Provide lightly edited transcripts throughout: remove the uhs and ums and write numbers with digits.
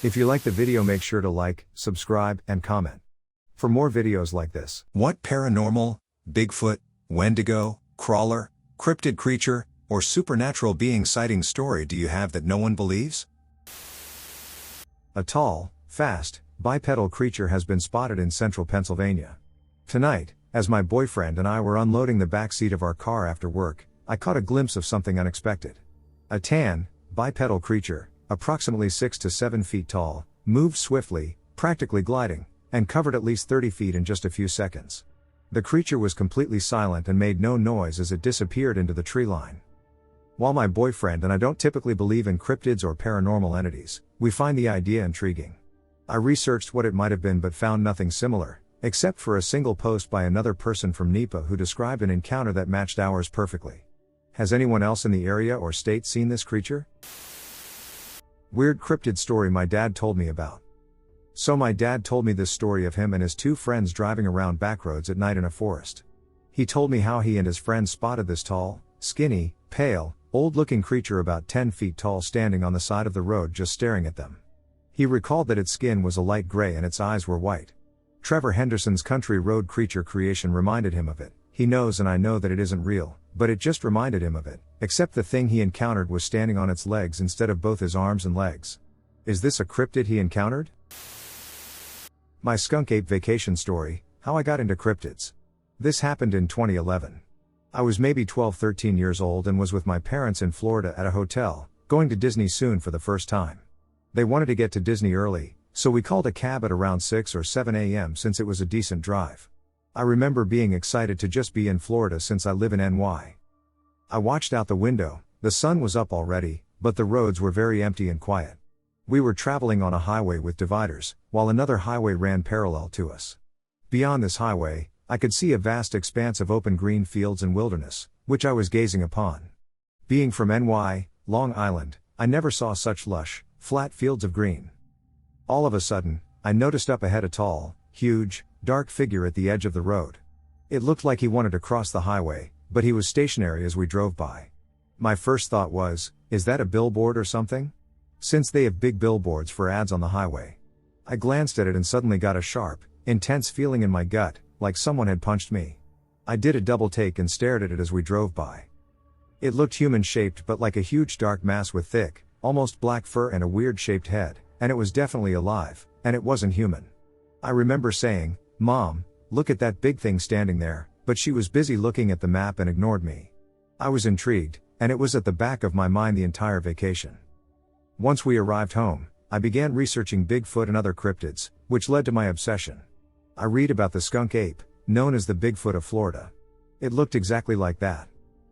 If you like the video, make sure to like, subscribe, and comment for more videos like this. What paranormal, Bigfoot, Wendigo, crawler, cryptid creature, or supernatural being sighting story do you have that no one believes? A tall, fast, bipedal creature has been spotted in central Pennsylvania. Tonight, as my boyfriend and I were unloading the back seat of our car after work, I caught a glimpse of something unexpected. A tan, bipedal creature, approximately 6 to 7 feet tall, moved swiftly, practically gliding, and covered at least 30 feet in just a few seconds. The creature was completely silent and made no noise as it disappeared into the tree line. While my boyfriend and I don't typically believe in cryptids or paranormal entities, we find the idea intriguing. I researched what it might have been but found nothing similar, except for a single post by another person from NEPA who described an encounter that matched ours perfectly. Has anyone else in the area or state seen this creature? Weird cryptid story my dad told me about. So my dad told me this story of him and his two friends driving around backroads at night in a forest. He told me how he and his friends spotted this tall, skinny, pale, old-looking creature about 10 feet tall standing on the side of the road just staring at them. He recalled that its skin was a light gray and its eyes were white. Trevor Henderson's Country Road creature creation reminded him of it. He knows and I know that it isn't real, but it just reminded him of it, except the thing he encountered was standing on its legs instead of both his arms and legs. Is this a cryptid he encountered? My Skunk Ape vacation story, how I got into cryptids. This happened in 2011. I was maybe 12-13 years old and was with my parents in Florida at a hotel, going to Disney soon for the first time. They wanted to get to Disney early, so we called a cab at around 6 or 7 a.m. since it was a decent drive. I remember being excited to just be in Florida since I live in NY. I watched out the window, the sun was up already, but the roads were very empty and quiet. We were traveling on a highway with dividers, while another highway ran parallel to us. Beyond this highway, I could see a vast expanse of open green fields and wilderness, which I was gazing upon. Being from NY, Long Island, I never saw such lush, flat fields of green. All of a sudden, I noticed up ahead a tall, huge, dark figure at the edge of the road. It looked like he wanted to cross the highway, but he was stationary as we drove by. My first thought was, is that a billboard or something? Since they have big billboards for ads on the highway. I glanced at it and suddenly got a sharp, intense feeling in my gut, like someone had punched me. I did a double take and stared at it as we drove by. It looked human-shaped but like a huge dark mass with thick, almost black fur and a weird-shaped head, and it was definitely alive, and it wasn't human. I remember saying, "Mom, look at that big thing standing there," but she was busy looking at the map and ignored me. I was intrigued, and it was at the back of my mind the entire vacation. Once we arrived home, I began researching Bigfoot and other cryptids, which led to my obsession. I read about the skunk ape, known as the Bigfoot of Florida. It looked exactly like that.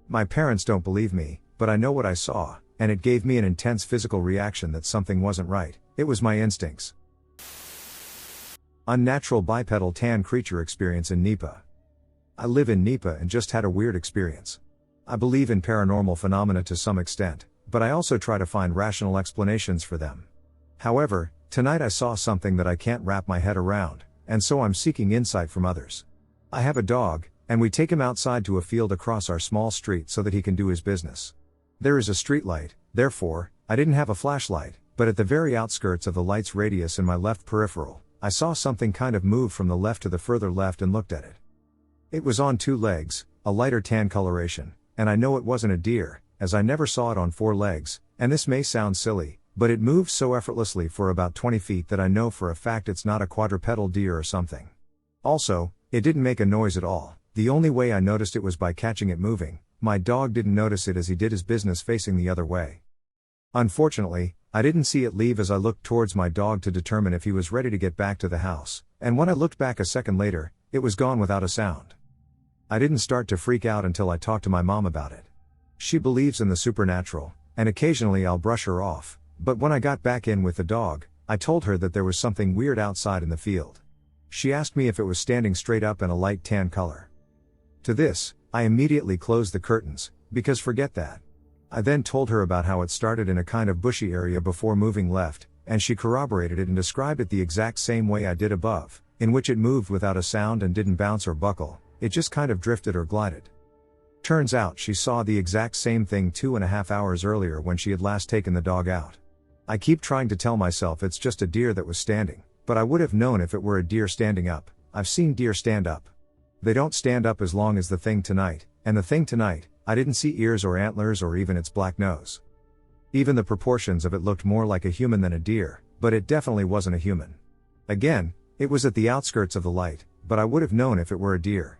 My parents don't believe me, but I know what I saw, and it gave me an intense physical reaction that something wasn't right. It was my instincts. Unnatural bipedal tan creature experience in NEPA. I live in NEPA and just had a weird experience. I believe in paranormal phenomena to some extent, but I also try to find rational explanations for them. However, tonight I saw something that I can't wrap my head around, and so I'm seeking insight from others. I have a dog, and we take him outside to a field across our small street so that he can do his business. There is a street light, therefore, I didn't have a flashlight, but at the very outskirts of the light's radius in my left peripheral, I saw something kind of move from the left to the further left and looked at it. It was on 2 legs, a lighter tan coloration, and I know it wasn't a deer, as I never saw it on 4 legs, and this may sound silly, but it moved so effortlessly for about 20 feet that I know for a fact it's not a quadrupedal deer or something. Also, it didn't make a noise at all. The only way I noticed it was by catching it moving. My dog didn't notice it as he did his business facing the other way. Unfortunately, I didn't see it leave as I looked towards my dog to determine if he was ready to get back to the house, and when I looked back a second later, it was gone without a sound. I didn't start to freak out until I talked to my mom about it. She believes in the supernatural, and occasionally I'll brush her off, but when I got back in with the dog, I told her that there was something weird outside in the field. She asked me if it was standing straight up in a light tan color. To this, I immediately closed the curtains, because forget that. I then told her about how it started in a kind of bushy area before moving left, and she corroborated it and described it the exact same way I did above, in which it moved without a sound and didn't bounce or buckle, it just kind of drifted or glided. Turns out she saw the exact same thing 2.5 hours earlier when she had last taken the dog out. I keep trying to tell myself it's just a deer that was standing, but I would have known if it were a deer standing up. I've seen deer stand up. They don't stand up as long as the thing tonight, and the thing tonight, I didn't see ears or antlers or even its black nose. Even the proportions of it looked more like a human than a deer, but it definitely wasn't a human. Again, it was at the outskirts of the light, but I would have known if it were a deer.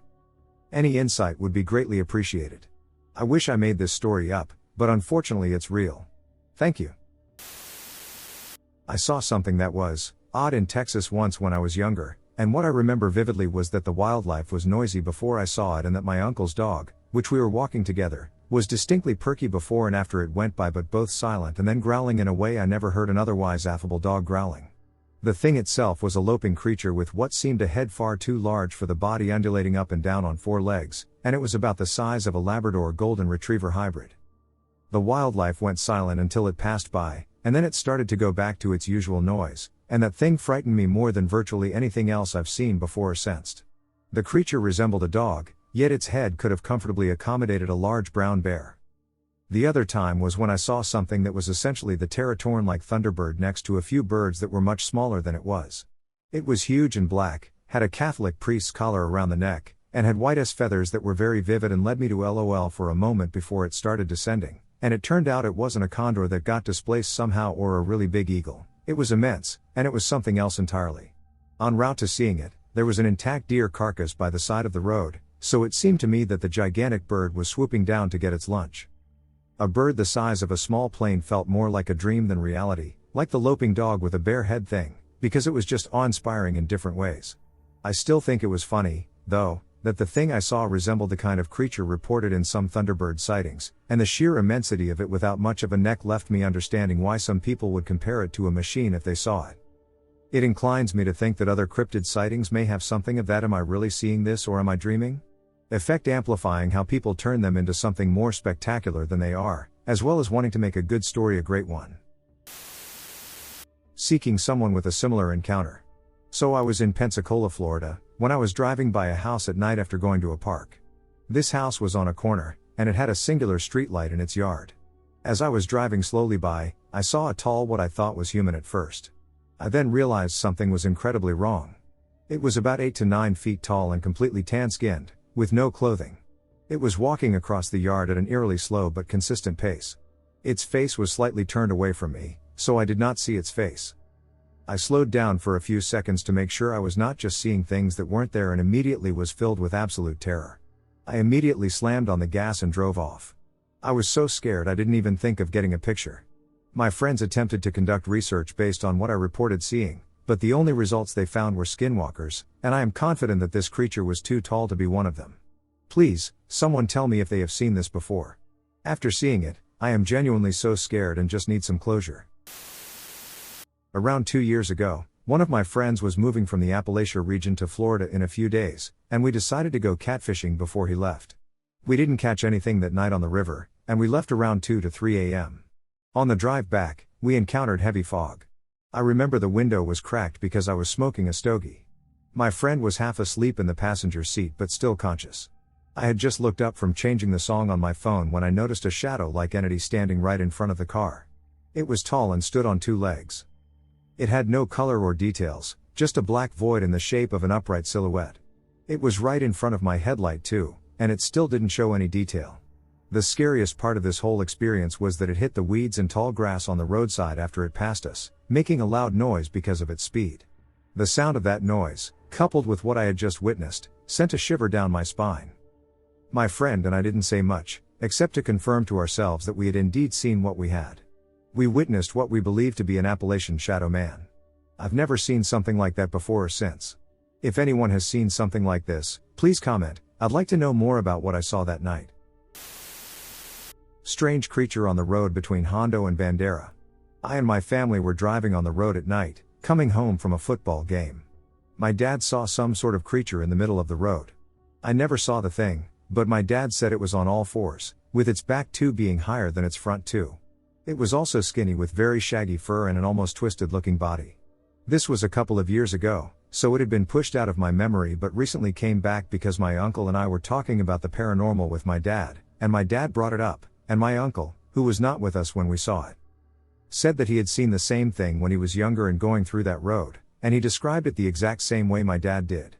Any insight would be greatly appreciated. I wish I made this story up, but unfortunately it's real. Thank you. I saw something that was odd in Texas once when I was younger, and what I remember vividly was that the wildlife was noisy before I saw it and that my uncle's dog, which we were walking together, was distinctly perky before and after it went by, but both silent and then growling in a way I never heard an otherwise affable dog growling. The thing itself was a loping creature with what seemed a head far too large for the body, undulating up and down on 4 legs, and it was about the size of a Labrador Golden Retriever hybrid. The wildlife went silent until it passed by, and then it started to go back to its usual noise, and that thing frightened me more than virtually anything else I've seen before or sensed. The creature resembled a dog, yet its head could have comfortably accommodated a large brown bear. The other time was when I saw something that was essentially the Territorn-like Thunderbird next to a few birds that were much smaller than it was. It was huge and black, had a Catholic priest's collar around the neck, and had white as feathers that were very vivid and led me to LOL for a moment before it started descending, and it turned out it wasn't a condor that got displaced somehow or a really big eagle. It was immense, and it was something else entirely. En route to seeing it, there was an intact deer carcass by the side of the road, so it seemed to me that the gigantic bird was swooping down to get its lunch. A bird the size of a small plane felt more like a dream than reality, like the loping dog with a bare head thing, because it was just awe-inspiring in different ways. I still think it was funny, though, that the thing I saw resembled the kind of creature reported in some Thunderbird sightings, and the sheer immensity of it without much of a neck left me understanding why some people would compare it to a machine if they saw it. It inclines me to think that other cryptid sightings may have something of that. Am I really seeing this or am I dreaming? Effect amplifying how people turn them into something more spectacular than they are, as well as wanting to make a good story a great one. Seeking someone with a similar encounter. So I was in Pensacola, Florida, when I was driving by a house at night after going to a park. This house was on a corner, and it had a singular streetlight in its yard. As I was driving slowly by, I saw a tall, what I thought was human at first. I then realized something was incredibly wrong. It was about 8 to 9 feet tall and completely tan-skinned, with no clothing. It was walking across the yard at an eerily slow but consistent pace. Its face was slightly turned away from me, so I did not see its face. I slowed down for a few seconds to make sure I was not just seeing things that weren't there, and immediately was filled with absolute terror. I immediately slammed on the gas and drove off. I was so scared I didn't even think of getting a picture. My friends attempted to conduct research based on what I reported seeing, but the only results they found were skinwalkers, and I am confident that this creature was too tall to be one of them. Please, someone tell me if they have seen this before. After seeing it, I am genuinely so scared and just need some closure. Around 2 years ago, one of my friends was moving from the Appalachian region to Florida in a few days, and we decided to go catfishing before he left. We didn't catch anything that night on the river, and we left around 2 to 3 a.m. On the drive back, we encountered heavy fog. I remember the window was cracked because I was smoking a stogie. My friend was half asleep in the passenger seat but still conscious. I had just looked up from changing the song on my phone when I noticed a shadow-like entity standing right in front of the car. It was tall and stood on 2 legs. It had no color or details, just a black void in the shape of an upright silhouette. It was right in front of my headlight too, and it still didn't show any detail. The scariest part of this whole experience was that it hit the weeds and tall grass on the roadside after it passed us, making a loud noise because of its speed. The sound of that noise, coupled with what I had just witnessed, sent a shiver down my spine. My friend and I didn't say much, except to confirm to ourselves that we had indeed seen what we had. We witnessed what we believed to be an Appalachian shadow man. I've never seen something like that before or since. If anyone has seen something like this, please comment. I'd like to know more about what I saw that night. Strange creature on the road between Hondo and Bandera. I and my family were driving on the road at night, coming home from a football game. My dad saw some sort of creature in the middle of the road. I never saw the thing, but my dad said it was on all fours, with its back two being higher than its front two. It was also skinny with very shaggy fur and an almost twisted looking body. This was a couple of years ago, so it had been pushed out of my memory but recently came back because my uncle and I were talking about the paranormal with my dad, and my dad brought it up, and my uncle, who was not with us when we saw it, said that he had seen the same thing when he was younger and going through that road, and he described it the exact same way my dad did.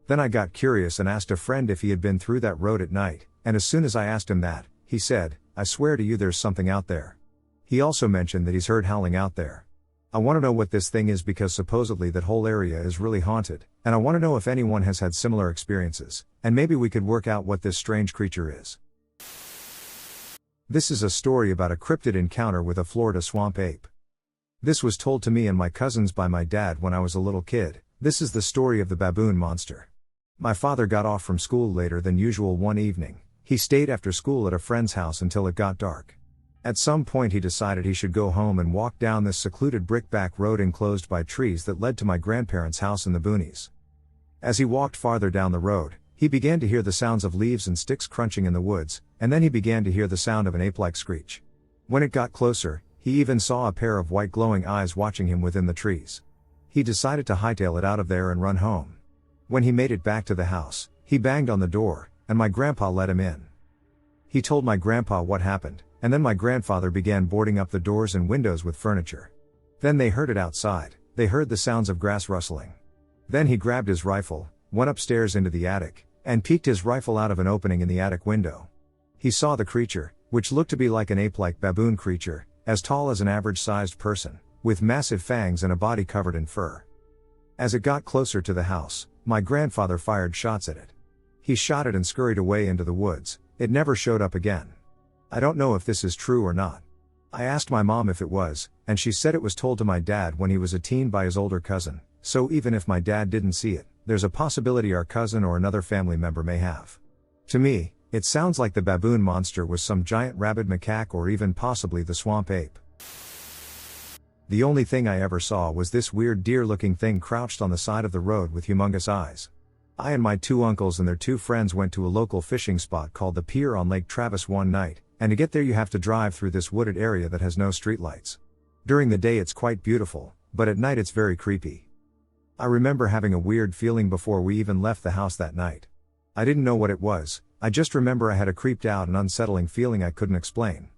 Then I got curious and asked a friend if he had been through that road at night, and as soon as I asked him that, he said, "I swear to you there's something out there." He also mentioned that he's heard howling out there. I want to know what this thing is because supposedly that whole area is really haunted, and I want to know if anyone has had similar experiences, and maybe we could work out what this strange creature is. This is a story about a cryptid encounter with a Florida swamp ape. This was told to me and my cousins by my dad when I was a little kid. This is the story of the baboon monster. My father got off from school later than usual one evening. He stayed after school at a friend's house until it got dark. At some point he decided he should go home and walk down this secluded brickback road enclosed by trees that led to my grandparents' house in the boonies. As he walked farther down the road, he began to hear the sounds of leaves and sticks crunching in the woods, and then he began to hear the sound of an ape-like screech. When it got closer, he even saw a pair of white glowing eyes watching him within the trees. He decided to hightail it out of there and run home. When he made it back to the house, he banged on the door, and my grandpa let him in. He told my grandpa what happened, and then my grandfather began boarding up the doors and windows with furniture. Then they heard it outside, they heard the sounds of grass rustling. Then he grabbed his rifle, went upstairs into the attic, and peeked his rifle out of an opening in the attic window. He saw the creature, which looked to be like an ape-like baboon creature, as tall as an average-sized person, with massive fangs and a body covered in fur. As it got closer to the house, my grandfather fired shots at it. He shot it and scurried away into the woods. It never showed up again. I don't know if this is true or not. I asked my mom if it was, and she said it was told to my dad when he was a teen by his older cousin, so even if my dad didn't see it, there's a possibility our cousin or another family member may have. To me, it sounds like the baboon monster was some giant rabid macaque or even possibly the swamp ape. The only thing I ever saw was this weird deer-looking thing crouched on the side of the road with humongous eyes. I and my two uncles and their two friends went to a local fishing spot called the Pier on Lake Travis one night, and to get there you have to drive through this wooded area that has no streetlights. During the day it's quite beautiful, but at night it's very creepy. I remember having a weird feeling before we even left the house that night. I didn't know what it was, I just remember I had a creeped out and unsettling feeling I couldn't explain.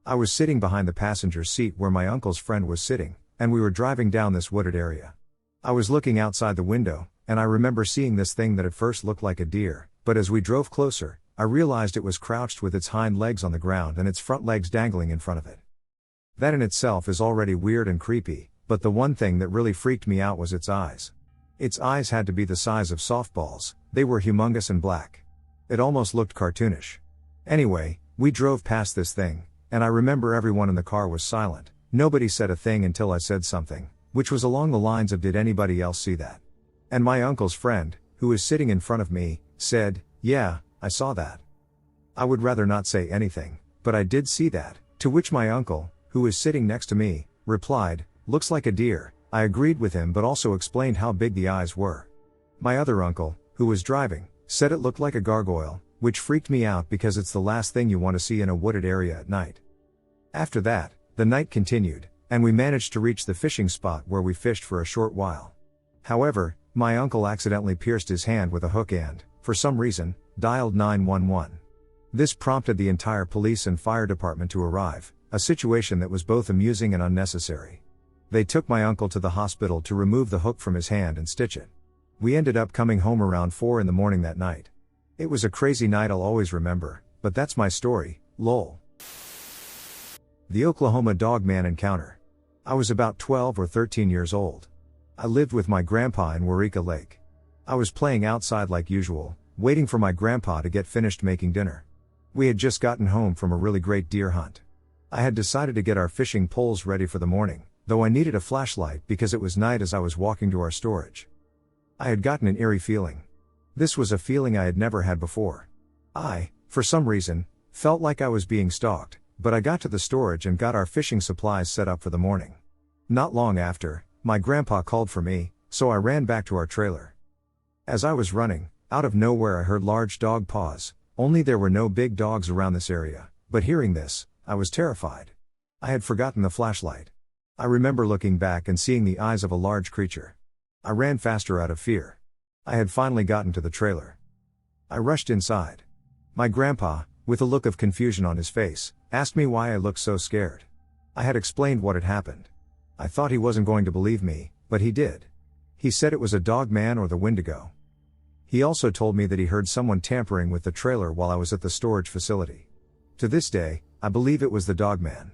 I was sitting behind the passenger seat where my uncle's friend was sitting, and we were driving down this wooded area. I was looking outside the window, and I remember seeing this thing that at first looked like a deer, but as we drove closer, I realized it was crouched with its hind legs on the ground and its front legs dangling in front of it. That in itself is already weird and creepy, but the one thing that really freaked me out was its eyes. Its eyes had to be the size of softballs, they were humongous and black. It almost looked cartoonish. Anyway, we drove past this thing, and I remember everyone in the car was silent. Nobody said a thing until I said something, which was along the lines of "Did anybody else see that?" And my uncle's friend, who was sitting in front of me, said, "Yeah, I saw that." I would rather not say anything, but I did see that, to which my uncle, who was sitting next to me, replied, "Looks like a deer." I agreed with him but also explained how big the eyes were. My other uncle, who was driving, said it looked like a gargoyle, which freaked me out because it's the last thing you want to see in a wooded area at night. After that, the night continued, and we managed to reach the fishing spot where we fished for a short while. However, my uncle accidentally pierced his hand with a hook and, for some reason, dialed 911. This prompted the entire police and fire department to arrive, a situation that was both amusing and unnecessary. They took my uncle to the hospital to remove the hook from his hand and stitch it. We ended up coming home around 4 in the morning that night. It was a crazy night I'll always remember, but that's my story, lol. The Oklahoma Dogman encounter. I was about 12 or 13 years old. I lived with my grandpa in Waurika Lake. I was playing outside like usual, waiting for my grandpa to get finished making dinner. We had just gotten home from a really great deer hunt. I had decided to get our fishing poles ready for the morning, though I needed a flashlight because it was night as I was walking to our storage. I had gotten an eerie feeling. This was a feeling I had never had before. I, for some reason, felt like I was being stalked, but I got to the storage and got our fishing supplies set up for the morning. Not long after, my grandpa called for me, so I ran back to our trailer. As I was running, out of nowhere I heard large dog paws, only there were no big dogs around this area, but hearing this, I was terrified. I had forgotten the flashlight. I remember looking back and seeing the eyes of a large creature. I ran faster out of fear. I had finally gotten to the trailer. I rushed inside. My grandpa, with a look of confusion on his face, asked me why I looked so scared. I had explained what had happened. I thought he wasn't going to believe me, but he did. He said it was a Dogman or the Wendigo. He also told me that he heard someone tampering with the trailer while I was at the storage facility. To this day, I believe it was the Dogman.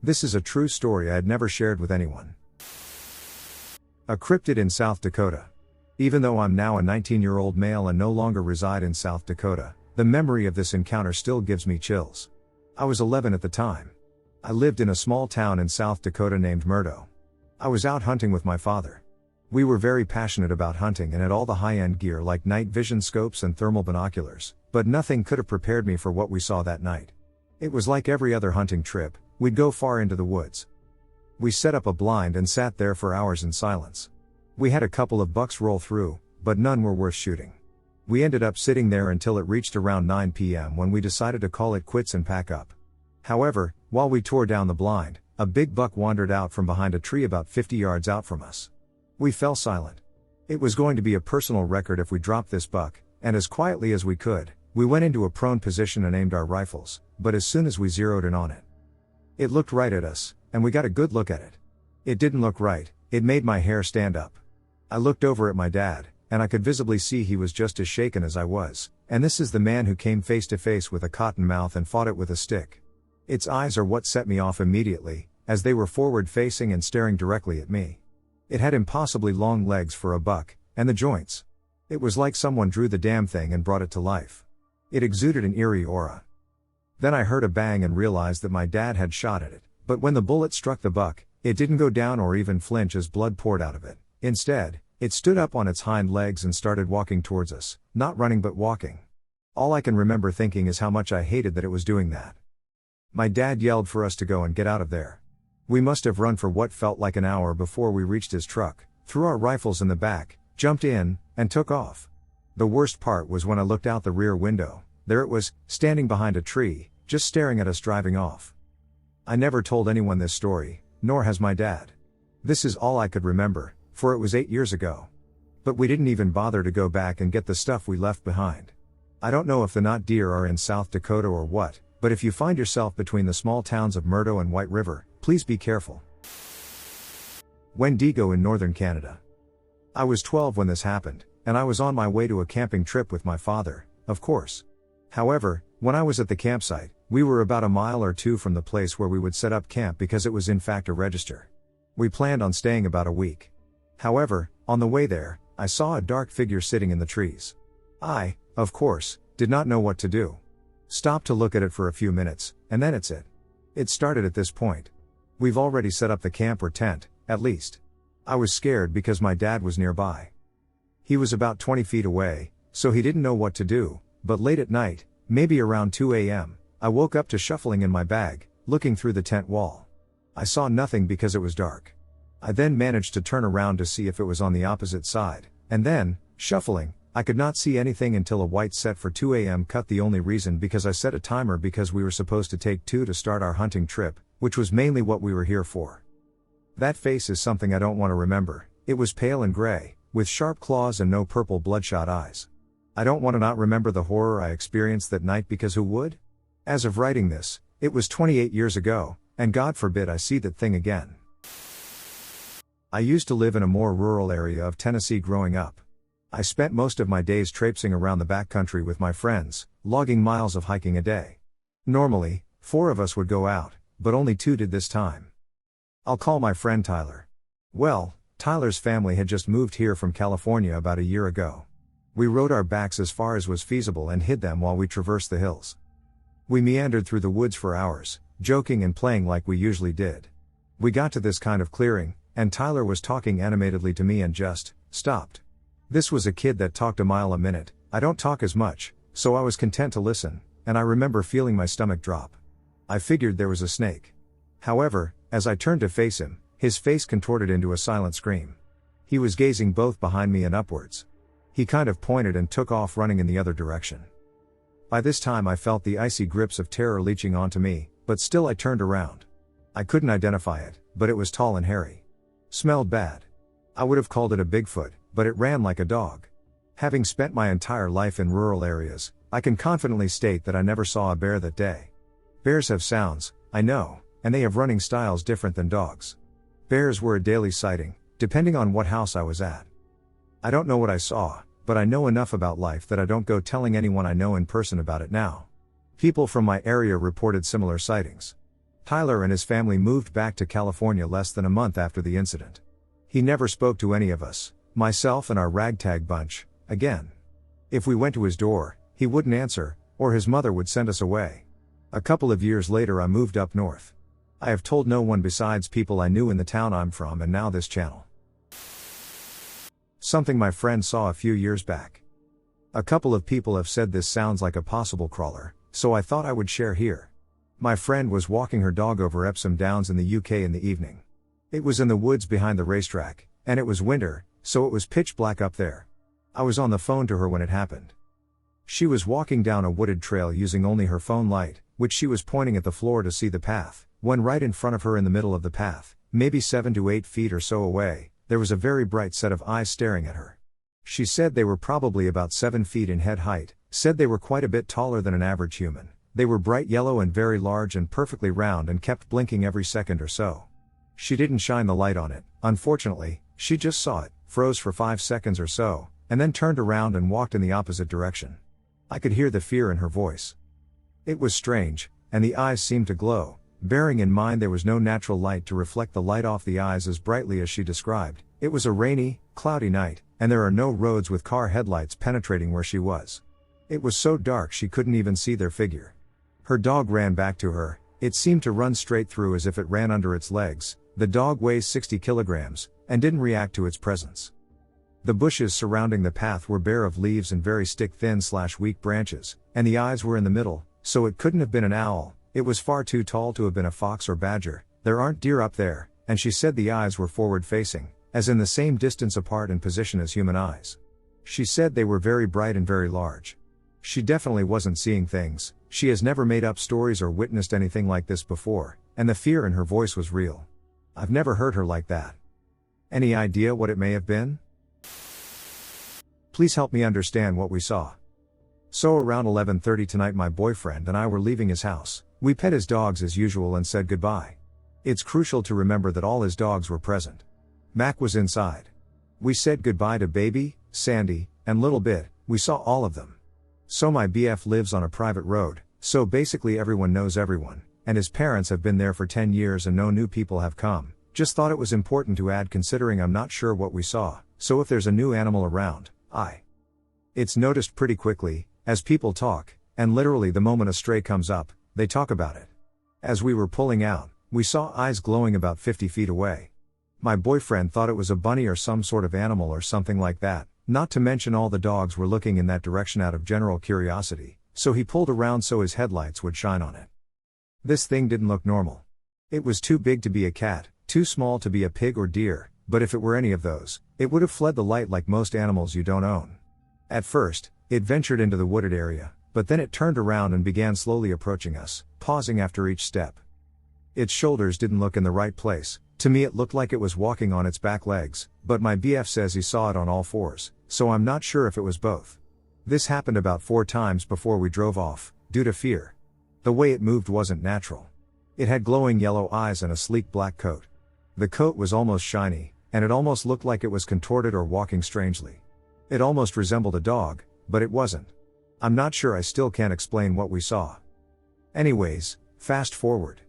This is a true story I had never shared with anyone. A cryptid in South Dakota. Even though I'm now a 19-year-old male and no longer reside in South Dakota, the memory of this encounter still gives me chills. I was 11 at the time. I lived in a small town in South Dakota named Murdo. I was out hunting with my father. We were very passionate about hunting and had all the high-end gear like night vision scopes and thermal binoculars, but nothing could have prepared me for what we saw that night. It was like every other hunting trip, we'd go far into the woods. We set up a blind and sat there for hours in silence. We had a couple of bucks roll through, but none were worth shooting. We ended up sitting there until it reached around 9 p.m. when we decided to call it quits and pack up. However, while we tore down the blind, a big buck wandered out from behind a tree about 50 yards out from us. We fell silent. It was going to be a personal record if we dropped this buck, and as quietly as we could, we went into a prone position and aimed our rifles, but as soon as we zeroed in on it, it looked right at us, and we got a good look at it. It didn't look right, it made my hair stand up. I looked over at my dad, and I could visibly see he was just as shaken as I was, and this is the man who came face to face with a cotton mouth and fought it with a stick. Its eyes are what set me off immediately, as they were forward facing and staring directly at me. It had impossibly long legs for a buck, and the joints. It was like someone drew the damn thing and brought it to life. It exuded an eerie aura. Then I heard a bang and realized that my dad had shot at it, but when the bullet struck the buck, it didn't go down or even flinch as blood poured out of it. Instead, it stood up on its hind legs and started walking towards us, not running but walking. All I can remember thinking is how much I hated that it was doing that. My dad yelled for us to go and get out of there. We must have run for what felt like an hour before we reached his truck, threw our rifles in the back, jumped in, and took off. The worst part was when I looked out the rear window. There it was, standing behind a tree, just staring at us driving off. I never told anyone this story, nor has my dad. This is all I could remember, for it was 8 years ago. But we didn't even bother to go back and get the stuff we left behind. I don't know if the not deer are in South Dakota or what, but if you find yourself between the small towns of Murdo and White River, please be careful. Wendigo in northern Canada. I was 12 when this happened, and I was on my way to a camping trip with my father, of course. However, when I was at the campsite, we were about a mile or two from the place where we would set up camp because it was in fact a register. We planned on staying about a week. However, on the way there, I saw a dark figure sitting in the trees. I, of course, did not know what to do. Stopped to look at it for a few minutes, and then it's it. It started at this point. We've already set up the camp or tent, at least. I was scared because my dad was nearby. He was about 20 feet away, so he didn't know what to do, but late at night, maybe around 2 a.m., I woke up to shuffling in my bag, looking through the tent wall. I saw nothing because it was dark. I then managed to turn around to see if it was on the opposite side, and then, shuffling, I could not see anything until a white set for 2 a.m. cut. The only reason because I set a timer because we were supposed to take 2 to start our hunting trip, which was mainly what we were here for. That face is something I don't want to remember. It was pale and gray, with sharp claws and no purple bloodshot eyes. I don't want to not remember the horror I experienced that night because who would? As of writing this, it was 28 years ago, and God forbid I see that thing again. I used to live in a more rural area of Tennessee growing up. I spent most of my days traipsing around the backcountry with my friends, logging miles of hiking a day. Normally, 4 of us would go out, but only 2 did this time. I'll call my friend Tyler. Well, Tyler's family had just moved here from California about a year ago. We rode our backs as far as was feasible and hid them while we traversed the hills. We meandered through the woods for hours, joking and playing like we usually did. We got to this kind of clearing, and Tyler was talking animatedly to me and just stopped. This was a kid that talked a mile a minute. I don't talk as much, so I was content to listen, and I remember feeling my stomach drop. I figured there was a snake. However, as I turned to face him, his face contorted into a silent scream. He was gazing both behind me and upwards. He kind of pointed and took off running in the other direction. By this time I felt the icy grips of terror leeching onto me, but still I turned around. I couldn't identify it, but it was tall and hairy. Smelled bad. I would have called it a Bigfoot, but it ran like a dog. Having spent my entire life in rural areas, I can confidently state that I never saw a bear that day. Bears have sounds, I know, and they have running styles different than dogs. Bears were a daily sighting, depending on what house I was at. I don't know what I saw, but I know enough about life that I don't go telling anyone I know in person about it now. People from my area reported similar sightings. Tyler and his family moved back to California less than a month after the incident. He never spoke to any of us, myself and our ragtag bunch, again. If we went to his door, he wouldn't answer, or his mother would send us away. A couple of years later I moved up north. I have told no one besides people I knew in the town I'm from and now this channel. Something my friend saw a few years back. A couple of people have said this sounds like a possible crawler, so I thought I would share here. My friend was walking her dog over Epsom Downs in the UK in the evening. It was in the woods behind the racetrack, and it was winter, so it was pitch black up there. I was on the phone to her when it happened. She was walking down a wooded trail using only her phone light, which she was pointing at the floor to see the path, when right in front of her in the middle of the path, maybe 7 to 8 feet or so away, there was a very bright set of eyes staring at her. She said they were probably about 7 feet in head height, said they were quite a bit taller than an average human. They were bright yellow and very large and perfectly round and kept blinking every second or so. She didn't shine the light on it, unfortunately, she just saw it, froze for 5 seconds or so, and then turned around and walked in the opposite direction. I could hear the fear in her voice. It was strange, and the eyes seemed to glow, bearing in mind there was no natural light to reflect the light off the eyes as brightly as she described. It was a rainy, cloudy night, and there are no roads with car headlights penetrating where she was. It was so dark she couldn't even see their figure. Her dog ran back to her, it seemed to run straight through as if it ran under its legs. The dog weighs 60 kilograms, and didn't react to its presence. The bushes surrounding the path were bare of leaves and very stick-thin/weak branches, and the eyes were in the middle, so it couldn't have been an owl, it was far too tall to have been a fox or badger. There aren't deer up there, and she said the eyes were forward-facing, as in the same distance apart in position as human eyes. She said they were very bright and very large. She definitely wasn't seeing things, she has never made up stories or witnessed anything like this before, and the fear in her voice was real. I've never heard her like that. Any idea what it may have been? Please help me understand what we saw. So around 11:30 tonight my boyfriend and I were leaving his house. We pet his dogs as usual and said goodbye. It's crucial to remember that all his dogs were present. Mac was inside. We said goodbye to Baby, Sandy, and Little Bit, we saw all of them. So my BF lives on a private road, so basically everyone knows everyone, and his parents have been there for 10 years and no new people have come. Just thought it was important to add considering I'm not sure what we saw, so if there's a new animal around, it's noticed pretty quickly, as people talk, and literally the moment a stray comes up, they talk about it. As we were pulling out, we saw eyes glowing about 50 feet away. My boyfriend thought it was a bunny or some sort of animal or something like that, not to mention all the dogs were looking in that direction out of general curiosity, so he pulled around so his headlights would shine on it. This thing didn't look normal. It was too big to be a cat, too small to be a pig or deer, but if it were any of those, it would have fled the light like most animals you don't own. At first, it ventured into the wooded area, but then it turned around and began slowly approaching us, pausing after each step. Its shoulders didn't look in the right place, to me it looked like it was walking on its back legs, but my BF says he saw it on all fours, so I'm not sure if it was both. This happened about 4 times before we drove off, due to fear. The way it moved wasn't natural. It had glowing yellow eyes and a sleek black coat. The coat was almost shiny, and it almost looked like it was contorted or walking strangely. It almost resembled a dog, but it wasn't. I'm not sure, I still can't explain what we saw. Anyways, fast forward.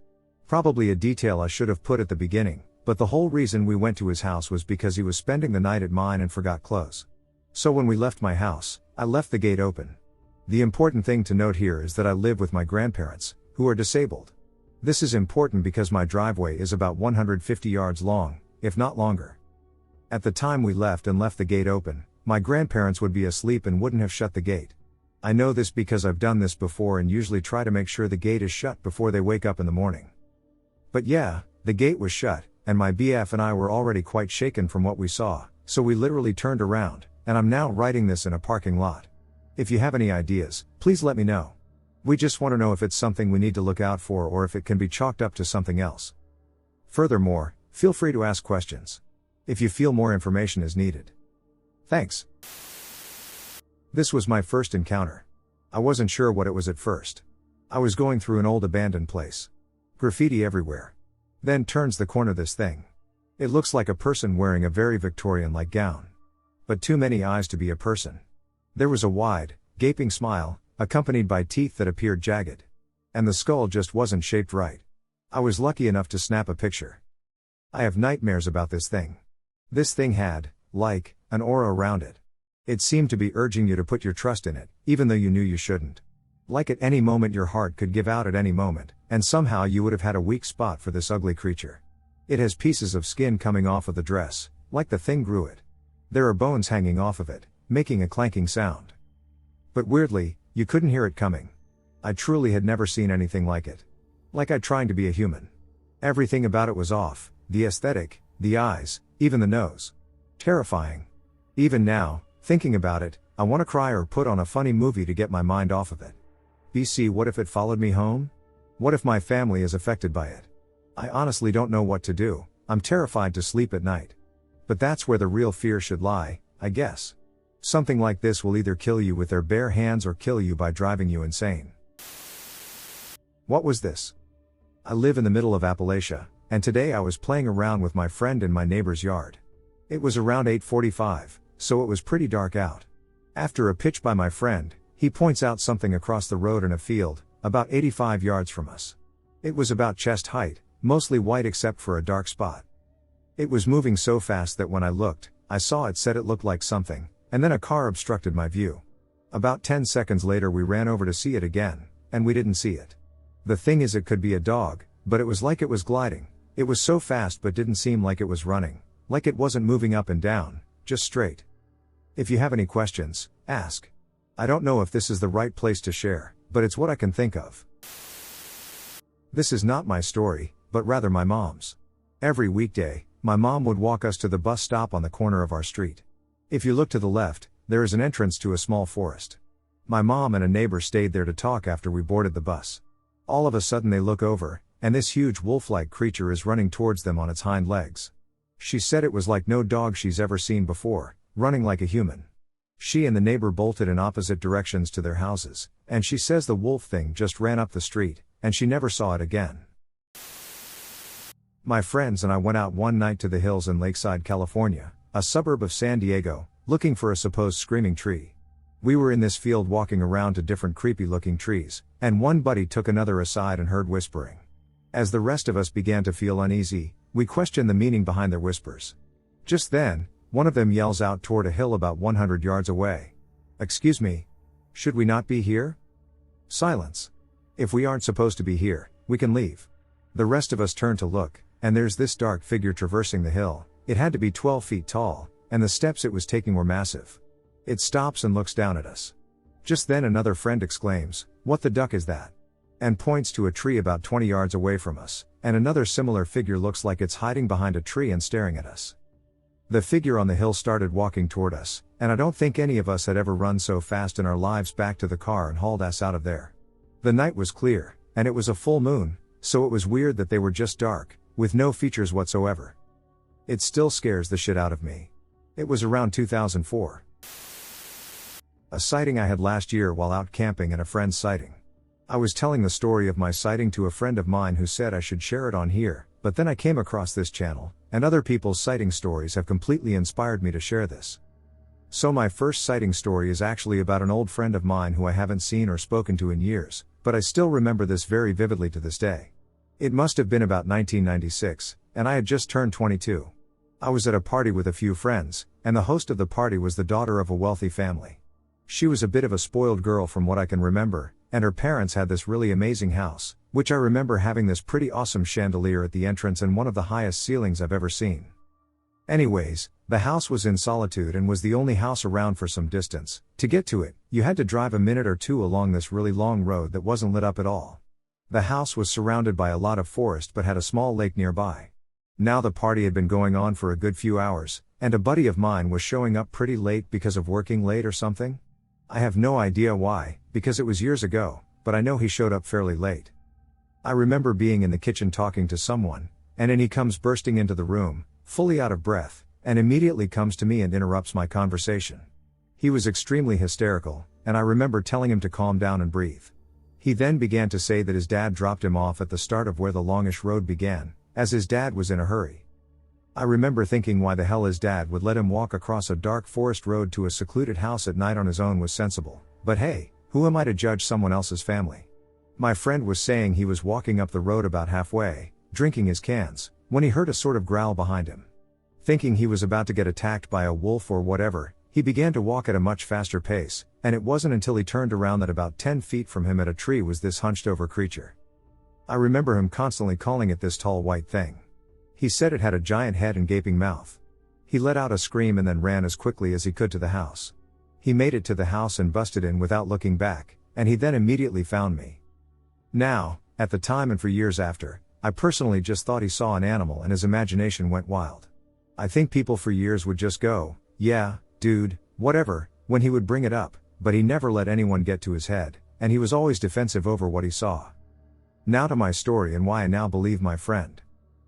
Probably a detail I should have put at the beginning, but the whole reason we went to his house was because he was spending the night at mine and forgot clothes. So when we left my house, I left the gate open. The important thing to note here is that I live with my grandparents, who are disabled. This is important because my driveway is about 150 yards long, if not longer. At the time we left the gate open, my grandparents would be asleep and wouldn't have shut the gate. I know this because I've done this before and usually try to make sure the gate is shut before they wake up in the morning. But yeah, the gate was shut, and my BF and I were already quite shaken from what we saw, so we literally turned around, and I'm now writing this in a parking lot. If you have any ideas, please let me know. We just want to know if it's something we need to look out for or if it can be chalked up to something else. Furthermore, feel free to ask questions if you feel more information is needed. Thanks. This was my first encounter. I wasn't sure what it was at first. I was going through an old abandoned place. Graffiti everywhere. Then turns the corner this thing. It looks like a person wearing a very Victorian-like gown. But too many eyes to be a person. There was a wide, gaping smile, accompanied by teeth that appeared jagged. And the skull just wasn't shaped right. I was lucky enough to snap a picture. I have nightmares about this thing. This thing had, like, an aura around it. It seemed to be urging you to put your trust in it, even though you knew you shouldn't. Like at any moment your heart could give out at any moment, and somehow you would have had a weak spot for this ugly creature. It has pieces of skin coming off of the dress, like the thing grew it. There are bones hanging off of it, making a clanking sound. But weirdly, you couldn't hear it coming. I truly had never seen anything like it. Like I trying to be a human. Everything about it was off, the aesthetic, the eyes, even the nose. Terrifying. Even now, thinking about it, I want to cry or put on a funny movie to get my mind off of it. BC, what if it followed me home? What if my family is affected by it? I honestly don't know what to do. I'm terrified to sleep at night. But that's where the real fear should lie, I guess. Something like this will either kill you with their bare hands or kill you by driving you insane. What was this? I live in the middle of Appalachia, and today I was playing around with my friend in my neighbor's yard. It was around 8:45, so it was pretty dark out. After a pitch by my friend, he points out something across the road in a field, about 85 yards from us. It was about chest height, mostly white except for a dark spot. It was moving so fast that when I looked, I saw it said it looked like something, and then a car obstructed my view. About 10 seconds later we ran over to see it again, and we didn't see it. The thing is, it could be a dog, but it was like it was gliding. It was so fast but didn't seem like it was running, like it wasn't moving up and down, just straight. If you have any questions, ask. I don't know if this is the right place to share, but it's what I can think of. This is not my story, but rather my mom's. Every weekday, my mom would walk us to the bus stop on the corner of our street. If you look to the left, there is an entrance to a small forest. My mom and a neighbor stayed there to talk after we boarded the bus. All of a sudden they look over, and this huge wolf-like creature is running towards them on its hind legs. She said it was like no dog she's ever seen before, running like a human. She and the neighbor bolted in opposite directions to their houses, and she says the wolf thing just ran up the street, and she never saw it again. My friends and I went out one night to the hills in Lakeside, California, a suburb of San Diego, looking for a supposed screaming tree. We were in this field walking around to different creepy-looking trees, and one buddy took another aside and heard whispering. As the rest of us began to feel uneasy, we questioned the meaning behind their whispers. Just then, one of them yells out toward a hill about 100 yards away. "Excuse me? Should we not be here?" Silence. "If we aren't supposed to be here, we can leave." The rest of us turn to look, and there's this dark figure traversing the hill. It had to be 12 feet tall, and the steps it was taking were massive. It stops and looks down at us. Just then another friend exclaims, "What the duck is that?" and points to a tree about 20 yards away from us, and another similar figure looks like it's hiding behind a tree and staring at us. The figure on the hill started walking toward us, and I don't think any of us had ever run so fast in our lives back to the car and hauled us out of there. The night was clear, and it was a full moon, so it was weird that they were just dark, with no features whatsoever. It still scares the shit out of me. It was around 2004. A sighting I had last year while out camping and a friend's sighting. I was telling the story of my sighting to a friend of mine who said I should share it on here, but then I came across this channel, and other people's sighting stories have completely inspired me to share this. So my first sighting story is actually about an old friend of mine who I haven't seen or spoken to in years, but I still remember this very vividly to this day. It must have been about 1996, and I had just turned 22. I was at a party with a few friends, and the host of the party was the daughter of a wealthy family. She was a bit of a spoiled girl from what I can remember, and her parents had this really amazing house, which I remember having this pretty awesome chandelier at the entrance and one of the highest ceilings I've ever seen. Anyways, the house was in solitude and was the only house around for some distance. To get to it, you had to drive a minute or two along this really long road that wasn't lit up at all. The house was surrounded by a lot of forest but had a small lake nearby. Now the party had been going on for a good few hours, and a buddy of mine was showing up pretty late because of working late or something. I have no idea why, because it was years ago, but I know he showed up fairly late. I remember being in the kitchen talking to someone, and then he comes bursting into the room, fully out of breath, and immediately comes to me and interrupts my conversation. He was extremely hysterical, and I remember telling him to calm down and breathe. He then began to say that his dad dropped him off at the start of where the longish road began, as his dad was in a hurry. I remember thinking why the hell his dad would let him walk across a dark forest road to a secluded house at night on his own was sensible, but hey, who am I to judge someone else's family? My friend was saying he was walking up the road about halfway, drinking his cans, when he heard a sort of growl behind him. Thinking he was about to get attacked by a wolf or whatever, he began to walk at a much faster pace, and it wasn't until he turned around that about 10 feet from him at a tree was this hunched over creature. I remember him constantly calling it this tall white thing. He said it had a giant head and gaping mouth. He let out a scream and then ran as quickly as he could to the house. He made it to the house and busted in without looking back, and he then immediately found me. Now, at the time and for years after, I personally just thought he saw an animal and his imagination went wild. I think people for years would just go, yeah, dude, whatever, when he would bring it up, but he never let anyone get to his head, and he was always defensive over what he saw. Now to my story and why I now believe my friend.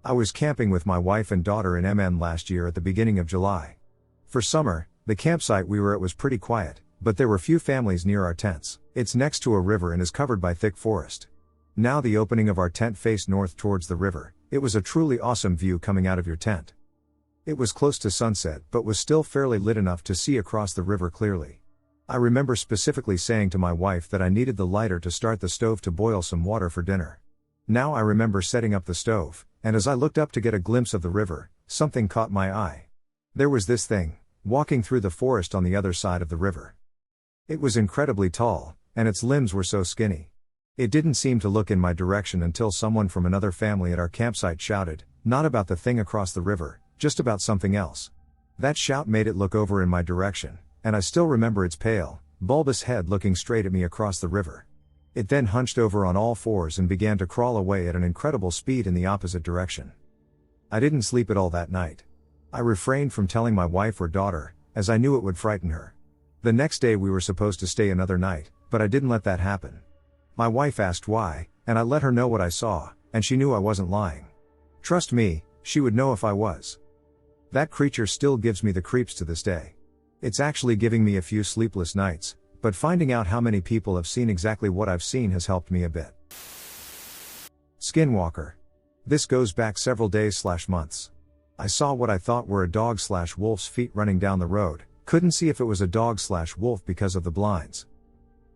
I was camping with my wife and daughter in MN last year at the beginning of July. For summer, the campsite we were at was pretty quiet, but there were few families near our tents. It's next to a river and is covered by thick forest. Now the opening of our tent faced north towards the river. It was a truly awesome view coming out of your tent. It was close to sunset but was still fairly lit enough to see across the river clearly. I remember specifically saying to my wife that I needed the lighter to start the stove to boil some water for dinner. Now I remember setting up the stove, and as I looked up to get a glimpse of the river, something caught my eye. There was this thing, walking through the forest on the other side of the river. It was incredibly tall, and its limbs were so skinny. It didn't seem to look in my direction until someone from another family at our campsite shouted, not about the thing across the river, just about something else. That shout made it look over in my direction, and I still remember its pale, bulbous head looking straight at me across the river. It then hunched over on all fours and began to crawl away at an incredible speed in the opposite direction. I didn't sleep at all that night. I refrained from telling my wife or daughter, as I knew it would frighten her. The next day we were supposed to stay another night, but I didn't let that happen. My wife asked why, and I let her know what I saw, and she knew I wasn't lying. Trust me, she would know if I was. That creature still gives me the creeps to this day. It's actually giving me a few sleepless nights, but finding out how many people have seen exactly what I've seen has helped me a bit. Skinwalker. This goes back several days/months. I saw what I thought were a dog/wolf's feet running down the road, couldn't see if it was a dog/wolf because of the blinds.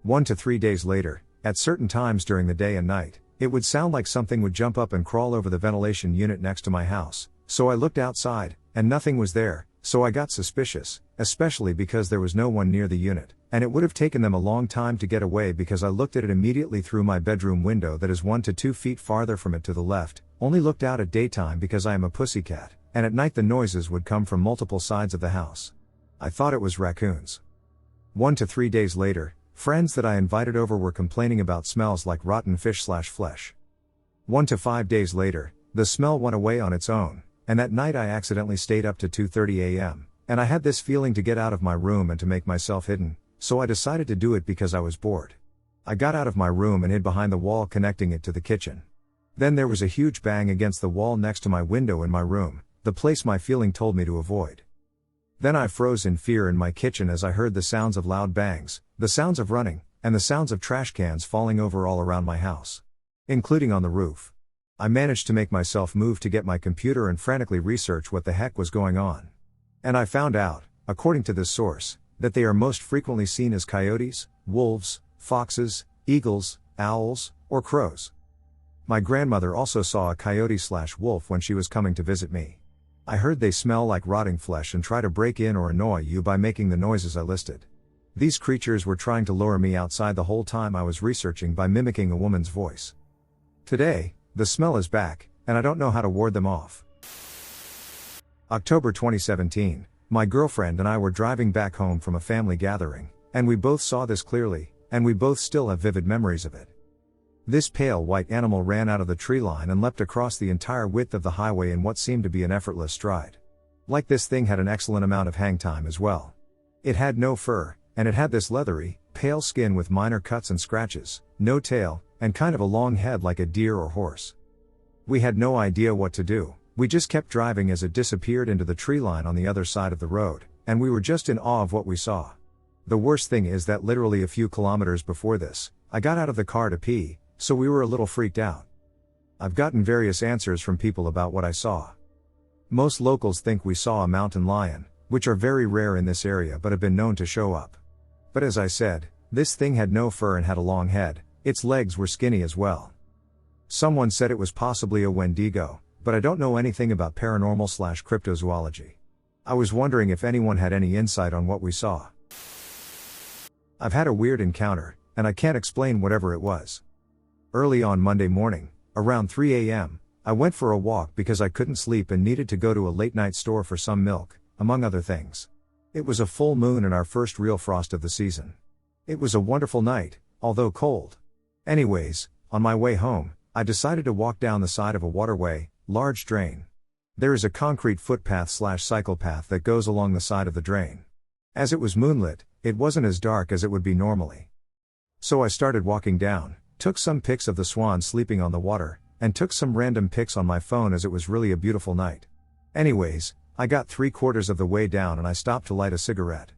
1 to 3 days later, at certain times during the day and night, it would sound like something would jump up and crawl over the ventilation unit next to my house, so I looked outside, and nothing was there, so I got suspicious, especially because there was no one near the unit, and it would have taken them a long time to get away because I looked at it immediately through my bedroom window that is 1 to 2 feet farther from it to the left, only looked out at daytime because I am a pussycat, and at night the noises would come from multiple sides of the house. I thought it was raccoons. 1 to 3 days later, friends that I invited over were complaining about smells like rotten fish/flesh. 1 to 5 days later, the smell went away on its own, and that night I accidentally stayed up to 2:30 a.m., and I had this feeling to get out of my room and to make myself hidden, so I decided to do it because I was bored. I got out of my room and hid behind the wall connecting it to the kitchen. Then there was a huge bang against the wall next to my window in my room, the place my feeling told me to avoid. Then I froze in fear in my kitchen as I heard the sounds of loud bangs, the sounds of running, and the sounds of trash cans falling over all around my house, including on the roof. I managed to make myself move to get my computer and frantically research what the heck was going on. And I found out, according to this source, that they are most frequently seen as coyotes, wolves, foxes, eagles, owls, or crows. My grandmother also saw a coyote/wolf when she was coming to visit me. I heard they smell like rotting flesh and try to break in or annoy you by making the noises I listed. These creatures were trying to lure me outside the whole time I was researching by mimicking a woman's voice. Today, the smell is back, and I don't know how to ward them off. October 2017, my girlfriend and I were driving back home from a family gathering, and we both saw this clearly, and we both still have vivid memories of it. This pale white animal ran out of the tree line and leapt across the entire width of the highway in what seemed to be an effortless stride. Like this thing had an excellent amount of hang time as well. It had no fur, and it had this leathery, pale skin with minor cuts and scratches, no tail, and kind of a long head like a deer or horse. We had no idea what to do, we just kept driving as it disappeared into the tree line on the other side of the road, and we were just in awe of what we saw. The worst thing is that literally a few kilometers before this, I got out of the car to pee, so we were a little freaked out. I've gotten various answers from people about what I saw. Most locals think we saw a mountain lion, which are very rare in this area but have been known to show up. But as I said, this thing had no fur and had a long head, its legs were skinny as well. Someone said it was possibly a Wendigo, but I don't know anything about paranormal/cryptozoology. I was wondering if anyone had any insight on what we saw. I've had a weird encounter, and I can't explain whatever it was. Early on Monday morning, around 3 a.m., I went for a walk because I couldn't sleep and needed to go to a late-night store for some milk, among other things. It was a full moon and our first real frost of the season. It was a wonderful night, although cold. Anyways, on my way home, I decided to walk down the side of a waterway, large drain. There is a concrete footpath/cycle path that goes along the side of the drain. As it was moonlit, it wasn't as dark as it would be normally. So I started walking down, took some pics of the swan sleeping on the water, and took some random pics on my phone as it was really a beautiful night. Anyways, I got 3/4 of the way down and I stopped to light a cigarette.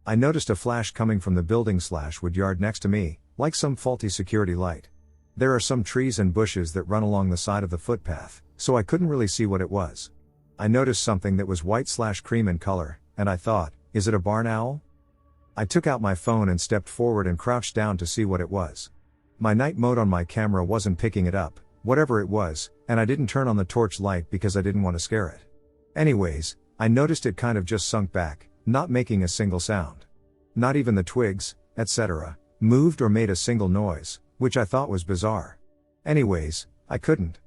I noticed a flash coming from the building/wood yard next to me, like some faulty security light. There are some trees and bushes that run along the side of the footpath, so I couldn't really see what it was. I noticed something that was white/cream in color, and I thought, is it a barn owl? I took out my phone and stepped forward and crouched down to see what it was. My night mode on my camera wasn't picking it up, whatever it was, and I didn't turn on the torch light because I didn't want to scare it. Anyways, I noticed it kind of just sunk back, not making a single sound. Not even the twigs, etc., moved or made a single noise, which I thought was bizarre. Anyways, I couldn't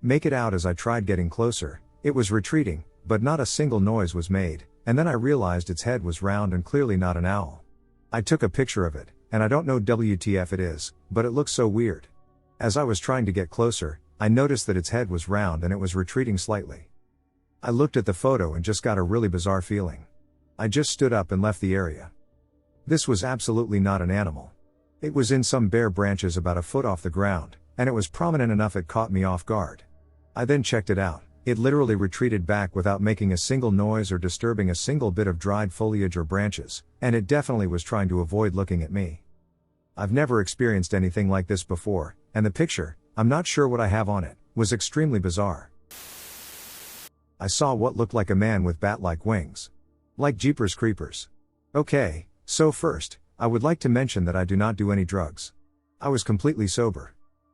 make it out as I tried getting closer. It was retreating, but not a single noise was made, and then I realized its head was round and clearly not an owl. I took a picture of it, and I don't know WTF it is, but it looks so weird. As I was trying to get closer, I noticed that its head was round and it was retreating slightly. I looked at the photo and just got a really bizarre feeling. I just stood up and left the area. This was absolutely not an animal. It was in some bare branches about a foot off the ground, and it was prominent enough it caught me off guard. I then checked it out. It literally retreated back without making a single noise or disturbing a single bit of dried foliage or branches, and it definitely was trying to avoid looking at me. I've never experienced anything like this before, and the picture, I'm not sure what I have on it, was extremely bizarre. I saw what looked like a man with bat-like wings. Like Jeepers Creepers. Okay, so first, I would like to mention that I do not do any drugs. I was completely sober.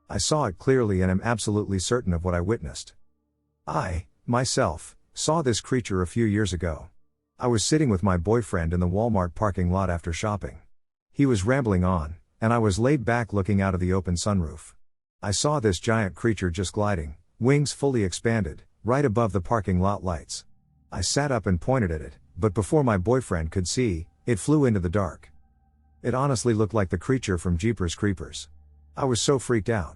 I saw it clearly and am absolutely certain of what I witnessed. I, myself, saw this creature a few years ago. I was sitting with my boyfriend in the Walmart parking lot after shopping. He was rambling on, and I was laid back looking out of the open sunroof. I saw this giant creature just gliding, wings fully expanded, right above the parking lot lights. I sat up and pointed at it, but before my boyfriend could see, it flew into the dark. It honestly looked like the creature from Jeepers Creepers. I was so freaked out.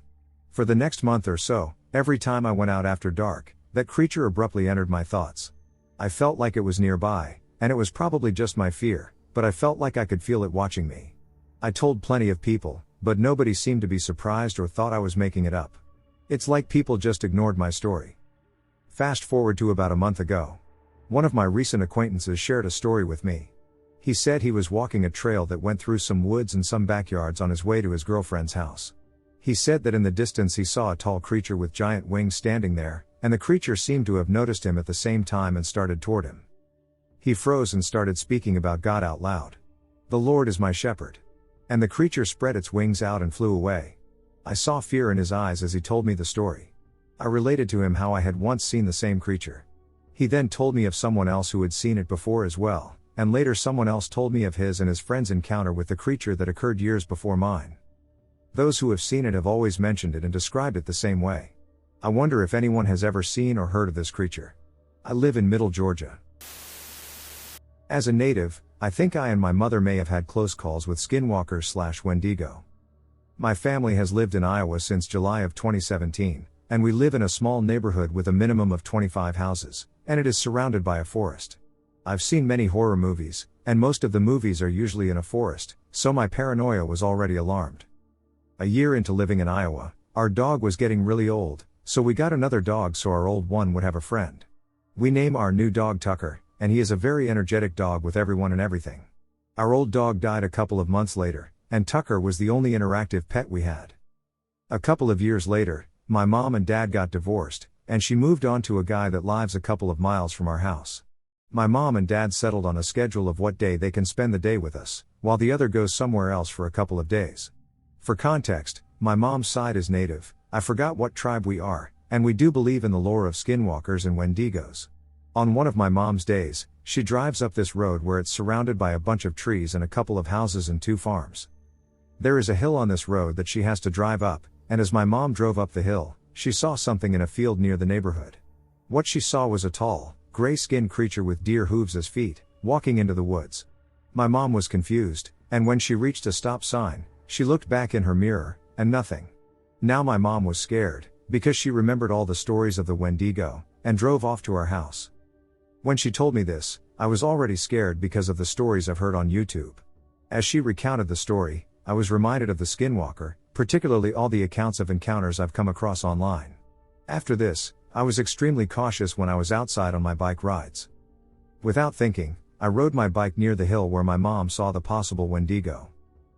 For the next month or so, every time I went out after dark, that creature abruptly entered my thoughts. I felt like it was nearby, and it was probably just my fear, but I felt like I could feel it watching me. I told plenty of people, but nobody seemed to be surprised or thought I was making it up. It's like people just ignored my story. Fast forward to about a month ago. One of my recent acquaintances shared a story with me. He said he was walking a trail that went through some woods and some backyards on his way to his girlfriend's house. He said that in the distance he saw a tall creature with giant wings standing there, and the creature seemed to have noticed him at the same time and started toward him. He froze and started speaking about God out loud. "The Lord is my shepherd." And the creature spread its wings out and flew away. I saw fear in his eyes as he told me the story. I related to him how I had once seen the same creature. He then told me of someone else who had seen it before as well, and later someone else told me of his and his friend's encounter with the creature that occurred years before mine. Those who have seen it have always mentioned it and described it the same way. I wonder if anyone has ever seen or heard of this creature. I live in Middle Georgia. As a native, I think I and my mother may have had close calls with Skinwalker/Wendigo. My family has lived in Iowa since July of 2017, and we live in a small neighborhood with a minimum of 25 houses, and it is surrounded by a forest. I've seen many horror movies, and most of the movies are usually in a forest, so my paranoia was already alarmed. A year into living in Iowa, our dog was getting really old, so we got another dog so our old one would have a friend. We name our new dog Tucker, and he is a very energetic dog with everyone and everything. Our old dog died a couple of months later, and Tucker was the only interactive pet we had. A couple of years later, my mom and dad got divorced, and she moved on to a guy that lives a couple of miles from our house. My mom and dad settled on a schedule of what day they can spend the day with us, while the other goes somewhere else for a couple of days. For context, my mom's side is native, I forgot what tribe we are, and we do believe in the lore of skinwalkers and Wendigos. On one of my mom's days, she drives up this road where it's surrounded by a bunch of trees and a couple of houses and 2 farms. There is a hill on this road that she has to drive up, and as my mom drove up the hill, she saw something in a field near the neighborhood. What she saw was a tall, gray-skinned creature with deer hooves as feet, walking into the woods. My mom was confused, and when she reached a stop sign, she looked back in her mirror, and nothing. Now my mom was scared, because she remembered all the stories of the Wendigo, and drove off to our house. When she told me this, I was already scared because of the stories I've heard on YouTube. As she recounted the story, I was reminded of the Skinwalker, particularly all the accounts of encounters I've come across online. After this, I was extremely cautious when I was outside on my bike rides. Without thinking, I rode my bike near the hill where my mom saw the possible Wendigo.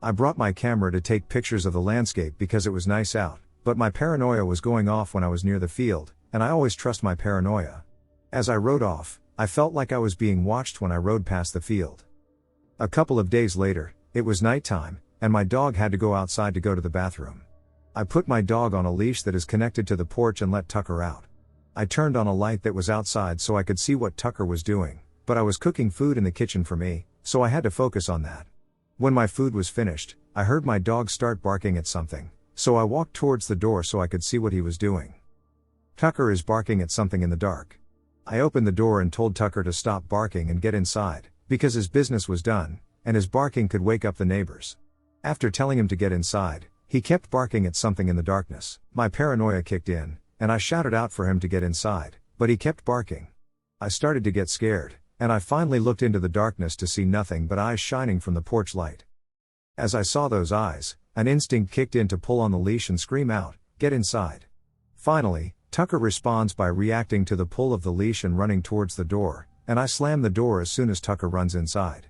I brought my camera to take pictures of the landscape because it was nice out, but my paranoia was going off when I was near the field, and I always trust my paranoia. As I rode off, I felt like I was being watched when I rode past the field. A couple of days later, it was nighttime, and my dog had to go outside to go to the bathroom. I put my dog on a leash that is connected to the porch and let Tucker out. I turned on a light that was outside so I could see what Tucker was doing, but I was cooking food in the kitchen for me, so I had to focus on that. When my food was finished, I heard my dog start barking at something, so I walked towards the door so I could see what he was doing. Tucker is barking at something in the dark. I opened the door and told Tucker to stop barking and get inside, because his business was done, and his barking could wake up the neighbors. After telling him to get inside, he kept barking at something in the darkness. My paranoia kicked in, and I shouted out for him to get inside, but he kept barking. I started to get scared, and I finally looked into the darkness to see nothing but eyes shining from the porch light. As I saw those eyes, an instinct kicked in to pull on the leash and scream out, "Get inside." Finally, Tucker responds by reacting to the pull of the leash and running towards the door, and I slam the door as soon as Tucker runs inside.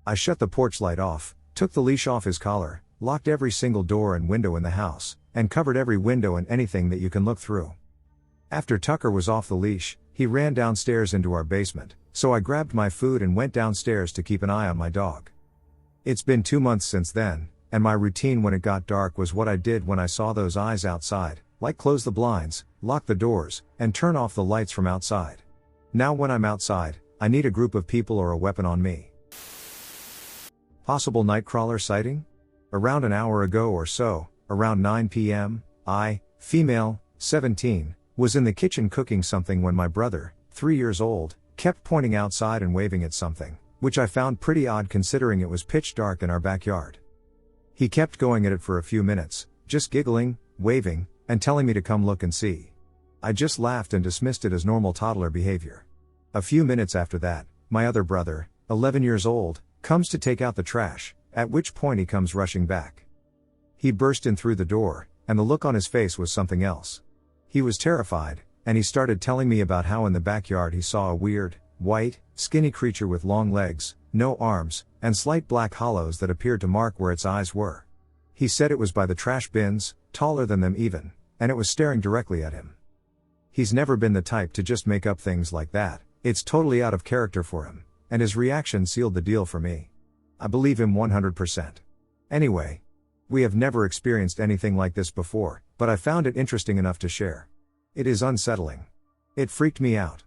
I shut the porch light off, took the leash off his collar, locked every single door and window in the house, and covered every window and anything that you can look through. After Tucker was off the leash, he ran downstairs into our basement, so I grabbed my food and went downstairs to keep an eye on my dog. It's been 2 months since then, and my routine when it got dark was what I did when I saw those eyes outside, like close the blinds, lock the doors, and turn off the lights from outside. Now when I'm outside, I need a group of people or a weapon on me. Possible Nightcrawler sighting? Around an hour ago or so, around 9 p.m., I, female, 17, was in the kitchen cooking something when my brother, 3 years old, kept pointing outside and waving at something, which I found pretty odd considering it was pitch dark in our backyard. He kept going at it for a few minutes, just giggling, waving, and telling me to come look and see. I just laughed and dismissed it as normal toddler behavior. A few minutes after that, my other brother, 11 years old, comes to take out the trash, at which point he comes rushing back. He burst in through the door, and the look on his face was something else. He was terrified, and he started telling me about how in the backyard he saw a weird, white, skinny creature with long legs, no arms, and slight black hollows that appeared to mark where its eyes were. He said it was by the trash bins, taller than them even, and it was staring directly at him. He's never been the type to just make up things like that, it's totally out of character for him, and his reaction sealed the deal for me. I believe him 100%. Anyway, we have never experienced anything like this before, but I found it interesting enough to share. It is unsettling. It freaked me out.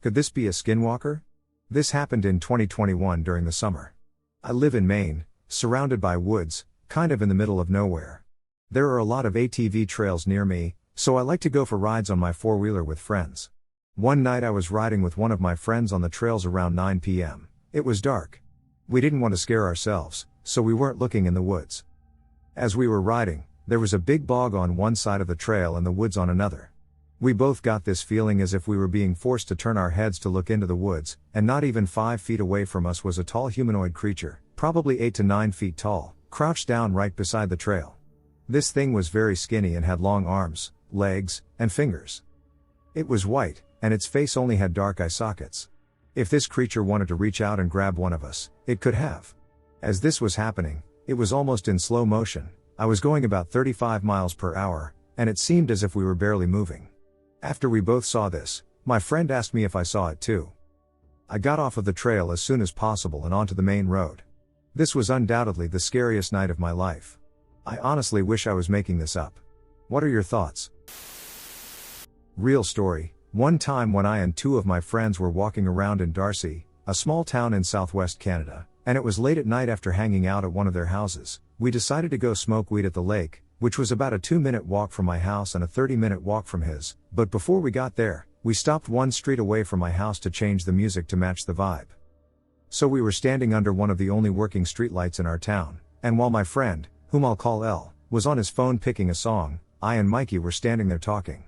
Could this be a skinwalker? This happened in 2021 during the summer. I live in Maine, surrounded by woods, kind of in the middle of nowhere. There are a lot of ATV trails near me, so I like to go for rides on my four-wheeler with friends. One night I was riding with one of my friends on the trails around 9 p.m. It was dark. We didn't want to scare ourselves, so we weren't looking in the woods. As we were riding, there was a big bog on one side of the trail and the woods on another. We both got this feeling as if we were being forced to turn our heads to look into the woods, and not even 5 feet away from us was a tall humanoid creature, probably 8 to 9 feet tall, crouched down right beside the trail. This thing was very skinny and had long arms, legs, and fingers. It was white, and its face only had dark eye sockets. If this creature wanted to reach out and grab one of us, it could have. As this was happening, it was almost in slow motion. I was going about 35 miles per hour, and it seemed as if we were barely moving. After we both saw this, my friend asked me if I saw it too. I got off of the trail as soon as possible and onto the main road. This was undoubtedly the scariest night of my life. I honestly wish I was making this up. What are your thoughts? Real story. One time when I and two of my friends were walking around in Darcy, a small town in southwest Canada, and it was late at night after hanging out at one of their houses, we decided to go smoke weed at the lake, which was about a 2-minute walk from my house and a 30-minute walk from his, but before we got there, we stopped one street away from my house to change the music to match the vibe. So we were standing under one of the only working streetlights in our town, and while my friend, whom I'll call L, was on his phone picking a song, I and Mikey were standing there talking.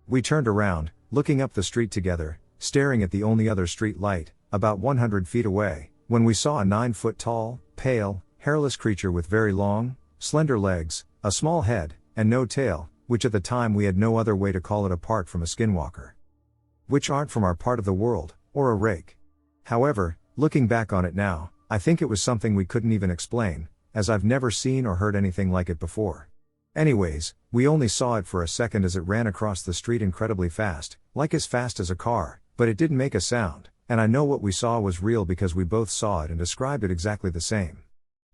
We turned around, looking up the street together, staring at the only other street light, about 100 feet away, when we saw a 9-foot-tall, pale, hairless creature with very long, slender legs, a small head, and no tail, which at the time we had no other way to call it apart from a skinwalker. Which aren't from our part of the world, or a rake. However, looking back on it now, I think it was something we couldn't even explain, as I've never seen or heard anything like it before. Anyways, we only saw it for a second as it ran across the street incredibly fast, like as fast as a car, but it didn't make a sound, and I know what we saw was real because we both saw it and described it exactly the same.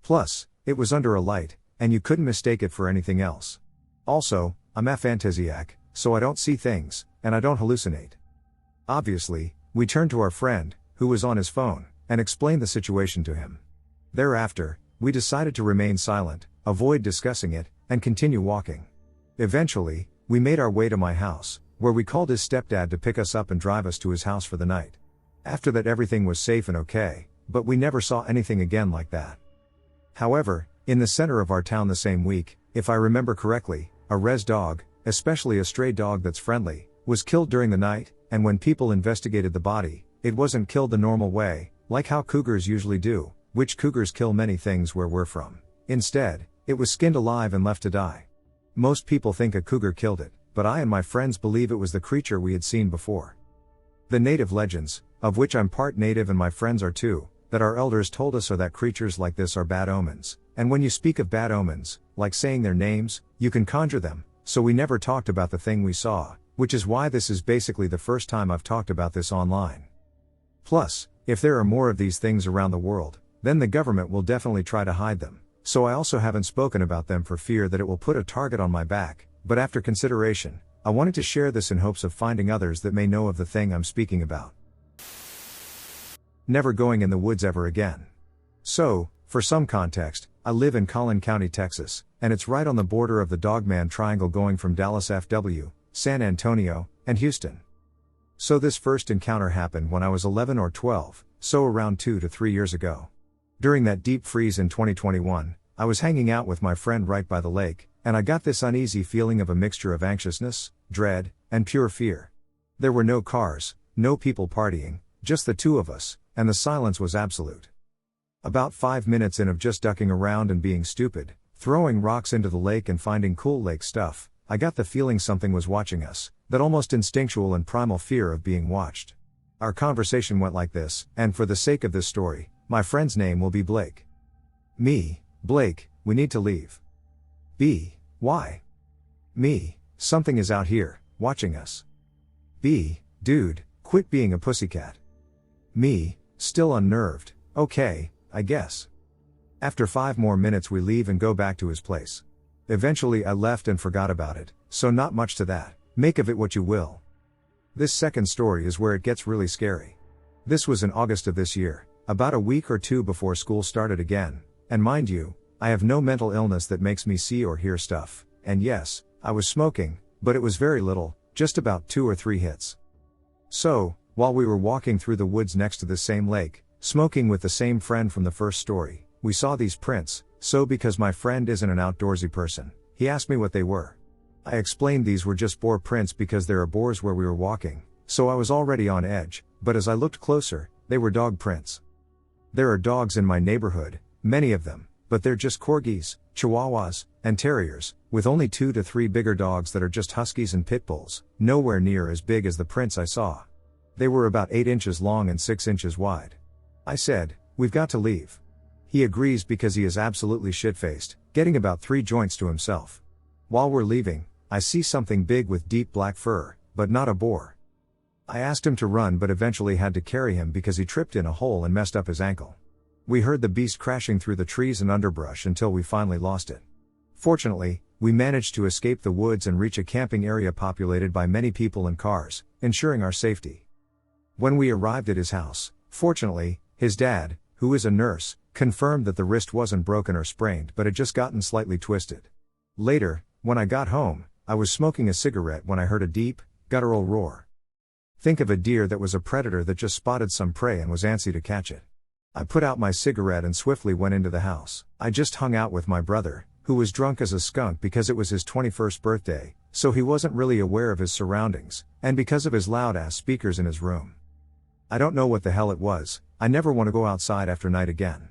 Plus, it was under a light, and you couldn't mistake it for anything else. Also, I'm aphantasiac, so I don't see things, and I don't hallucinate. Obviously, we turned to our friend, who was on his phone, and explained the situation to him. Thereafter, we decided to remain silent, avoid discussing it, and continue walking. Eventually, we made our way to my house, where we called his stepdad to pick us up and drive us to his house for the night. After that everything was safe and okay, but we never saw anything again like that. However, in the center of our town the same week, if I remember correctly, a res dog, especially a stray dog that's friendly, was killed during the night, and when people investigated the body, it wasn't killed the normal way, like how cougars usually do, which cougars kill many things where we're from. Instead, it was skinned alive and left to die. Most people think a cougar killed it, but I and my friends believe it was the creature we had seen before. The native legends, of which I'm part native and my friends are too, that our elders told us are that creatures like this are bad omens, and when you speak of bad omens, like saying their names, you can conjure them, so we never talked about the thing we saw, which is why this is basically the first time I've talked about this online. Plus, if there are more of these things around the world, then the government will definitely try to hide them, so I also haven't spoken about them for fear that it will put a target on my back, but after consideration, I wanted to share this in hopes of finding others that may know of the thing I'm speaking about. Never going in the woods ever again. So, for some context, I live in Collin County, Texas, and it's right on the border of the Dogman Triangle going from Dallas FW, San Antonio, and Houston. So this first encounter happened when I was 11 or 12, so around 2 to 3 years ago. During that deep freeze in 2021, I was hanging out with my friend right by the lake, and I got this uneasy feeling of a mixture of anxiousness, dread, and pure fear. There were no cars, no people partying, just the two of us, and the silence was absolute. About 5 minutes in of just ducking around and being stupid, throwing rocks into the lake and finding cool lake stuff, I got the feeling something was watching us, that almost instinctual and primal fear of being watched. Our conversation went like this, and for the sake of this story, my friend's name will be Blake. Me, Blake, we need to leave. B, why? Me, something is out here, watching us. B, dude, quit being a pussycat. Me, still unnerved, okay, I guess. After 5 more minutes we leave and go back to his place. Eventually I left and forgot about it, so not much to that, make of it what you will. This second story is where it gets really scary. This was in August of this year, about a week or two before school started again, and mind you, I have no mental illness that makes me see or hear stuff, and yes, I was smoking, but it was very little, just about 2 or 3 hits. So, while we were walking through the woods next to the same lake, smoking with the same friend from the first story, we saw these prints, so because my friend isn't an outdoorsy person, he asked me what they were. I explained these were just boar prints because there are boars where we were walking, so I was already on edge, but as I looked closer, they were dog prints. There are dogs in my neighborhood, many of them, but they're just corgis, chihuahuas, and terriers, with only 2 to 3 bigger dogs that are just huskies and pit bulls, nowhere near as big as the prints I saw. They were about 8 inches long and 6 inches wide. I said, "We've got to leave." He agrees because he is absolutely shit-faced, getting about 3 joints to himself. While we're leaving, I see something big with deep black fur, but not a boar. I asked him to run but eventually had to carry him because he tripped in a hole and messed up his ankle. We heard the beast crashing through the trees and underbrush until we finally lost it. Fortunately, we managed to escape the woods and reach a camping area populated by many people and cars, ensuring our safety. When we arrived at his house, fortunately, his dad, who is a nurse, confirmed that the wrist wasn't broken or sprained but had just gotten slightly twisted. Later, when I got home, I was smoking a cigarette when I heard a deep, guttural roar. Think of a deer that was a predator that just spotted some prey and was antsy to catch it. I put out my cigarette and swiftly went into the house. I just hung out with my brother, who was drunk as a skunk because it was his 21st birthday, so he wasn't really aware of his surroundings, and because of his loud-ass speakers in his room. I don't know what the hell it was. I never want to go outside after night again.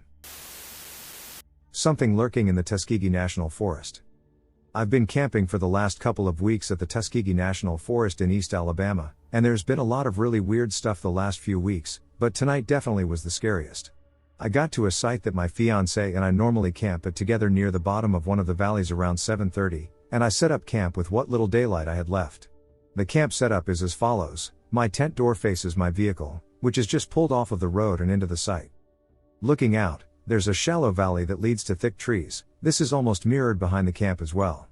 Something lurking in the Tuskegee National Forest. I've been camping for the last couple of weeks at the Tuskegee National Forest in East Alabama, and there's been a lot of really weird stuff the last few weeks, but tonight definitely was the scariest. I got to a site that my fiancé and I normally camp at together near the bottom of one of the valleys around 7:30, and I set up camp with what little daylight I had left. The camp setup is as follows: my tent door faces my vehicle, which is just pulled off of the road and into the site. Looking out, there's a shallow valley that leads to thick trees. This is almost mirrored behind the camp as well.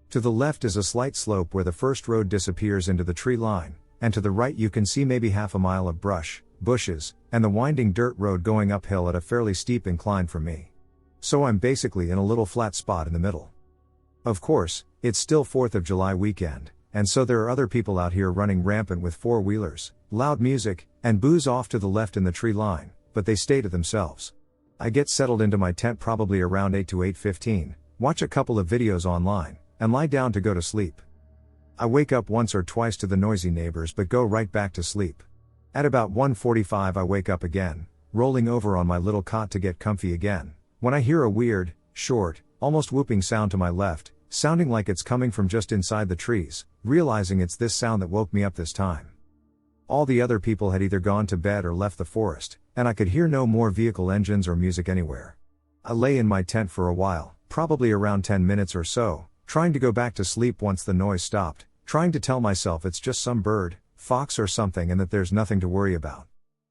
To the left is a slight slope where the first road disappears into the tree line, and to the right you can see maybe half a mile of brush, bushes, and the winding dirt road going uphill at a fairly steep incline from me. So I'm basically in a little flat spot in the middle. Of course, it's still 4th of July weekend, and so there are other people out here running rampant with four-wheelers, loud music, and booze off to the left in the tree line, but they stay to themselves. I get settled into my tent probably around 8 to 8:15, watch a couple of videos online, and lie down to go to sleep. I wake up once or twice to the noisy neighbors but go right back to sleep. At about 1:45 I wake up again, rolling over on my little cot to get comfy again, when I hear a weird, short, almost whooping sound to my left, sounding like it's coming from just inside the trees, realizing it's this sound that woke me up this time. All the other people had either gone to bed or left the forest, and I could hear no more vehicle engines or music anywhere. I lay in my tent for a while, probably around 10 minutes or so, trying to go back to sleep once the noise stopped, trying to tell myself it's just some bird, fox or something and that there's nothing to worry about.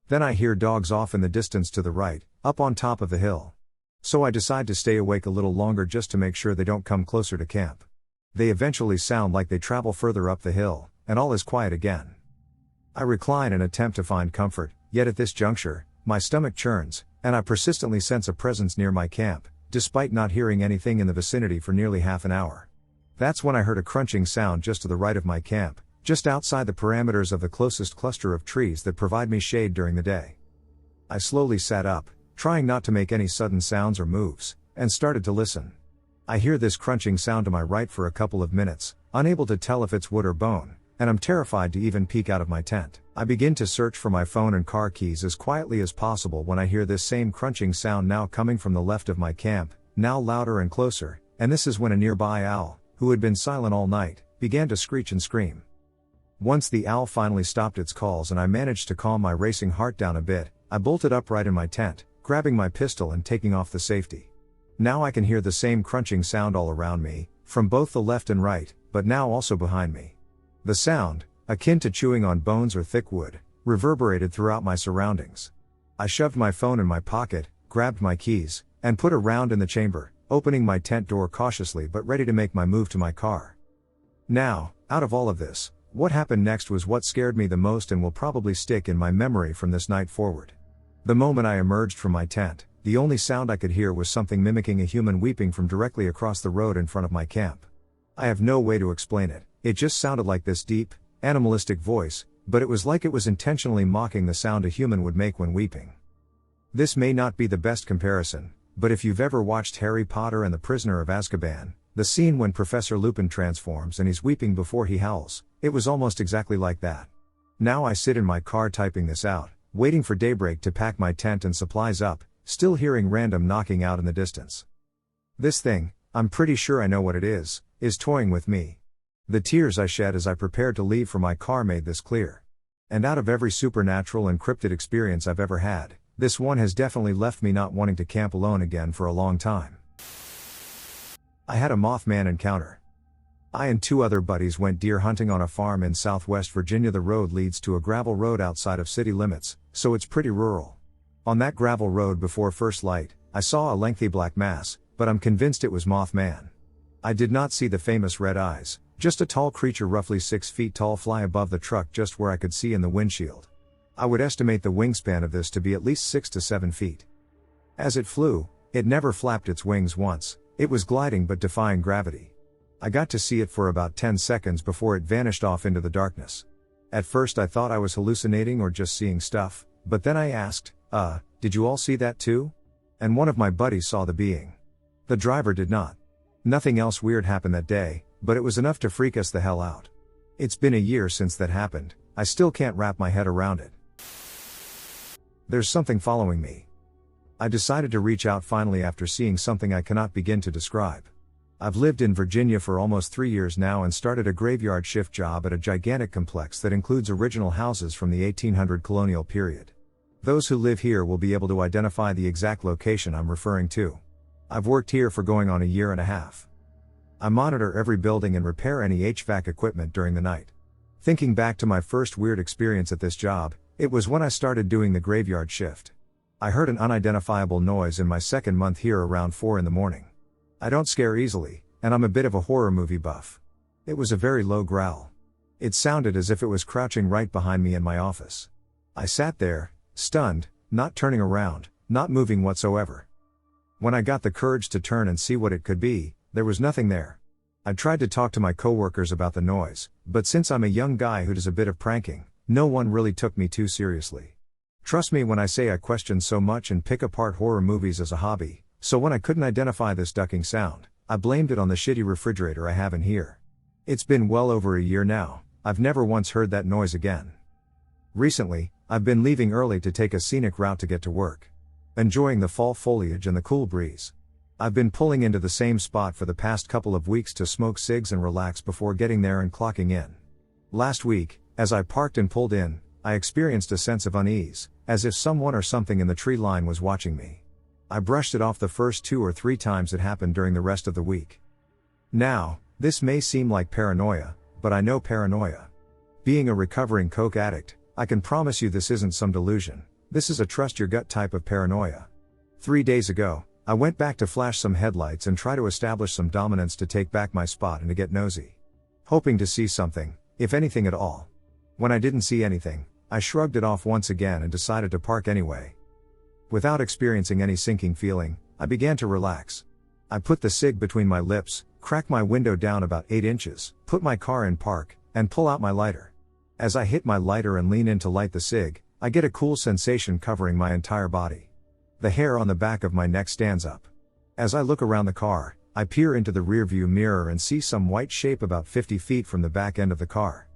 Then I hear dogs off in the distance to the right, up on top of the hill. So I decide to stay awake a little longer just to make sure they don't come closer to camp. They eventually sound like they travel further up the hill, and all is quiet again. I recline and attempt to find comfort, yet at this juncture, my stomach churns, and I persistently sense a presence near my camp, despite not hearing anything in the vicinity for nearly half an hour. That's when I heard a crunching sound just to the right of my camp, just outside the parameters of the closest cluster of trees that provide me shade during the day. I slowly sat up, trying not to make any sudden sounds or moves, and started to listen. I hear this crunching sound to my right for a couple of minutes, unable to tell if it's wood or bone, and I'm terrified to even peek out of my tent. I begin to search for my phone and car keys as quietly as possible when I hear this same crunching sound now coming from the left of my camp, now louder and closer, and this is when a nearby owl, who had been silent all night, began to screech and scream. Once the owl finally stopped its calls and I managed to calm my racing heart down a bit, I bolted upright in my tent, grabbing my pistol and taking off the safety. Now I can hear the same crunching sound all around me, from both the left and right, but now also behind me. The sound, akin to chewing on bones or thick wood, reverberated throughout my surroundings. I shoved my phone in my pocket, grabbed my keys, and put a round in the chamber, opening my tent door cautiously but ready to make my move to my car. Now, out of all of this, what happened next was what scared me the most and will probably stick in my memory from this night forward. The moment I emerged from my tent, the only sound I could hear was something mimicking a human weeping from directly across the road in front of my camp. I have no way to explain it. It just sounded like this deep, animalistic voice, but it was like it was intentionally mocking the sound a human would make when weeping. This may not be the best comparison, but if you've ever watched Harry Potter and the Prisoner of Azkaban, the scene when Professor Lupin transforms and he's weeping before he howls, it was almost exactly like that. Now I sit in my car typing this out, waiting for daybreak to pack my tent and supplies up, still hearing random knocking out in the distance. This thing, I'm pretty sure I know what it is toying with me. The tears I shed as I prepared to leave for my car made this clear. And out of every supernatural and cryptid experience I've ever had, This one has definitely left me not wanting to camp alone again for a long time. I had a Mothman encounter. I and 2 other buddies went deer hunting on a farm in southwest Virginia. The road leads to a gravel road outside of city limits, so it's pretty rural. On that gravel road before first light, I saw a lengthy black mass, but I'm convinced it was Mothman. I did not see the famous red eyes, just a tall creature roughly 6 feet tall fly above the truck just where I could see in the windshield. I would estimate the wingspan of this to be at least 6 to 7 feet. As it flew, it never flapped its wings once, it was gliding but defying gravity. I got to see it for about 10 seconds before it vanished off into the darkness. At first I thought I was hallucinating or just seeing stuff, but then I asked, did you all see that too? And one of my buddies saw the being. The driver did not. Nothing else weird happened that day, but it was enough to freak us the hell out. It's been a year since that happened, I still can't wrap my head around it. There's something following me. I decided to reach out finally after seeing something I cannot begin to describe. I've lived in Virginia for almost 3 years now and started a graveyard shift job at a gigantic complex that includes original houses from the 1800 colonial period. Those who live here will be able to identify the exact location I'm referring to. I've worked here for going on a year and a half. I monitor every building and repair any HVAC equipment during the night. Thinking back to my first weird experience at this job, it was when I started doing the graveyard shift. I heard an unidentifiable noise in my second month here around 4 in the morning. I don't scare easily, and I'm a bit of a horror movie buff. It was a very low growl. It sounded as if it was crouching right behind me in my office. I sat there, stunned, not turning around, not moving whatsoever. When I got the courage to turn and see what it could be, there was nothing there. I tried to talk to my coworkers about the noise, but since I'm a young guy who does a bit of pranking, no one really took me too seriously. Trust me when I say I question so much and pick apart horror movies as a hobby, so when I couldn't identify this ducking sound, I blamed it on the shitty refrigerator I have in here. It's been well over a year now, I've never once heard that noise again. Recently, I've been leaving early to take a scenic route to get to work. Enjoying the fall foliage and the cool breeze. I've been pulling into the same spot for the past couple of weeks to smoke cigs and relax before getting there and clocking in. Last week, as I parked and pulled in, I experienced a sense of unease, as if someone or something in the tree line was watching me. I brushed it off the first 2 or 3 times it happened during the rest of the week. Now, this may seem like paranoia, but I know paranoia. Being a recovering coke addict, I can promise you this isn't some delusion, this is a trust your gut type of paranoia. 3 days ago, I went back to flash some headlights and try to establish some dominance to take back my spot and to get nosy. Hoping to see something, if anything at all. When I didn't see anything, I shrugged it off once again and decided to park anyway. Without experiencing any sinking feeling, I began to relax. I put the cig between my lips, crack my window down about 8 inches, put my car in park, and pull out my lighter. As I hit my lighter and lean in to light the cig, I get a cool sensation covering my entire body. The hair on the back of my neck stands up. As I look around the car, I peer into the rearview mirror and see some white shape about 50 feet from the back end of the car.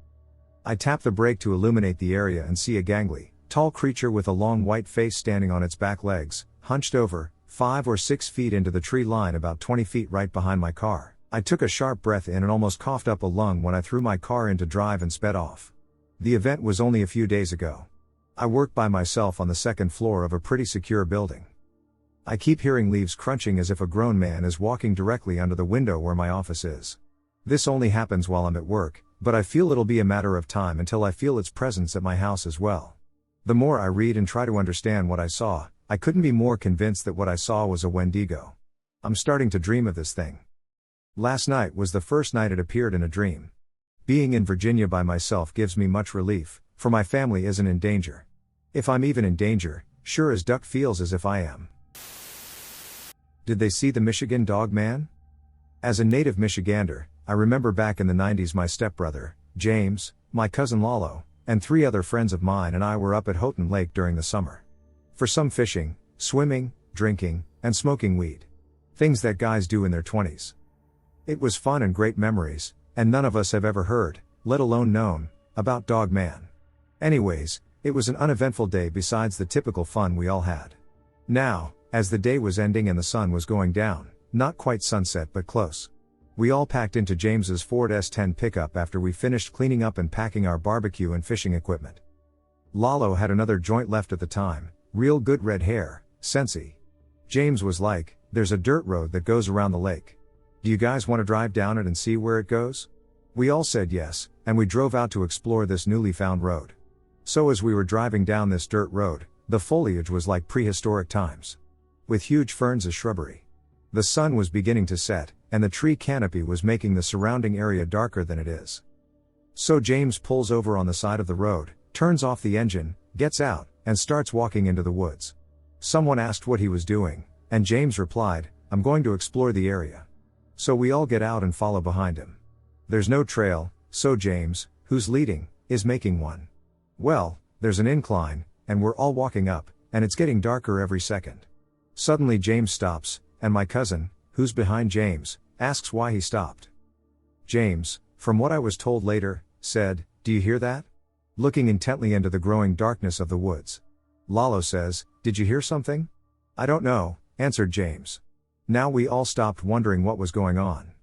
I tap the brake to illuminate the area and see a gangly, tall creature with a long white face standing on its back legs, hunched over, 5 or 6 feet into the tree line about 20 feet right behind my car. I took a sharp breath in and almost coughed up a lung when I threw my car into drive and sped off. The event was only a few days ago. I work by myself on the second floor of a pretty secure building. I keep hearing leaves crunching as if a grown man is walking directly under the window where my office is. This only happens while I'm at work, but I feel it'll be a matter of time until I feel its presence at my house as well. The more I read and try to understand what I saw, I couldn't be more convinced that what I saw was a Wendigo. I'm starting to dream of this thing. Last night was the first night it appeared in a dream. Being in Virginia by myself gives me much relief, for my family isn't in danger. If I'm even in danger, sure as duck feels as if I am. Did they see the Michigan Dogman? As a native Michigander, I remember back in the 90s my stepbrother, James, my cousin Lalo, and 3 other friends of mine and I were up at Houghton Lake during the summer. For some fishing, swimming, drinking, and smoking weed. Things that guys do in their 20s. It was fun and great memories, and none of us have ever heard, let alone known, about Dogman. Anyways, it was an uneventful day besides the typical fun we all had. Now, as the day was ending and the sun was going down, not quite sunset but close. We all packed into James's Ford S10 pickup after we finished cleaning up and packing our barbecue and fishing equipment. Lalo had another joint left at the time, Real good red hair, Sensi. James was like, there's a dirt road that goes around the lake. Do you guys want to drive down it and see where it goes? We all said yes, and we drove out to explore this newly found road. So as we were driving down this dirt road, the foliage was like prehistoric times. With huge ferns as shrubbery. The sun was beginning to set, and the tree canopy was making the surrounding area darker than it is. So James pulls over on the side of the road, turns off the engine, gets out, and starts walking into the woods. Someone asked what he was doing, and James replied, I'm going to explore the area. So we all get out and follow behind him. There's no trail, so James, who's leading, is making one. Well, there's an incline, and we're all walking up, and it's getting darker every second. Suddenly James stops, and my cousin, who's behind James, asks why he stopped. James, from what I was told later, said, do you hear that? Looking intently into the growing darkness of the woods. Lalo says, did you hear something? I don't know, answered James. Now we all stopped wondering what was going on.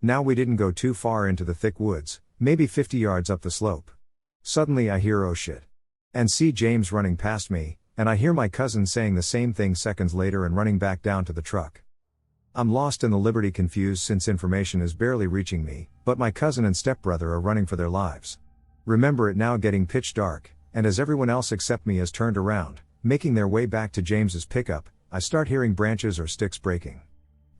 Now we didn't go too far into the thick woods, maybe 50 yards up the slope. Suddenly I hear oh shit. And see James running past me, and I hear my cousin saying the same thing seconds later and running back down to the truck. I'm lost in the liberty confused since information is barely reaching me, but my cousin and stepbrother are running for their lives. Remember it now getting pitch dark, and as everyone else except me has turned around, making their way back to James's pickup, I start hearing branches or sticks breaking.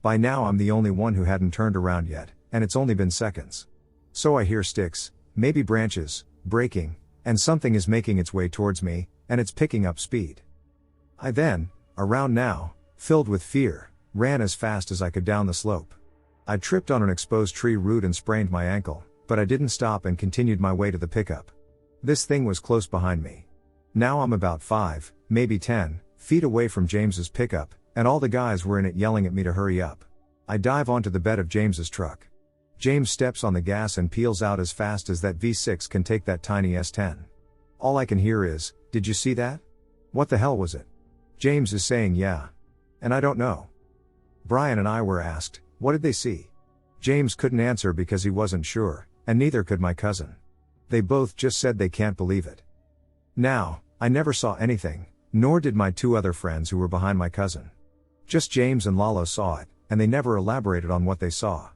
By now I'm the only one who hadn't turned around yet, and it's only been seconds. So I hear sticks, maybe branches, breaking, and something is making its way towards me, and it's picking up speed. I then, around now, filled with fear, ran as fast as I could down the slope. I tripped on an exposed tree root and sprained my ankle, but I didn't stop and continued my way to the pickup. This thing was close behind me. Now I'm about 5, maybe 10, feet away from James's pickup, and all the guys were in it yelling at me to hurry up. I dive onto the bed of James's truck. James steps on the gas and peels out as fast as that V6 can take that tiny S10. All I can hear is, did you see that? What the hell was it? James is saying yeah. And I don't know. Brian and I were asked, what did they see? James couldn't answer because he wasn't sure, and neither could my cousin. They both just said they can't believe it. Now, I never saw anything, nor did my 2 other friends who were behind my cousin. Just James and Lalo saw it, and they never elaborated on what they saw.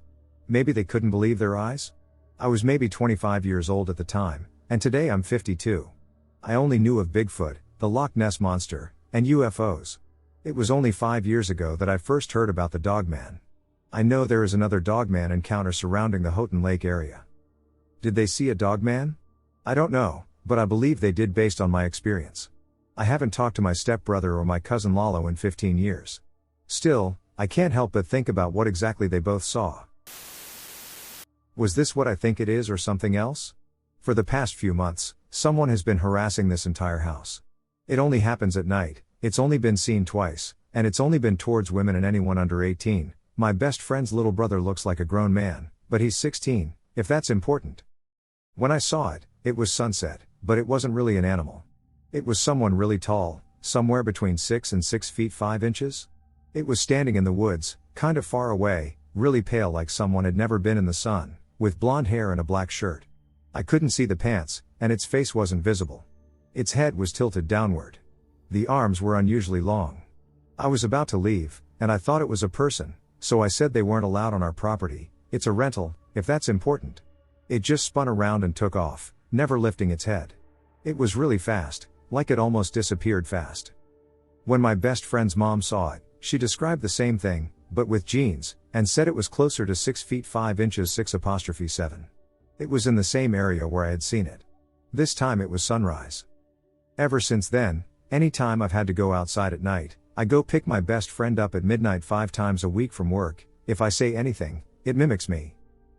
Maybe they couldn't believe their eyes? I was maybe 25 years old at the time, and today I'm 52. I only knew of Bigfoot, the Loch Ness Monster, and UFOs. It was only 5 years ago that I first heard about the Dogman. I know there is another Dogman encounter surrounding the Houghton Lake area. Did they see a Dogman? I don't know, but I believe they did based on my experience. I haven't talked to my stepbrother or my cousin Lalo in 15 years. Still, I can't help but think about what exactly they both saw. Was this what I think it is or something else? For the past few months, someone has been harassing this entire house. It only happens at night, it's only been seen twice, and it's only been towards women and anyone under 18. My best friend's little brother looks like a grown man, but he's 16, if that's important. When I saw it, it was sunset, but it wasn't really an animal. It was someone really tall, somewhere between 6 and 6 feet 5 inches. It was standing in the woods, kind of far away, really pale like someone had never been in the sun, with blonde hair and a black shirt. I couldn't see the pants, and its face wasn't visible. Its head was tilted downward. The arms were unusually long. I was about to leave, and I thought it was a person, so I said they weren't allowed on our property. It's a rental, if that's important. It just spun around and took off, never lifting its head. It was really fast, like it almost disappeared fast. When my best friend's mom saw it, she described the same thing, but with jeans, and said it was closer to 6 feet 5 inches 6'7". It was in the same area where I had seen it. This time it was sunrise. Ever since then, any time I've had to go outside at night, I go pick my best friend up at midnight 5 times a week from work. If I say anything, it mimics me.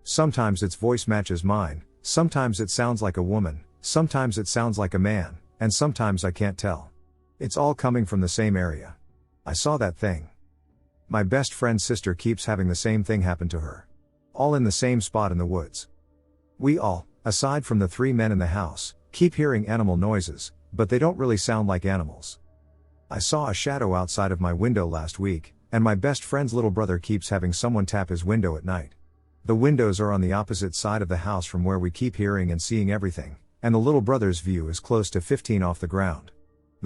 Sometimes its voice matches mine, sometimes it sounds like a woman, sometimes it sounds like a man, and sometimes I can't tell. It's all coming from the same area. I saw that thing. My best friend's sister keeps having the same thing happen to her. All in the same spot in the woods. We all, aside from the 3 men in the house, keep hearing animal noises, but they don't really sound like animals. I saw a shadow outside of my window last week, and my best friend's little brother keeps having someone tap his window at night. The windows are on the opposite side of the house from where we keep hearing and seeing everything, and the little brother's view is close to 15 off the ground.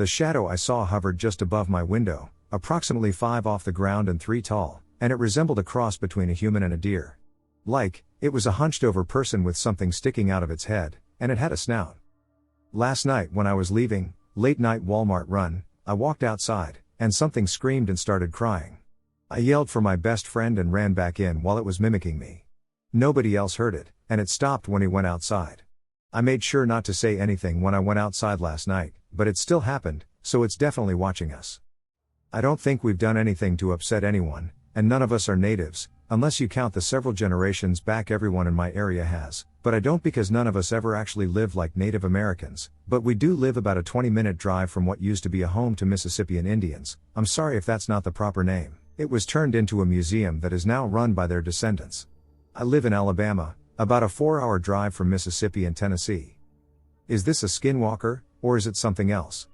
The shadow I saw hovered just above my window, approximately 5 off the ground and 3 tall, and it resembled a cross between a human and a deer. It was a hunched over person with something sticking out of its head, and it had a snout. Last night when I was leaving, late night Walmart run, I walked outside, and something screamed and started crying. I yelled for my best friend and ran back in while it was mimicking me. Nobody else heard it, and it stopped when he went outside. I made sure not to say anything when I went outside last night, but it still happened, so it's definitely watching us. I don't think we've done anything to upset anyone, and none of us are natives, unless you count the several generations back everyone in my area has, but I don't because none of us ever actually lived like Native Americans, but we do live about a 20-minute drive from what used to be a home to Mississippian Indians. I'm sorry if that's not the proper name. It was turned into a museum that is now run by their descendants. I live in Alabama, about a 4-hour drive from Mississippi and Tennessee. Is this a Skinwalker, or is it something else?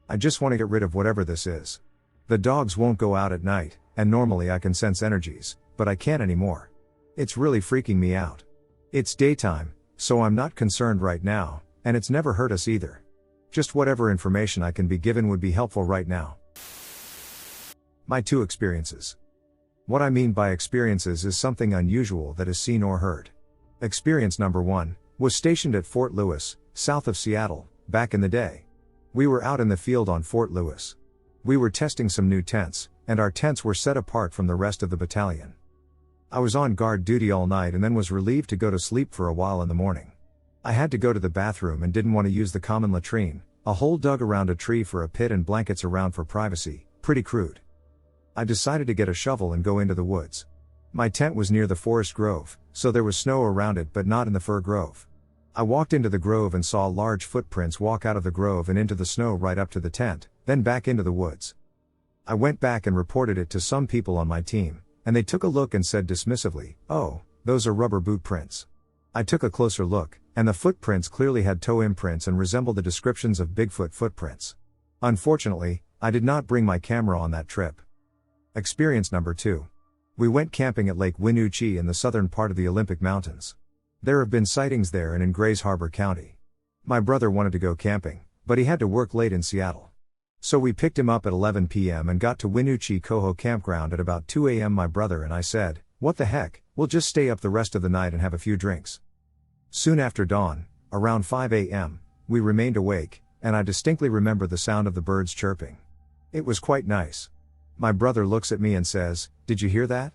I just want to get rid of whatever this is. The dogs won't go out at night, and normally I can sense energies, but I can't anymore. It's really freaking me out. It's daytime, so I'm not concerned right now, and it's never hurt us either. Just whatever information I can be given would be helpful right now. My 2 experiences. What I mean by experiences is something unusual that is seen or heard. Experience number 1 was stationed at Fort Lewis, south of Seattle, back in the day. We were out in the field on Fort Lewis. We were testing some new tents, and our tents were set apart from the rest of the battalion. I was on guard duty all night and then was relieved to go to sleep for a while in the morning. I had to go to the bathroom and didn't want to use the common latrine, a hole dug around a tree for a pit and blankets around for privacy, pretty crude. I decided to get a shovel and go into the woods. My tent was near the forest grove, so there was snow around it but not in the fir grove. I walked into the grove and saw large footprints walk out of the grove and into the snow right up to the tent, then back into the woods. I went back and reported it to some people on my team, and they took a look and said dismissively, "Oh, those are rubber boot prints." I took a closer look, and the footprints clearly had toe imprints and resembled the descriptions of Bigfoot footprints. Unfortunately, I did not bring my camera on that trip. Experience number 2. We went camping at Lake Winoochee in the southern part of the Olympic Mountains. There have been sightings there and in Grays Harbor County. My brother wanted to go camping, but he had to work late in Seattle. So we picked him up at 11 p.m. and got to Winoochee Coho Campground at about 2 a.m. My brother and I said, "What the heck, we'll just stay up the rest of the night and have a few drinks." Soon after dawn, around 5 a.m., we remained awake, and I distinctly remember the sound of the birds chirping. It was quite nice. My brother looks at me and says, "Did you hear that?"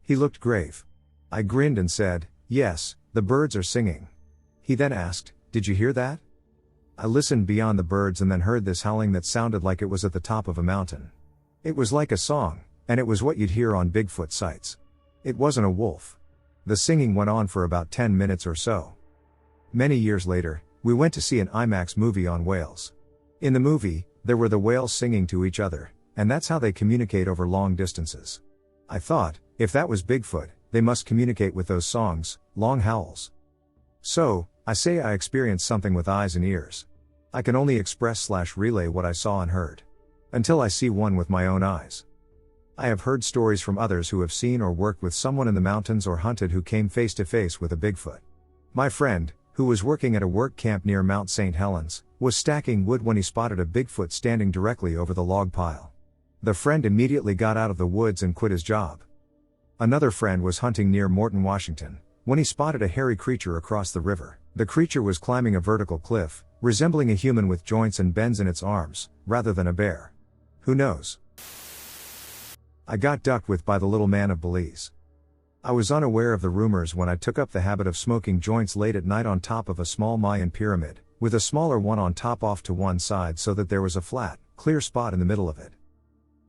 He looked grave. I grinned and said, "Yes, the birds are singing." He then asked, "Did you hear that?" I listened beyond the birds and then heard this howling that sounded like it was at the top of a mountain. It was like a song, and it was what you'd hear on Bigfoot sites. It wasn't a wolf. The singing went on for about 10 minutes or so. Many years later, we went to see an IMAX movie on whales. In the movie, there were the whales singing to each other, and that's how they communicate over long distances. I thought, if that was Bigfoot, they must communicate with those songs, long howls. So, I say I experienced something with eyes and ears. I can only express/relay what I saw and heard. Until I see one with my own eyes. I have heard stories from others who have seen or worked with someone in the mountains or hunted who came face to face with a Bigfoot. My friend, who was working at a work camp near Mount St. Helens, was stacking wood when he spotted a Bigfoot standing directly over the log pile. The friend immediately got out of the woods and quit his job. Another friend was hunting near Morton, Washington, when he spotted a hairy creature across the river. The creature was climbing a vertical cliff, resembling a human with joints and bends in its arms, rather than a bear. Who knows? I got ducked with by the little man of Belize. I was unaware of the rumors when I took up the habit of smoking joints late at night on top of a small Mayan pyramid, with a smaller one on top off to one side so that there was a flat, clear spot in the middle of it.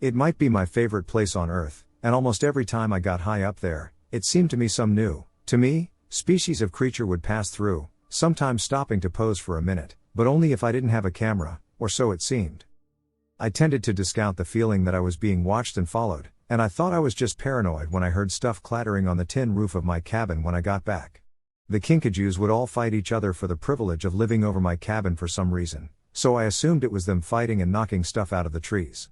It might be my favorite place on earth, and almost every time I got high up there, it seemed to me some new, to me, species of creature would pass through, sometimes stopping to pose for a minute, but only if I didn't have a camera, or so it seemed. I tended to discount the feeling that I was being watched and followed, and I thought I was just paranoid when I heard stuff clattering on the tin roof of my cabin when I got back. The Kinkajous would all fight each other for the privilege of living over my cabin for some reason, so I assumed it was them fighting and knocking stuff out of the trees.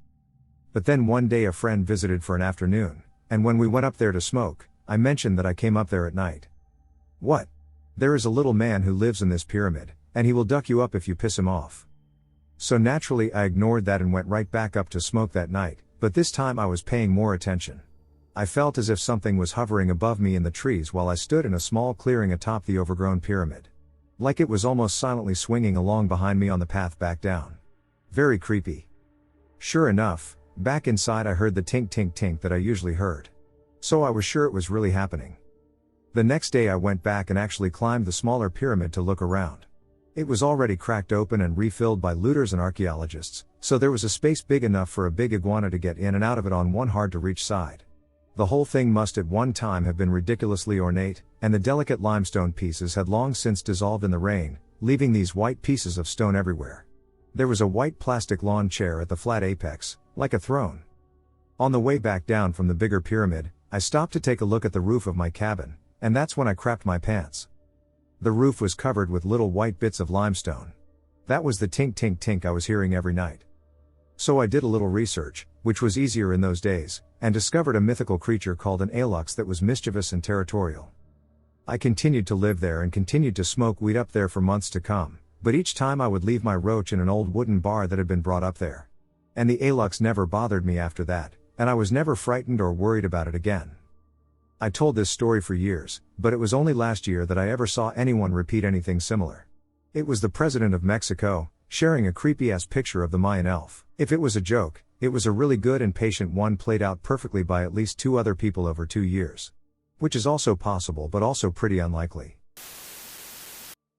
But then one day a friend visited for an afternoon, and when we went up there to smoke, I mentioned that I came up there at night. "What? There is a little man who lives in this pyramid, and he will duck you up if you piss him off." So naturally I ignored that and went right back up to smoke that night, but this time I was paying more attention. I felt as if something was hovering above me in the trees while I stood in a small clearing atop the overgrown pyramid. Like it was almost silently swinging along behind me on the path back down. Very creepy. Sure enough, back inside I heard the tink tink tink that I usually heard. So I was sure it was really happening. The next day I went back and actually climbed the smaller pyramid to look around. It was already cracked open and refilled by looters and archaeologists, so there was a space big enough for a big iguana to get in and out of it on one hard-to-reach side. The whole thing must at one time have been ridiculously ornate, and the delicate limestone pieces had long since dissolved in the rain, leaving these white pieces of stone everywhere. There was a white plastic lawn chair at the flat apex, like a throne. On the way back down from the bigger pyramid, I stopped to take a look at the roof of my cabin, and that's when I crapped my pants. The roof was covered with little white bits of limestone. That was the tink tink tink I was hearing every night. So I did a little research, which was easier in those days, and discovered a mythical creature called an Alux that was mischievous and territorial. I continued to live there and continued to smoke weed up there for months to come, but each time I would leave my roach in an old wooden bar that had been brought up there. And the Alux never bothered me after that, and I was never frightened or worried about it again. I told this story for years, but it was only last year that I ever saw anyone repeat anything similar. It was the president of Mexico, sharing a creepy-ass picture of the Mayan elf. If it was a joke, it was a really good and patient one played out perfectly by at least 2 other people over 2 years. Which is also possible but also pretty unlikely.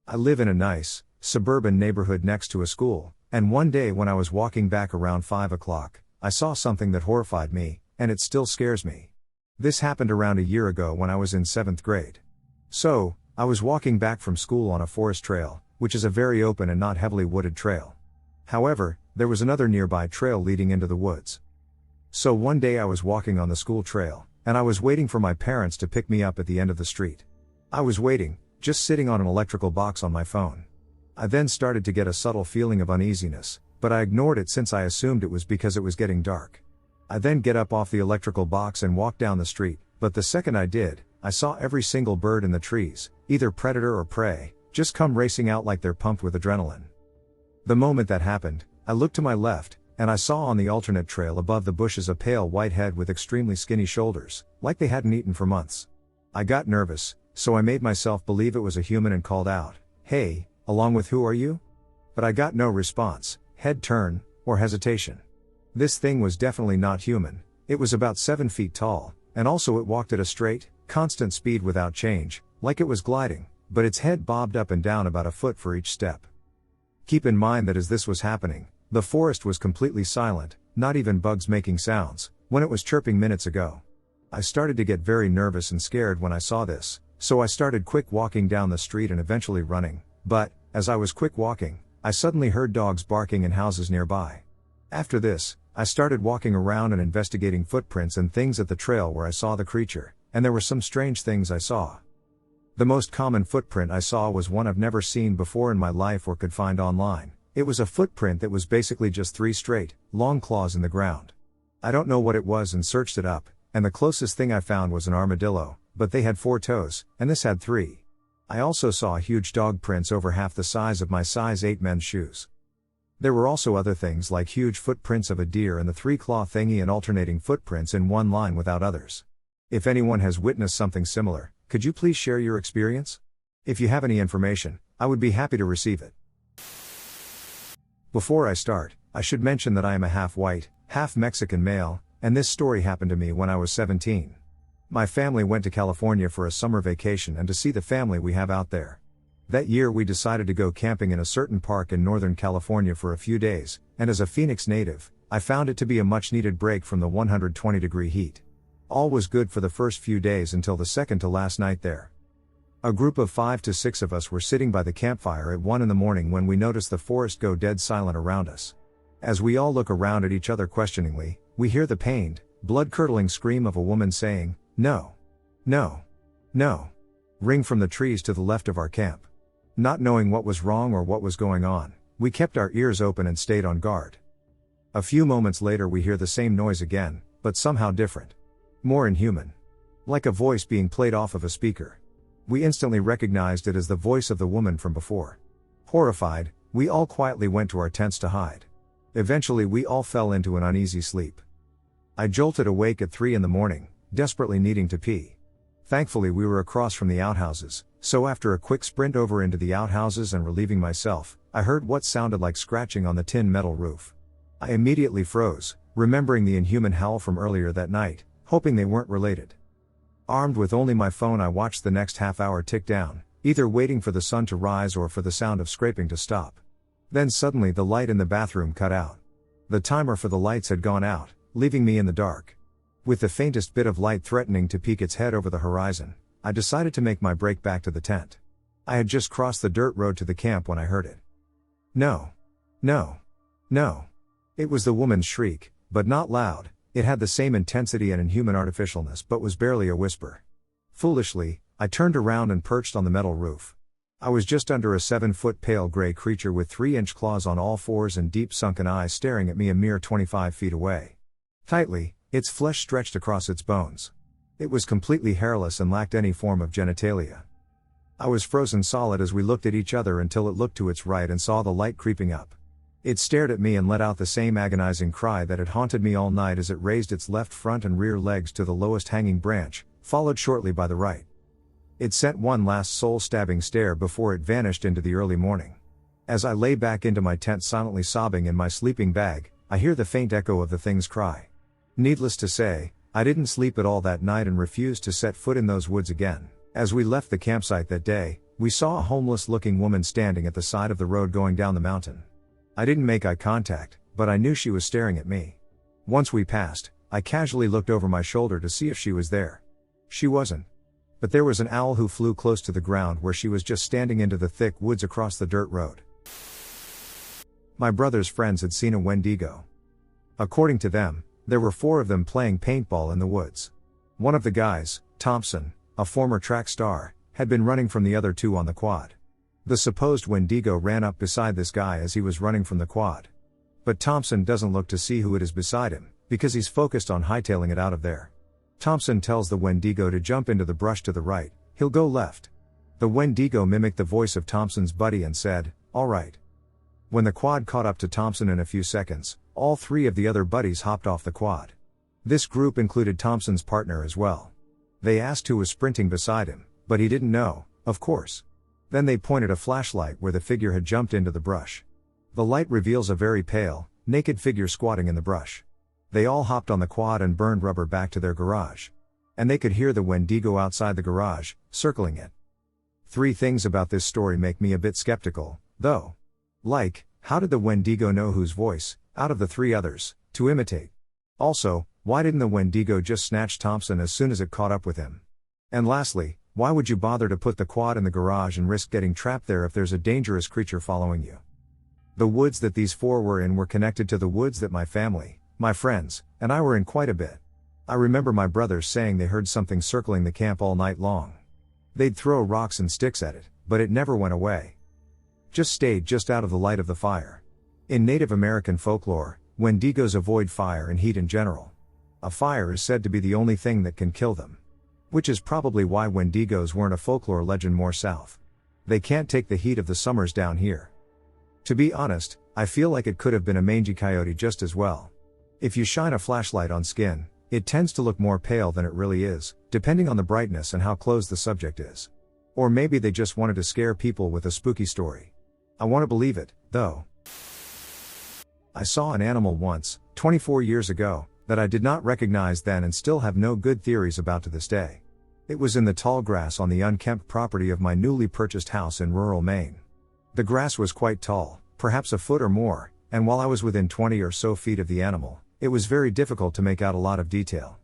I live in a nice, suburban neighborhood next to a school, and one day when I was walking back around 5 o'clock, I saw something that horrified me, and it still scares me. This happened around a year ago when I was in 7th grade. So, I was walking back from school on a forest trail, which is a very open and not heavily wooded trail. However, there was another nearby trail leading into the woods. So one day I was walking on the school trail, and I was waiting for my parents to pick me up at the end of the street. I was waiting, just sitting on an electrical box on my phone. I then started to get a subtle feeling of uneasiness, but I ignored it since I assumed it was because it was getting dark. I then get up off the electrical box and walk down the street, but the second I did, I saw every single bird in the trees, either predator or prey, just come racing out like they're pumped with adrenaline. The moment that happened, I looked to my left, and I saw on the alternate trail above the bushes a pale white head with extremely skinny shoulders, like they hadn't eaten for months. I got nervous, so I made myself believe it was a human and called out, "Hey, along with who are you?" But I got no response, head turn, or hesitation. This thing was definitely not human. It was about 7 feet tall, and also it walked at a straight, constant speed without change, like it was gliding, but its head bobbed up and down about a foot for each step. Keep in mind that as this was happening, the forest was completely silent, not even bugs making sounds, when it was chirping minutes ago. I started to get very nervous and scared when I saw this, so I started quick walking down the street and eventually running, but, as I was quick walking, I suddenly heard dogs barking in houses nearby. After this, I started walking around and investigating footprints and things at the trail where I saw the creature, and there were some strange things I saw. The most common footprint I saw was one I've never seen before in my life or could find online. It was a footprint that was basically just 3 straight, long claws in the ground. I don't know what it was and searched it up, and the closest thing I found was an armadillo, but they had 4 toes, and this had 3. I also saw huge dog prints over half the size of my size 8 men's shoes. There were also other things like huge footprints of a deer and the 3-claw thingy and alternating footprints in one line without others. If anyone has witnessed something similar, could you please share your experience? If you have any information, I would be happy to receive it. Before I start, I should mention that I am a half-white, half-Mexican male, and this story happened to me when I was 17. My family went to California for a summer vacation and to see the family we have out there. That year we decided to go camping in a certain park in Northern California for a few days, and as a Phoenix native, I found it to be a much-needed break from the 120-degree heat. All was good for the first few days until the second to last night there. A group of 5 to 6 of us were sitting by the campfire at 1 in the morning when we noticed the forest go dead silent around us. As we all look around at each other questioningly, we hear the pained, blood-curdling scream of a woman saying, "No. No. No," ring from the trees to the left of our camp. Not knowing what was wrong or what was going on, we kept our ears open and stayed on guard. A few moments later we hear the same noise again, but somehow different. More inhuman. Like a voice being played off of a speaker. We instantly recognized it as the voice of the woman from before. Horrified, We all quietly went to our tents to hide. Eventually we all fell into an uneasy sleep. I jolted awake at 3 in the morning, desperately needing to pee. Thankfully we were across from the outhouses, so after a quick sprint over into the outhouses and relieving myself, I heard what sounded like scratching on the tin metal roof. I immediately froze, remembering the inhuman howl from earlier that night, hoping they weren't related. Armed with only my phone, I watched the next half hour tick down, either waiting for the sun to rise or for the sound of scraping to stop. Then suddenly the light in the bathroom cut out. The timer for the lights had gone out, leaving me in the dark. With the faintest bit of light threatening to peek its head over the horizon, I decided to make my break back to the tent. I had just crossed the dirt road to the camp when I heard it. No. No. No. It was the woman's shriek, but not loud. It had the same intensity and inhuman artificialness but was barely a whisper. Foolishly, I turned around and perched on the metal roof. I was just under a 7-foot pale gray creature with 3-inch claws on all fours and deep sunken eyes staring at me a mere 25 feet away. Tightly, its flesh stretched across its bones. It was completely hairless and lacked any form of genitalia. I was frozen solid as we looked at each other until it looked to its right and saw the light creeping up. It stared at me and let out the same agonizing cry that had haunted me all night as it raised its left front and rear legs to the lowest hanging branch, followed shortly by the right. It sent one last soul-stabbing stare before it vanished into the early morning. As I lay back into my tent silently sobbing in my sleeping bag, I hear the faint echo of the thing's cry. Needless to say, I didn't sleep at all that night and refused to set foot in those woods again. As we left the campsite that day, we saw a homeless-looking woman standing at the side of the road going down the mountain. I didn't make eye contact, but I knew she was staring at me. Once we passed, I casually looked over my shoulder to see if she was there. She wasn't. But there was an owl who flew close to the ground where she was just standing into the thick woods across the dirt road. My brother's friends had seen a Wendigo. According to them, there were 4 of them playing paintball in the woods. One of the guys, Thompson, a former track star, had been running from the other 2 on the quad. The supposed Wendigo ran up beside this guy as he was running from the quad. But Thompson doesn't look to see who it is beside him, because he's focused on hightailing it out of there. Thompson tells the Wendigo to jump into the brush to the right, he'll go left. The Wendigo mimicked the voice of Thompson's buddy and said, "All right." When the quad caught up to Thompson in a few seconds, all 3 of the other buddies hopped off the quad. This group included Thompson's partner as well. They asked who was sprinting beside him, but he didn't know, of course. Then they pointed a flashlight where the figure had jumped into the brush. The light reveals a very pale, naked figure squatting in the brush. They all hopped on the quad and burned rubber back to their garage. And they could hear the Wendigo outside the garage, circling it. 3 things about this story make me a bit skeptical, though. Like, how did the Wendigo know whose voice, out of the 3 others, to imitate? Also, why didn't the Wendigo just snatch Thompson as soon as it caught up with him? And lastly, why would you bother to put the quad in the garage and risk getting trapped there if there's a dangerous creature following you? The woods that these 4 were in were connected to the woods that my family, my friends, and I were in quite a bit. I remember my brothers saying they heard something circling the camp all night long. They'd throw rocks and sticks at it, but it never went away. Just stayed just out of the light of the fire. In Native American folklore, Wendigos avoid fire and heat in general. A fire is said to be the only thing that can kill them. Which is probably why Wendigos weren't a folklore legend more south. They can't take the heat of the summers down here. To be honest, I feel like it could have been a mangy coyote just as well. If you shine a flashlight on skin, it tends to look more pale than it really is, depending on the brightness and how close the subject is. Or maybe they just wanted to scare people with a spooky story. I want to believe it, though. I saw an animal once, 24 years ago, that I did not recognize then and still have no good theories about to this day. It was in the tall grass on the unkempt property of my newly purchased house in rural Maine. The grass was quite tall, perhaps a foot or more, and while I was within 20 or so feet of the animal, it was very difficult to make out a lot of detail.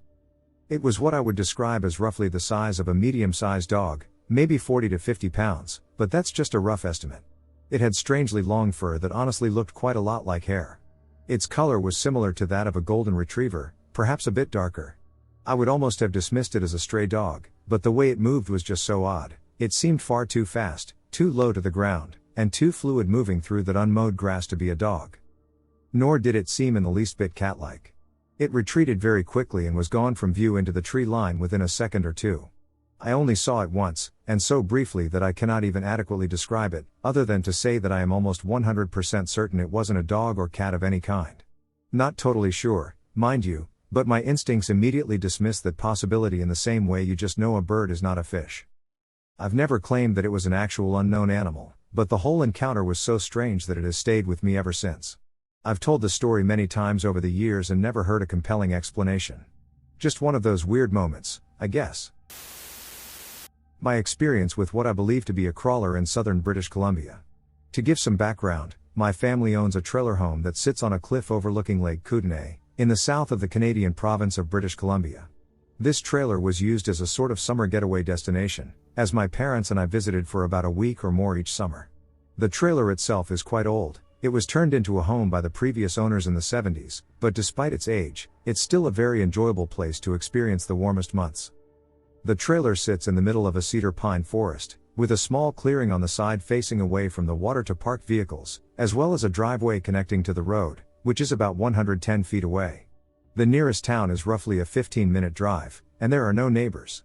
It was what I would describe as roughly the size of a medium-sized dog, maybe 40 to 50 pounds, but that's just a rough estimate. It had strangely long fur that honestly looked quite a lot like hair. Its color was similar to that of a golden retriever, perhaps a bit darker. I would almost have dismissed it as a stray dog, but the way it moved was just so odd. It seemed far too fast, too low to the ground, and too fluid moving through that unmowed grass to be a dog. Nor did it seem in the least bit cat-like. It retreated very quickly and was gone from view into the tree line within a second or two. I only saw it once, and so briefly that I cannot even adequately describe it, other than to say that I am almost 100% certain it wasn't a dog or cat of any kind. Not totally sure, mind you, but my instincts immediately dismiss that possibility in the same way you just know a bird is not a fish. I've never claimed that it was an actual unknown animal, but the whole encounter was so strange that it has stayed with me ever since. I've told the story many times over the years and never heard a compelling explanation. Just one of those weird moments, I guess. My experience with what I believe to be a crawler in southern British Columbia. To give some background, my family owns a trailer home that sits on a cliff overlooking Lake Kootenay, in the south of the Canadian province of British Columbia. This trailer was used as a sort of summer getaway destination, as my parents and I visited for about a week or more each summer. The trailer itself is quite old. It was turned into a home by the previous owners in the 70s, but despite its age, it's still a very enjoyable place to experience the warmest months. The trailer sits in the middle of a cedar pine forest, with a small clearing on the side facing away from the water to park vehicles, as well as a driveway connecting to the road, which is about 110 feet away. The nearest town is roughly a 15-minute drive, and there are no neighbors.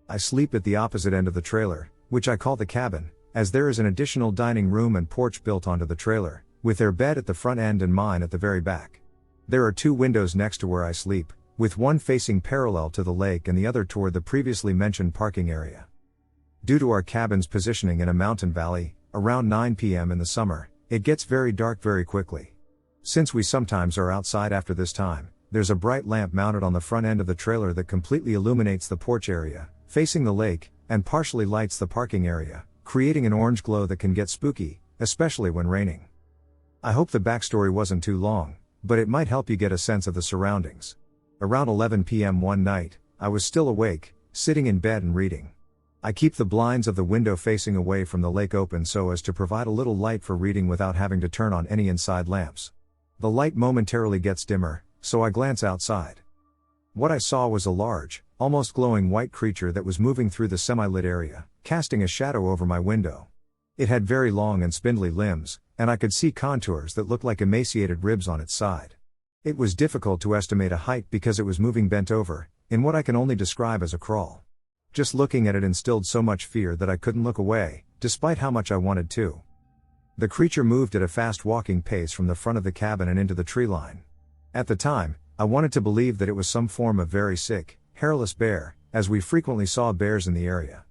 I sleep at the opposite end of the trailer, which I call the cabin, as there is an additional dining room and porch built onto the trailer, with their bed at the front end and mine at the very back. There are 2 windows next to where I sleep, with one facing parallel to the lake and the other toward the previously mentioned parking area. Due to our cabin's positioning in a mountain valley, around 9 p.m. in the summer, it gets very dark very quickly. Since we sometimes are outside after this time, there's a bright lamp mounted on the front end of the trailer that completely illuminates the porch area, facing the lake, and partially lights the parking area, creating an orange glow that can get spooky, especially when raining. I hope the backstory wasn't too long, but it might help you get a sense of the surroundings. Around 11 p.m. one night, I was still awake, sitting in bed and reading. I keep the blinds of the window facing away from the lake open so as to provide a little light for reading without having to turn on any inside lamps. The light momentarily gets dimmer, so I glance outside. What I saw was a large, almost glowing white creature that was moving through the semi-lit area, casting a shadow over my window. It had very long and spindly limbs, and I could see contours that looked like emaciated ribs on its side. It was difficult to estimate a height because it was moving bent over, in what I can only describe as a crawl. Just looking at it instilled so much fear that I couldn't look away, despite how much I wanted to. The creature moved at a fast walking pace from the front of the cabin and into the tree line. At the time, I wanted to believe that it was some form of very sick, hairless bear, as we frequently saw bears in the area.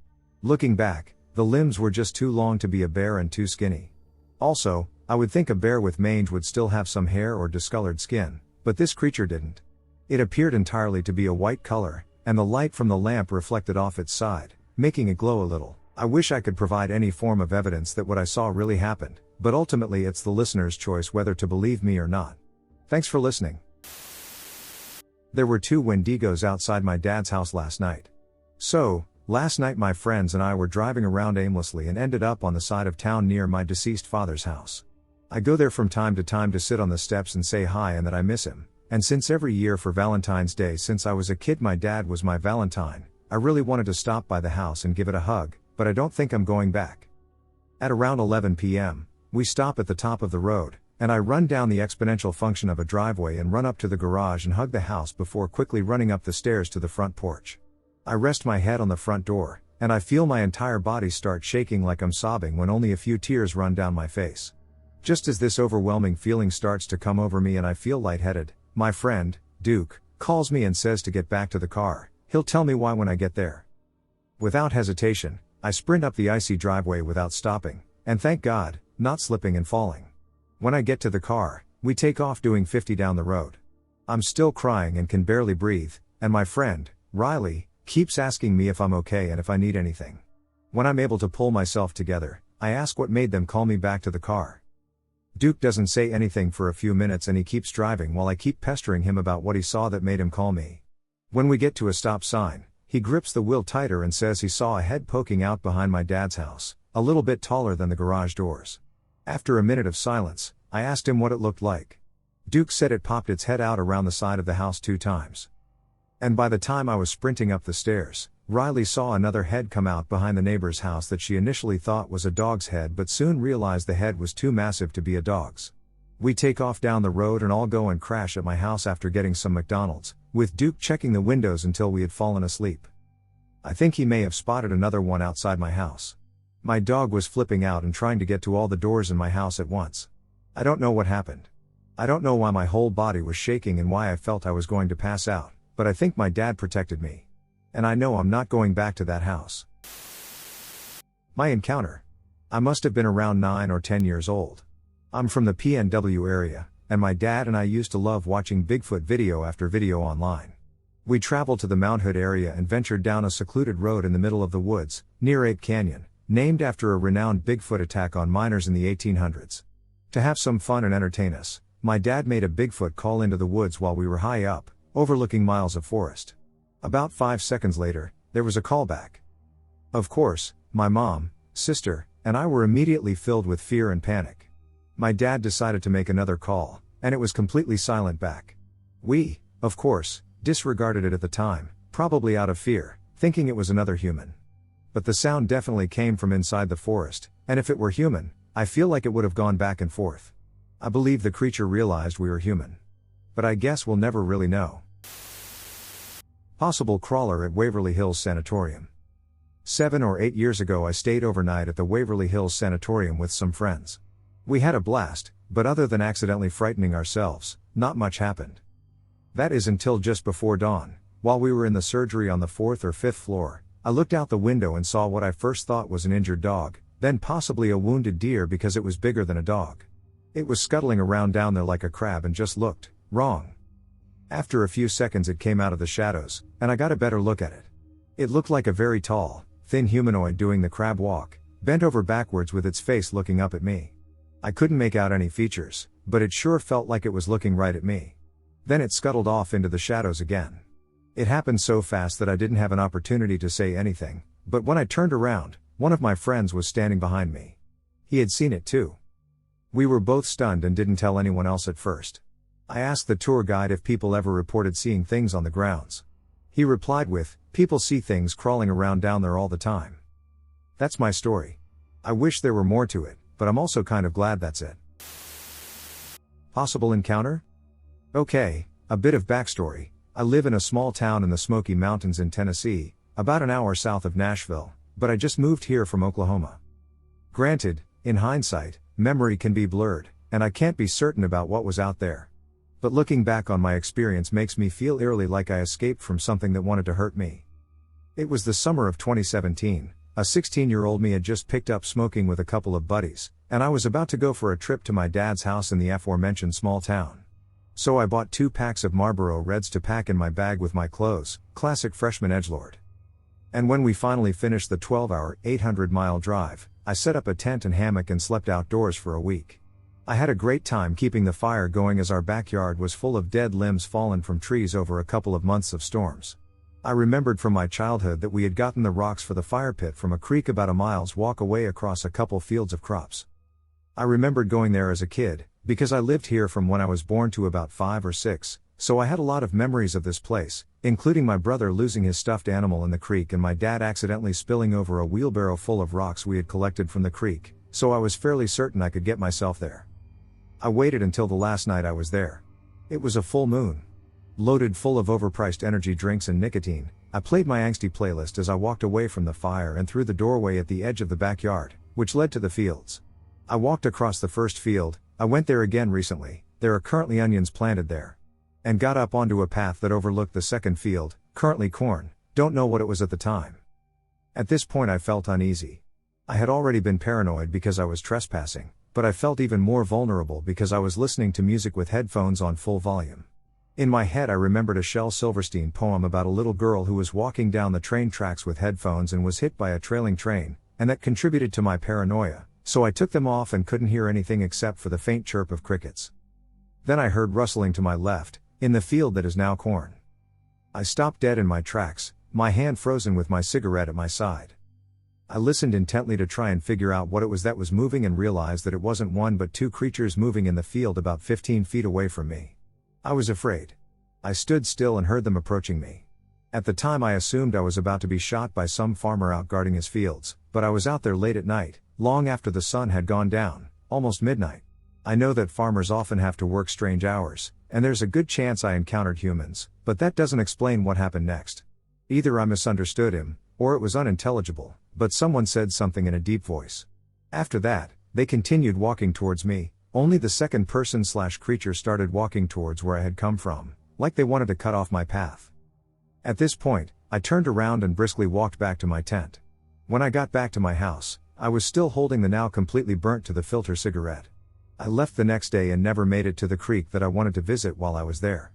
Looking back, the limbs were just too long to be a bear and too skinny. Also, I would think a bear with mange would still have some hair or discolored skin, but this creature didn't. It appeared entirely to be a white color, and the light from the lamp reflected off its side, making it glow a little. I wish I could provide any form of evidence that what I saw really happened, but ultimately it's the listener's choice whether to believe me or not. Thanks for listening. There were 2 Wendigos outside my dad's house last night. So, last night my friends and I were driving around aimlessly and ended up on the side of town near my deceased father's house. I go there from time to sit on the steps and say hi and that I miss him, and since every year for Valentine's Day since I was a kid my dad was my Valentine, I really wanted to stop by the house and give it a hug, but I don't think I'm going back. At around 11 p.m., we stop at the top of the road, and I run down the exponential function of a driveway and run up to the garage and hug the house before quickly running up the stairs to the front porch. I rest my head on the front door, and I feel my entire body start shaking like I'm sobbing when only a few tears run down my face. Just as this overwhelming feeling starts to come over me and I feel lightheaded, my friend, Duke, calls me and says to get back to the car. He'll tell me why when I get there. Without hesitation, I sprint up the icy driveway without stopping, and thank God, not slipping and falling. When I get to the car, we take off doing 50 down the road. I'm still crying and can barely breathe, and my friend, Riley, keeps asking me if I'm okay and if I need anything. When I'm able to pull myself together, I ask what made them call me back to the car. Duke doesn't say anything for a few minutes and he keeps driving while I keep pestering him about what he saw that made him call me. When we get to a stop sign, he grips the wheel tighter and says he saw a head poking out behind my dad's house, a little bit taller than the garage doors. After a minute of silence, I asked him what it looked like. Duke said it popped its head out around the side of the house 2 times. And by the time I was sprinting up the stairs, Riley saw another head come out behind the neighbor's house that she initially thought was a dog's head but soon realized the head was too massive to be a dog's. We take off down the road and all go and crash at my house after getting some McDonald's, with Duke checking the windows until we had fallen asleep. I think he may have spotted another one outside my house. My dog was flipping out and trying to get to all the doors in my house at once. I don't know what happened. I don't know why my whole body was shaking and why I felt I was going to pass out, but I think my dad protected me. And I know I'm not going back to that house. My encounter. I must have been around 9 or 10 years old. I'm from the PNW area, and my dad and I used to love watching Bigfoot video after video online. We traveled to the Mount Hood area and ventured down a secluded road in the middle of the woods, near Ape Canyon, named after a renowned Bigfoot attack on miners in the 1800s. To have some fun and entertain us, my dad made a Bigfoot call into the woods while we were high up, overlooking miles of forest. About 5 seconds later, there was a call back. Of course, my mom, sister, and I were immediately filled with fear and panic. My dad decided to make another call, and it was completely silent back. We, of course, disregarded it at the time, probably out of fear, thinking it was another human. But the sound definitely came from inside the forest, and if it were human, I feel like it would have gone back and forth. I believe the creature realized we were human. But I guess we'll never really know. Possible crawler at Waverly Hills Sanatorium. 7 or 8 years ago I stayed overnight at the Waverly Hills Sanatorium with some friends. We had a blast, but other than accidentally frightening ourselves, not much happened. That is until just before dawn, while we were in the surgery on the 4th or 5th floor, I looked out the window and saw what I first thought was an injured dog, then possibly a wounded deer because it was bigger than a dog. It was scuttling around down there like a crab and just looked wrong. After a few seconds it came out of the shadows, and I got a better look at it. It looked like a very tall, thin humanoid doing the crab walk, bent over backwards with its face looking up at me. I couldn't make out any features, but it sure felt like it was looking right at me. Then it scuttled off into the shadows again. It happened so fast that I didn't have an opportunity to say anything, but when I turned around, one of my friends was standing behind me. He had seen it too. We were both stunned and didn't tell anyone else at first. I asked the tour guide if people ever reported seeing things on the grounds. He replied with, "People see things crawling around down there all the time." That's my story. I wish there were more to it, but I'm also kind of glad that's it. Possible encounter? Okay, a bit of backstory. I live in a small town in the Smoky Mountains in Tennessee, about an hour south of Nashville, but I just moved here from Oklahoma. Granted, in hindsight, memory can be blurred, and I can't be certain about what was out there. But looking back on my experience makes me feel eerily like I escaped from something that wanted to hurt me. It was the summer of 2017, a 16-year-old me had just picked up smoking with a couple of buddies, and I was about to go for a trip to my dad's house in the aforementioned small town. So I bought 2 packs of Marlboro Reds to pack in my bag with my clothes, classic freshman edgelord. And when we finally finished the 12-hour, 800-mile drive, I set up a tent and hammock and slept outdoors for a week. I had a great time keeping the fire going as our backyard was full of dead limbs fallen from trees over a couple of months of storms. I remembered from my childhood that we had gotten the rocks for the fire pit from a creek about a mile's walk away across a couple fields of crops. I remembered going there as a kid, because I lived here from when I was born to about 5 or 6, so I had a lot of memories of this place, including my brother losing his stuffed animal in the creek and my dad accidentally spilling over a wheelbarrow full of rocks we had collected from the creek, so I was fairly certain I could get myself there. I waited until the last night I was there. It was a full moon. Loaded full of overpriced energy drinks and nicotine, I played my angsty playlist as I walked away from the fire and through the doorway at the edge of the backyard, which led to the fields. I walked across the first field, I went there again recently, there are currently onions planted there. And got up onto a path that overlooked the second field, currently corn, don't know what it was at the time. At this point I felt uneasy. I had already been paranoid because I was trespassing, but I felt even more vulnerable because I was listening to music with headphones on full volume. In my head I remembered a Shel Silverstein poem about a little girl who was walking down the train tracks with headphones and was hit by a trailing train, and that contributed to my paranoia, so I took them off and couldn't hear anything except for the faint chirp of crickets. Then I heard rustling to my left, in the field that is now corn. I stopped dead in my tracks, my hand frozen with my cigarette at my side. I listened intently to try and figure out what it was that was moving and realized that it wasn't one but 2 creatures moving in the field about 15 feet away from me. I was afraid. I stood still and heard them approaching me. At the time I assumed I was about to be shot by some farmer out guarding his fields, but I was out there late at night, long after the sun had gone down, almost midnight. I know that farmers often have to work strange hours, and there's a good chance I encountered humans, but that doesn't explain what happened next. Either I misunderstood him, or it was unintelligible, but someone said something in a deep voice. After that, they continued walking towards me, only the second person/creature started walking towards where I had come from, like they wanted to cut off my path. At this point, I turned around and briskly walked back to my tent. When I got back to my house, I was still holding the now completely burnt to the filter cigarette. I left the next day and never made it to the creek that I wanted to visit while I was there.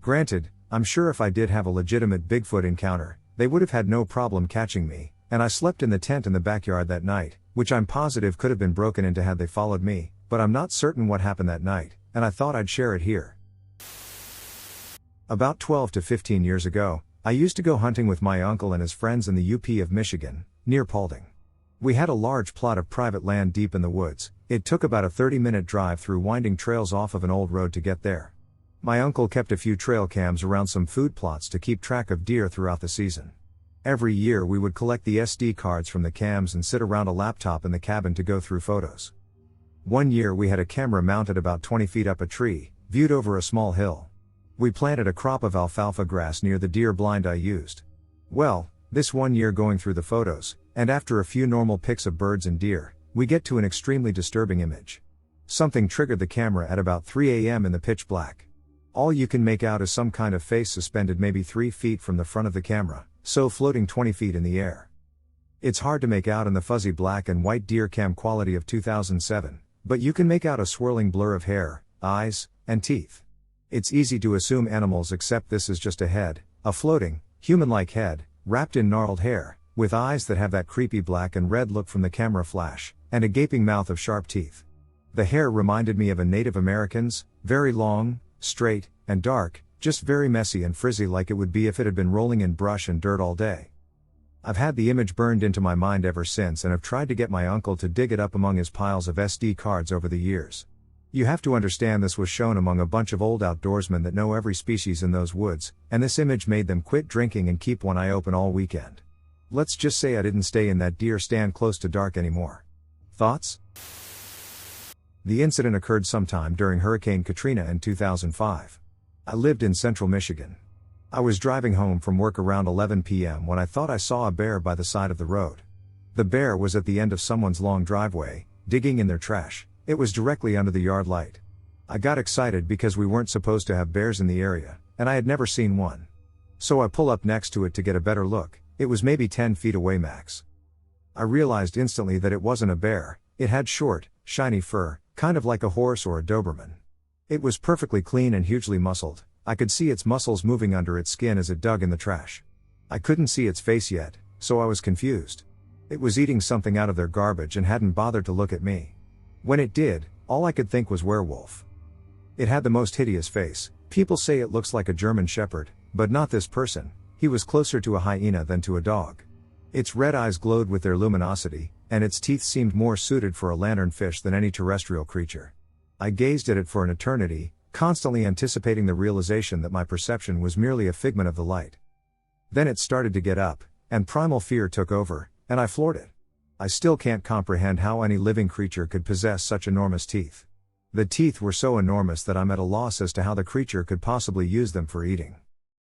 Granted, I'm sure if I did have a legitimate Bigfoot encounter, they would have had no problem catching me, and I slept in the tent in the backyard that night, which I'm positive could have been broken into had they followed me, but I'm not certain what happened that night, and I thought I'd share it here. About 12 to 15 years ago, I used to go hunting with my uncle and his friends in the UP of Michigan, near Paulding. We had a large plot of private land deep in the woods. It took about a 30-minute drive through winding trails off of an old road to get there. My uncle kept a few trail cams around some food plots to keep track of deer throughout the season. Every year we would collect the SD cards from the cams and sit around a laptop in the cabin to go through photos. One year we had a camera mounted about 20 feet up a tree, viewed over a small hill. We planted a crop of alfalfa grass near the deer blind I used. Well, this one year going through the photos, and after a few normal pics of birds and deer, we get to an extremely disturbing image. Something triggered the camera at about 3 a.m. in the pitch black. All you can make out is some kind of face suspended maybe 3 feet from the front of the camera, so floating 20 feet in the air. It's hard to make out in the fuzzy black and white deer cam quality of 2007, but you can make out a swirling blur of hair, eyes, and teeth. It's easy to assume animals, except this is just a head, a floating, human-like head, wrapped in gnarled hair, with eyes that have that creepy black and red look from the camera flash, and a gaping mouth of sharp teeth. The hair reminded me of a Native American's, very long, straight, and dark, just very messy and frizzy like it would be if it had been rolling in brush and dirt all day. I've had the image burned into my mind ever since and have tried to get my uncle to dig it up among his piles of SD cards over the years. You have to understand this was shown among a bunch of old outdoorsmen that know every species in those woods, and this image made them quit drinking and keep one eye open all weekend. Let's just say I didn't stay in that deer stand close to dark anymore. Thoughts? The incident occurred sometime during Hurricane Katrina in 2005. I lived in central Michigan. I was driving home from work around 11 p.m. when I thought I saw a bear by the side of the road. The bear was at the end of someone's long driveway, digging in their trash. It was directly under the yard light. I got excited because we weren't supposed to have bears in the area, and I had never seen one. So I pull up next to it to get a better look. It was maybe 10 feet away max. I realized instantly that it wasn't a bear. It had short, shiny fur, kind of like a horse or a Doberman. It was perfectly clean and hugely muscled. I could see its muscles moving under its skin as it dug in the trash. I couldn't see its face yet, so I was confused. It was eating something out of their garbage and hadn't bothered to look at me. When it did, all I could think was werewolf. It had the most hideous face. People say it looks like a German shepherd, but not this person. He was closer to a hyena than to a dog. Its red eyes glowed with their luminosity, and its teeth seemed more suited for a lanternfish than any terrestrial creature. I gazed at it for an eternity, constantly anticipating the realization that my perception was merely a figment of the light. Then it started to get up, and primal fear took over, and I floored it. I still can't comprehend how any living creature could possess such enormous teeth. The teeth were so enormous that I'm at a loss as to how the creature could possibly use them for eating.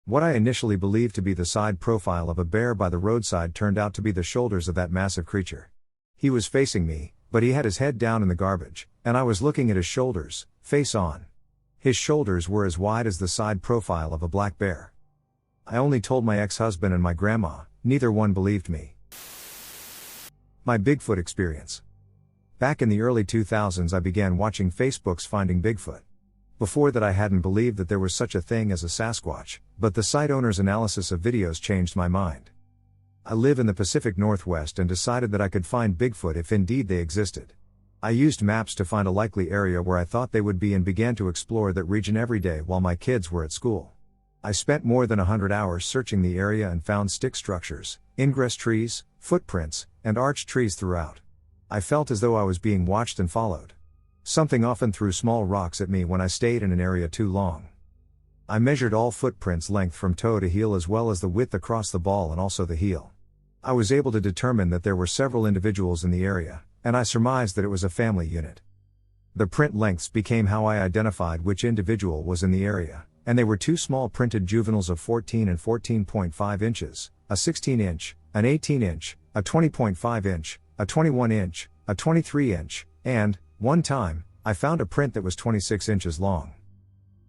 What I initially believed to be the side profile of a bear by the roadside turned out to be the shoulders of that massive creature. He was facing me, but he had his head down in the garbage, and I was looking at his shoulders, face on. His shoulders were as wide as the side profile of a black bear. I only told my ex-husband and my grandma, neither one believed me. My Bigfoot experience. Back in the early 2000s I began watching Facebook's Finding Bigfoot. Before that I hadn't believed that there was such a thing as a Sasquatch, but the site owner's analysis of videos changed my mind. I live in the Pacific Northwest and decided that I could find Bigfoot if indeed they existed. I used maps to find a likely area where I thought they would be and began to explore that region every day while my kids were at school. I spent more than 100 hours searching the area and found stick structures, ingress trees, footprints, and arched trees throughout. I felt as though I was being watched and followed. Something often threw small rocks at me when I stayed in an area too long. I measured all footprints' length from toe to heel as well as the width across the ball and also the heel. I was able to determine that there were several individuals in the area, and I surmised that it was a family unit. The print lengths became how I identified which individual was in the area, and they were two small printed juveniles of 14 and 14.5 inches, a 16-inch, an 18-inch, a 20.5-inch, a 21-inch, a 23-inch, and, one time, I found a print that was 26 inches long.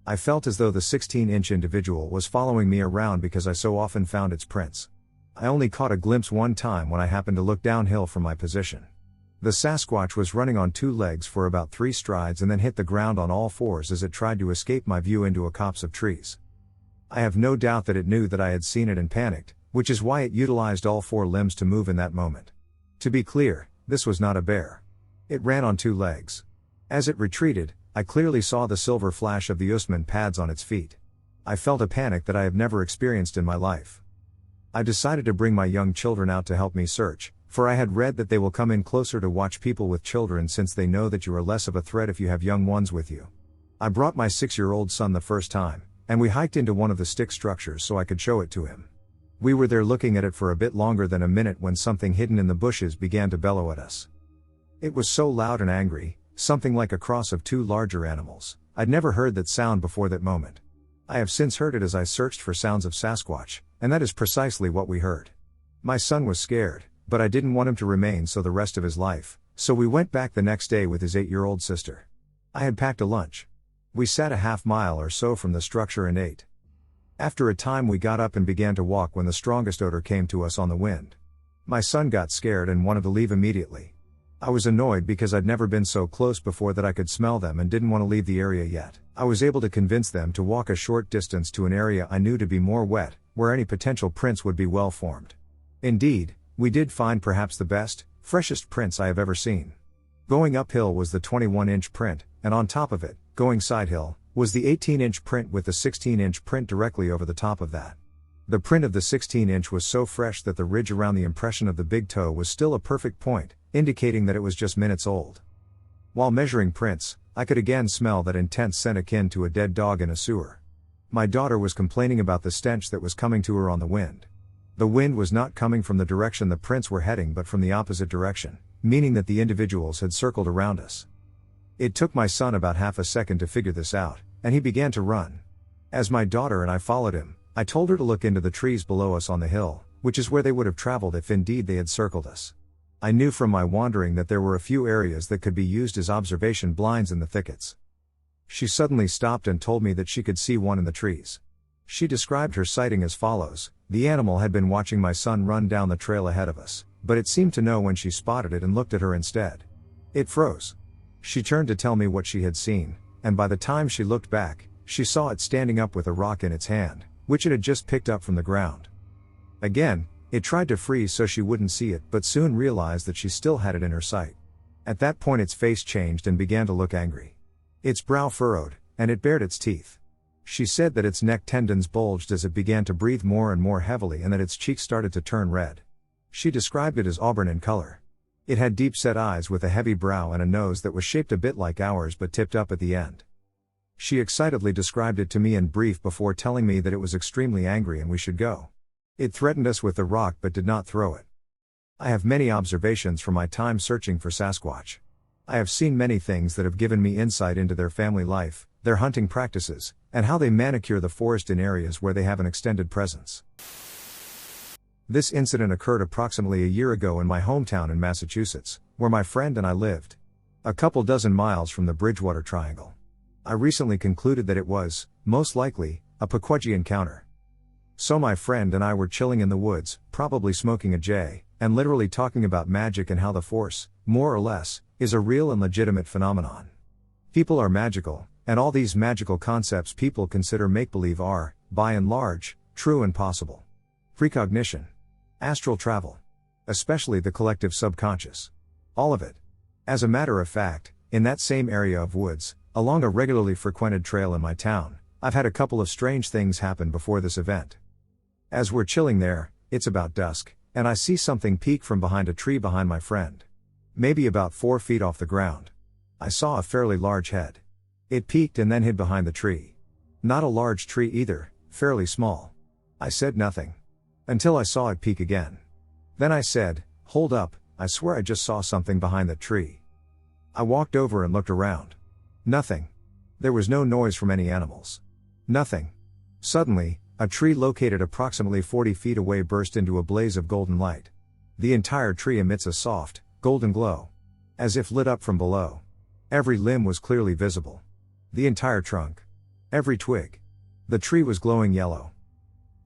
I felt as though the 16-inch individual was following me around because I so often found its prints. I only caught a glimpse one time when I happened to look downhill from my position. The Sasquatch was running on 2 legs for about 3 strides and then hit the ground on all 4s as it tried to escape my view into a copse of trees. I have no doubt that it knew that I had seen it and panicked, which is why it utilized all 4 limbs to move in that moment. To be clear, this was not a bear. It ran on 2 legs. As it retreated, I clearly saw the silver flash of the Usman pads on its feet. I felt a panic that I have never experienced in my life. I decided to bring my young children out to help me search, for I had read that they will come in closer to watch people with children since they know that you are less of a threat if you have young ones with you. I brought my 6-year-old son the first time, and we hiked into one of the stick structures so I could show it to him. We were there looking at it for a bit longer than a minute when something hidden in the bushes began to bellow at us. It was so loud and angry, something like a cross of 2 larger animals. I'd never heard that sound before that moment. I have since heard it as I searched for sounds of Sasquatch, and that is precisely what we heard. My son was scared, but I didn't want him to remain so the rest of his life, so we went back the next day with his 8-year-old sister. I had packed a lunch. We sat a half-mile or so from the structure and ate. After a time we got up and began to walk when the strongest odor came to us on the wind. My son got scared and wanted to leave immediately. I was annoyed because I'd never been so close before that I could smell them and didn't want to leave the area yet. I was able to convince them to walk a short distance to an area I knew to be more wet, where any potential prints would be well formed. Indeed, we did find perhaps the best, freshest prints I have ever seen. Going uphill was the 21-inch print, and on top of it, going sidehill, was the 18-inch print with the 16-inch print directly over the top of that. The print of the 16-inch was so fresh that the ridge around the impression of the big toe was still a perfect point, indicating that it was just minutes old. While measuring prints, I could again smell that intense scent akin to a dead dog in a sewer. My daughter was complaining about the stench that was coming to her on the wind. The wind was not coming from the direction the prints were heading but from the opposite direction, meaning that the individuals had circled around us. It took my son about half a second to figure this out, and he began to run. As my daughter and I followed him, I told her to look into the trees below us on the hill, which is where they would have traveled if indeed they had circled us. I knew from my wandering that there were a few areas that could be used as observation blinds in the thickets. She suddenly stopped and told me that she could see one in the trees. She described her sighting as follows: the animal had been watching my son run down the trail ahead of us, but it seemed to know when she spotted it and looked at her instead. It froze. She turned to tell me what she had seen, and by the time she looked back, she saw it standing up with a rock in its hand, which it had just picked up from the ground. Again, it tried to freeze so she wouldn't see it but soon realized that she still had it in her sight. At that point its face changed and began to look angry. Its brow furrowed, and it bared its teeth. She said that its neck tendons bulged as it began to breathe more and more heavily and that its cheeks started to turn red. She described it as auburn in color. It had deep-set eyes with a heavy brow and a nose that was shaped a bit like ours but tipped up at the end. She excitedly described it to me in brief before telling me that it was extremely angry and we should go. It threatened us with the rock but did not throw it. I have many observations from my time searching for Sasquatch. I have seen many things that have given me insight into their family life, their hunting practices, and how they manicure the forest in areas where they have an extended presence. This incident occurred approximately a year ago in my hometown in Massachusetts, where my friend and I lived. A couple dozen miles from the Bridgewater Triangle. I recently concluded that it was, most likely, a Pequoddy encounter. So my friend and I were chilling in the woods, probably smoking a J, and literally talking about magic and how the force, more or less, is a real and legitimate phenomenon. People are magical, and all these magical concepts people consider make-believe are, by and large, true and possible. Precognition. Astral travel. Especially the collective subconscious. All of it. As a matter of fact, in that same area of woods, along a regularly frequented trail in my town, I've had a couple of strange things happen before this event. As we're chilling there, it's about dusk, and I see something peek from behind a tree behind my friend. Maybe about 4 feet off the ground. I saw a fairly large head. It peeked and then hid behind the tree. Not a large tree either, fairly small. I said nothing. Until I saw it peek again. Then I said, "Hold up, I swear I just saw something behind that tree." I walked over and looked around. Nothing. There was no noise from any animals. Nothing. Suddenly, A tree located approximately 40 feet away burst into a blaze of golden light. The entire tree emits a soft, golden glow, as if lit up from below. Every limb was clearly visible. The entire trunk. Every twig. The tree was glowing yellow.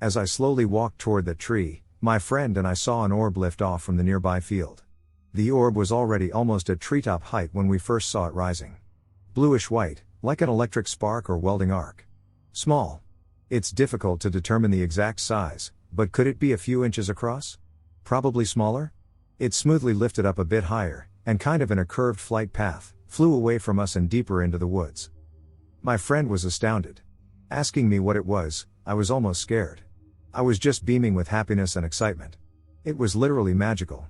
As I slowly walked toward that tree, my friend and I saw an orb lift off from the nearby field. The orb was already almost at treetop height when we first saw it rising. Bluish white, like an electric spark or welding arc. Small. It's difficult to determine the exact size, but could it be a few inches across? Probably smaller? It smoothly lifted up a bit higher, and kind of in a curved flight path, flew away from us and deeper into the woods. My friend was astounded. Asking me what it was, I was almost scared. I was just beaming with happiness and excitement. It was literally magical.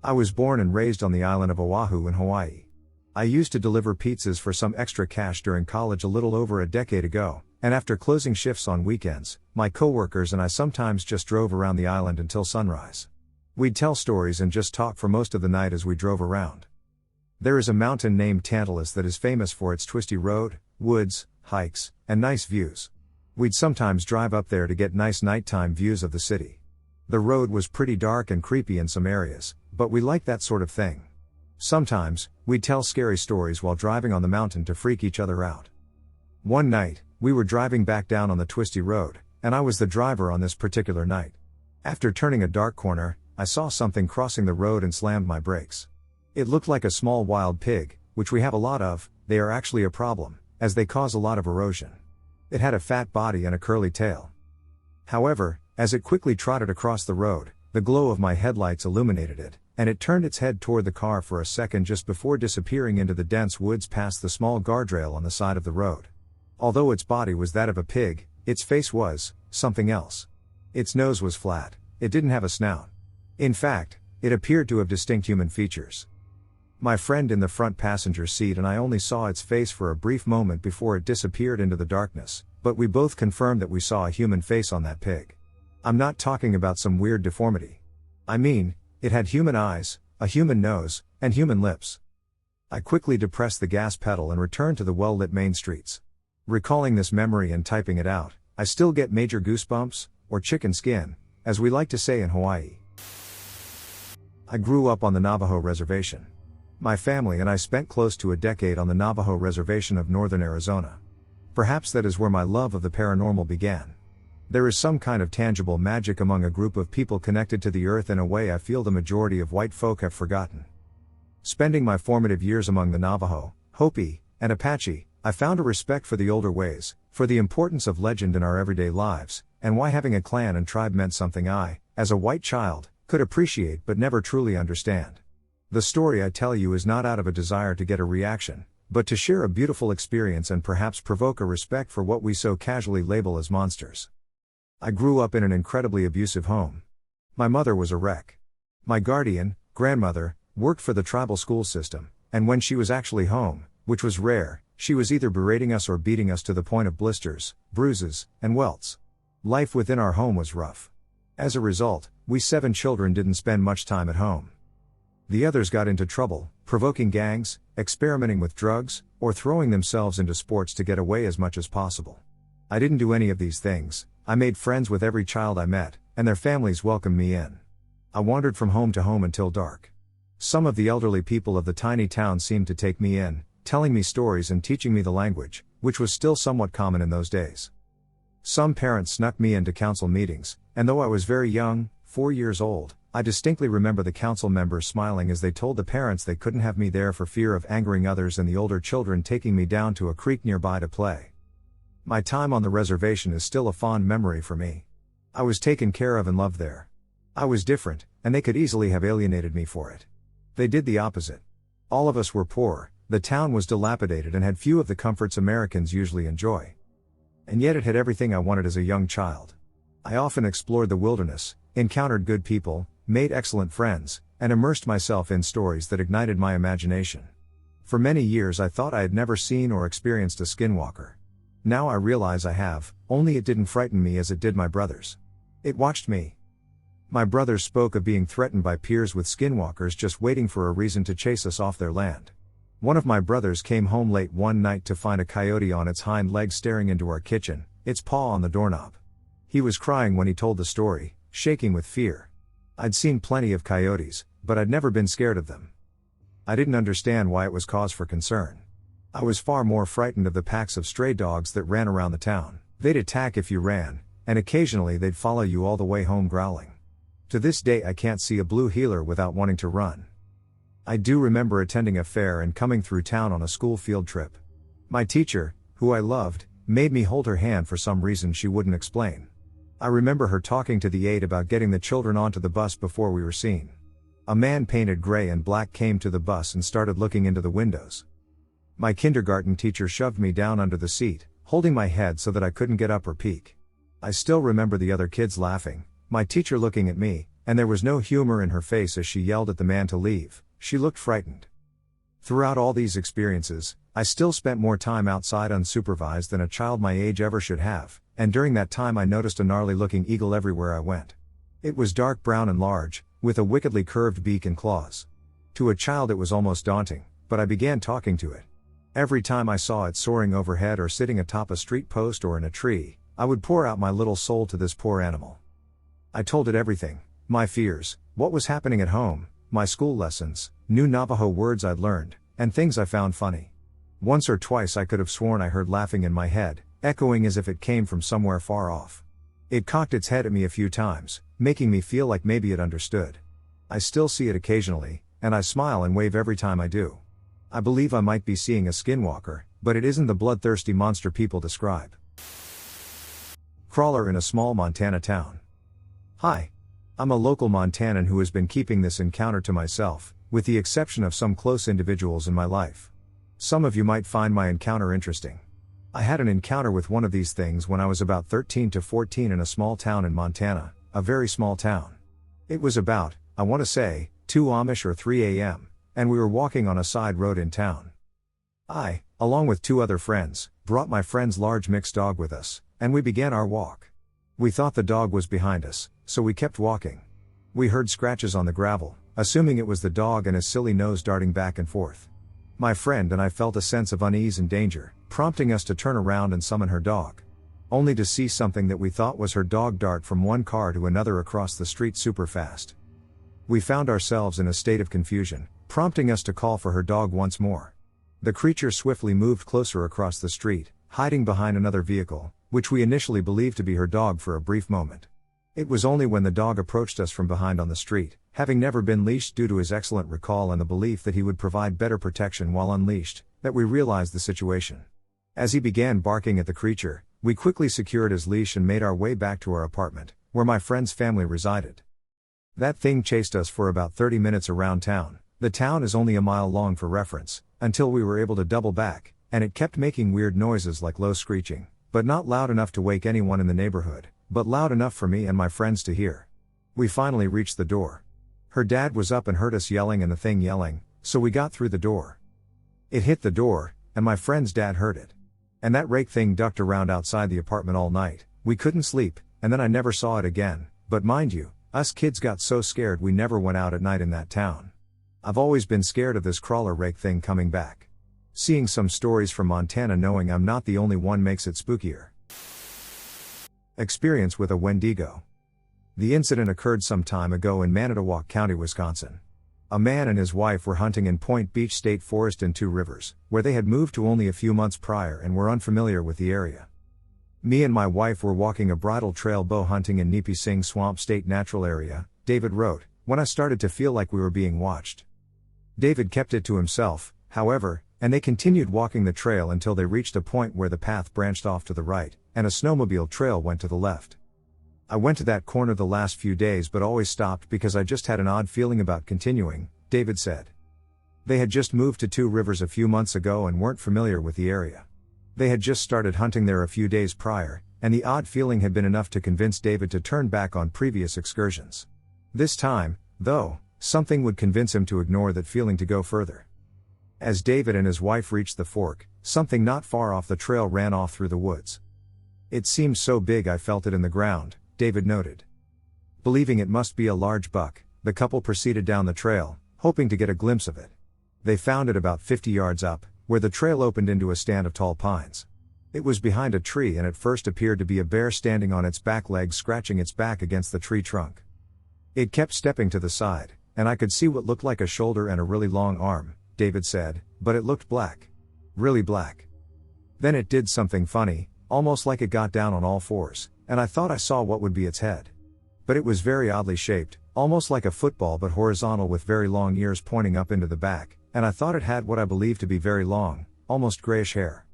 I was born and raised on the island of Oahu in Hawaii. I used to deliver pizzas for some extra cash during college a little over a decade ago, and after closing shifts on weekends, my coworkers and I sometimes just drove around the island until sunrise. We'd tell stories and just talk for most of the night as we drove around. There is a mountain named Tantalus that is famous for its twisty road, woods, hikes, and nice views. We'd sometimes drive up there to get nice nighttime views of the city. The road was pretty dark and creepy in some areas, but we liked that sort of thing. Sometimes, we'd tell scary stories while driving on the mountain to freak each other out. One night, we were driving back down on the twisty road, and I was the driver on this particular night. After turning a dark corner, I saw something crossing the road and slammed my brakes. It looked like a small wild pig, which we have a lot of. They are actually a problem, as they cause a lot of erosion. It had a fat body and a curly tail. However, as it quickly trotted across the road, the glow of my headlights illuminated it, and it turned its head toward the car for a second just before disappearing into the dense woods past the small guardrail on the side of the road. Although its body was that of a pig, its face was something else. Its nose was flat. It didn't have a snout. In fact, it appeared to have distinct human features. My friend in the front passenger seat and I only saw its face for a brief moment before it disappeared into the darkness, but we both confirmed that we saw a human face on that pig. I'm not talking about some weird deformity. I mean, it had human eyes, a human nose, and human lips. I quickly depressed the gas pedal and returned to the well-lit main streets. Recalling this memory and typing it out, I still get major goosebumps, or chicken skin, as we like to say in Hawaii. I grew up on the Navajo reservation. My family and I spent close to a decade on the Navajo reservation of northern Arizona. Perhaps that is where my love of the paranormal began. There is some kind of tangible magic among a group of people connected to the earth in a way I feel the majority of white folk have forgotten. Spending my formative years among the Navajo, Hopi, and Apache, I found a respect for the older ways, for the importance of legend in our everyday lives, and why having a clan and tribe meant something I, as a white child, could appreciate but never truly understand. The story I tell you is not out of a desire to get a reaction, but to share a beautiful experience and perhaps provoke a respect for what we so casually label as monsters. I grew up in an incredibly abusive home. My mother was a wreck. My guardian, grandmother, worked for the tribal school system, and when she was actually home, which was rare, she was either berating us or beating us to the point of blisters, bruises, and welts. Life within our home was rough. As a result, we 7 children didn't spend much time at home. The others got into trouble, provoking gangs, experimenting with drugs, or throwing themselves into sports to get away as much as possible. I didn't do any of these things. I made friends with every child I met, and their families welcomed me in. I wandered from home to home until dark. Some of the elderly people of the tiny town seemed to take me in, telling me stories and teaching me the language, which was still somewhat common in those days. Some parents snuck me into council meetings, and though I was very young, 4 years old, I distinctly remember the council members smiling as they told the parents they couldn't have me there for fear of angering others and the older children taking me down to a creek nearby to play. My time on the reservation is still a fond memory for me. I was taken care of and loved there. I was different, and they could easily have alienated me for it. They did the opposite. All of us were poor, the town was dilapidated and had few of the comforts Americans usually enjoy. And yet it had everything I wanted as a young child. I often explored the wilderness, encountered good people, made excellent friends, and immersed myself in stories that ignited my imagination. For many years I thought I had never seen or experienced a skinwalker. Now I realize I have, only it didn't frighten me as it did my brothers. It watched me. My brothers spoke of being threatened by peers with skinwalkers just waiting for a reason to chase us off their land. One of my brothers came home late one night to find a coyote on its hind legs staring into our kitchen, its paw on the doorknob. He was crying when he told the story, shaking with fear. I'd seen plenty of coyotes, but I'd never been scared of them. I didn't understand why it was cause for concern. I was far more frightened of the packs of stray dogs that ran around the town. They'd attack if you ran, and occasionally they'd follow you all the way home growling. To this day I can't see a blue heeler without wanting to run. I do remember attending a fair and coming through town on a school field trip. My teacher, who I loved, made me hold her hand for some reason she wouldn't explain. I remember her talking to the aide about getting the children onto the bus before we were seen. A man painted gray and black came to the bus and started looking into the windows. My kindergarten teacher shoved me down under the seat, holding my head so that I couldn't get up or peek. I still remember the other kids laughing, my teacher looking at me, and there was no humor in her face as she yelled at the man to leave. She looked frightened. Throughout all these experiences, I still spent more time outside unsupervised than a child my age ever should have, and during that time I noticed a gnarly-looking eagle everywhere I went. It was dark brown and large, with a wickedly curved beak and claws. To a child it was almost daunting, but I began talking to it. Every time I saw it soaring overhead or sitting atop a street post or in a tree, I would pour out my little soul to this poor animal. I told it everything, my fears, what was happening at home, my school lessons, new Navajo words I'd learned, and things I found funny. Once or twice I could have sworn I heard laughing in my head, echoing as if it came from somewhere far off. It cocked its head at me a few times, making me feel like maybe it understood. I still see it occasionally, and I smile and wave every time I do. I believe I might be seeing a skinwalker, but it isn't the bloodthirsty monster people describe. Crawler in a small Montana town. Hi. I'm a local Montanan who has been keeping this encounter to myself, with the exception of some close individuals in my life. Some of you might find my encounter interesting. I had an encounter with one of these things when I was about 13 to 14 in a small town in Montana, a very small town. It was about, I want to say, 2 Amish or 3 a.m., and we were walking on a side road in town. I, along with 2 other friends, brought my friend's large mixed dog with us, and we began our walk. We thought the dog was behind us, so we kept walking. We heard scratches on the gravel, assuming it was the dog and his silly nose darting back and forth. My friend and I felt a sense of unease and danger, prompting us to turn around and summon her dog. Only to see something that we thought was her dog dart from one car to another across the street super fast. We found ourselves in a state of confusion, prompting us to call for her dog once more. The creature swiftly moved closer across the street, hiding behind another vehicle, which we initially believed to be her dog for a brief moment. It was only when the dog approached us from behind on the street, having never been leashed due to his excellent recall and the belief that he would provide better protection while unleashed, that we realized the situation. As he began barking at the creature, we quickly secured his leash and made our way back to our apartment, where my friend's family resided. That thing chased us for about 30 minutes around town. The town is only a mile long for reference, until we were able to double back, and it kept making weird noises like low screeching, but not loud enough to wake anyone in the neighborhood, but loud enough for me and my friends to hear. We finally reached the door. Her dad was up and heard us yelling and the thing yelling, so we got through the door. It hit the door, and my friend's dad heard it. And that rake thing ducked around outside the apartment all night. We couldn't sleep, and then I never saw it again, but mind you, us kids got so scared we never went out at night in that town. I've always been scared of this crawler rake thing coming back. Seeing some stories from Montana knowing I'm not the only one makes it spookier. Experience with a Wendigo. The incident occurred some time ago in Manitowoc County, Wisconsin. A man and his wife were hunting in Point Beach State Forest in Two Rivers, where they had moved to only a few months prior and were unfamiliar with the area. Me and my wife were walking a bridle trail bow hunting in Nipissing Swamp State Natural Area, David wrote, when I started to feel like we were being watched. David kept it to himself, however, and they continued walking the trail until they reached a point where the path branched off to the right, and a snowmobile trail went to the left. I went to that corner the last few days but always stopped because I just had an odd feeling about continuing, David said. They had just moved to Two Rivers a few months ago and weren't familiar with the area. They had just started hunting there a few days prior, and the odd feeling had been enough to convince David to turn back on previous excursions. This time, though, something would convince him to ignore that feeling to go further. As David and his wife reached the fork, something not far off the trail ran off through the woods. It seemed so big I felt it in the ground, David noted. Believing it must be a large buck, the couple proceeded down the trail, hoping to get a glimpse of it. They found it about 50 yards up, where the trail opened into a stand of tall pines. It was behind a tree and at first appeared to be a bear standing on its back legs scratching its back against the tree trunk. It kept stepping to the side, and I could see what looked like a shoulder and a really long arm, David said, but it looked black. Really black. Then it did something funny, almost like it got down on all fours, and I thought I saw what would be its head. But it was very oddly shaped, almost like a football but horizontal with very long ears pointing up into the back, and I thought it had what I believed to be very long, almost grayish hair.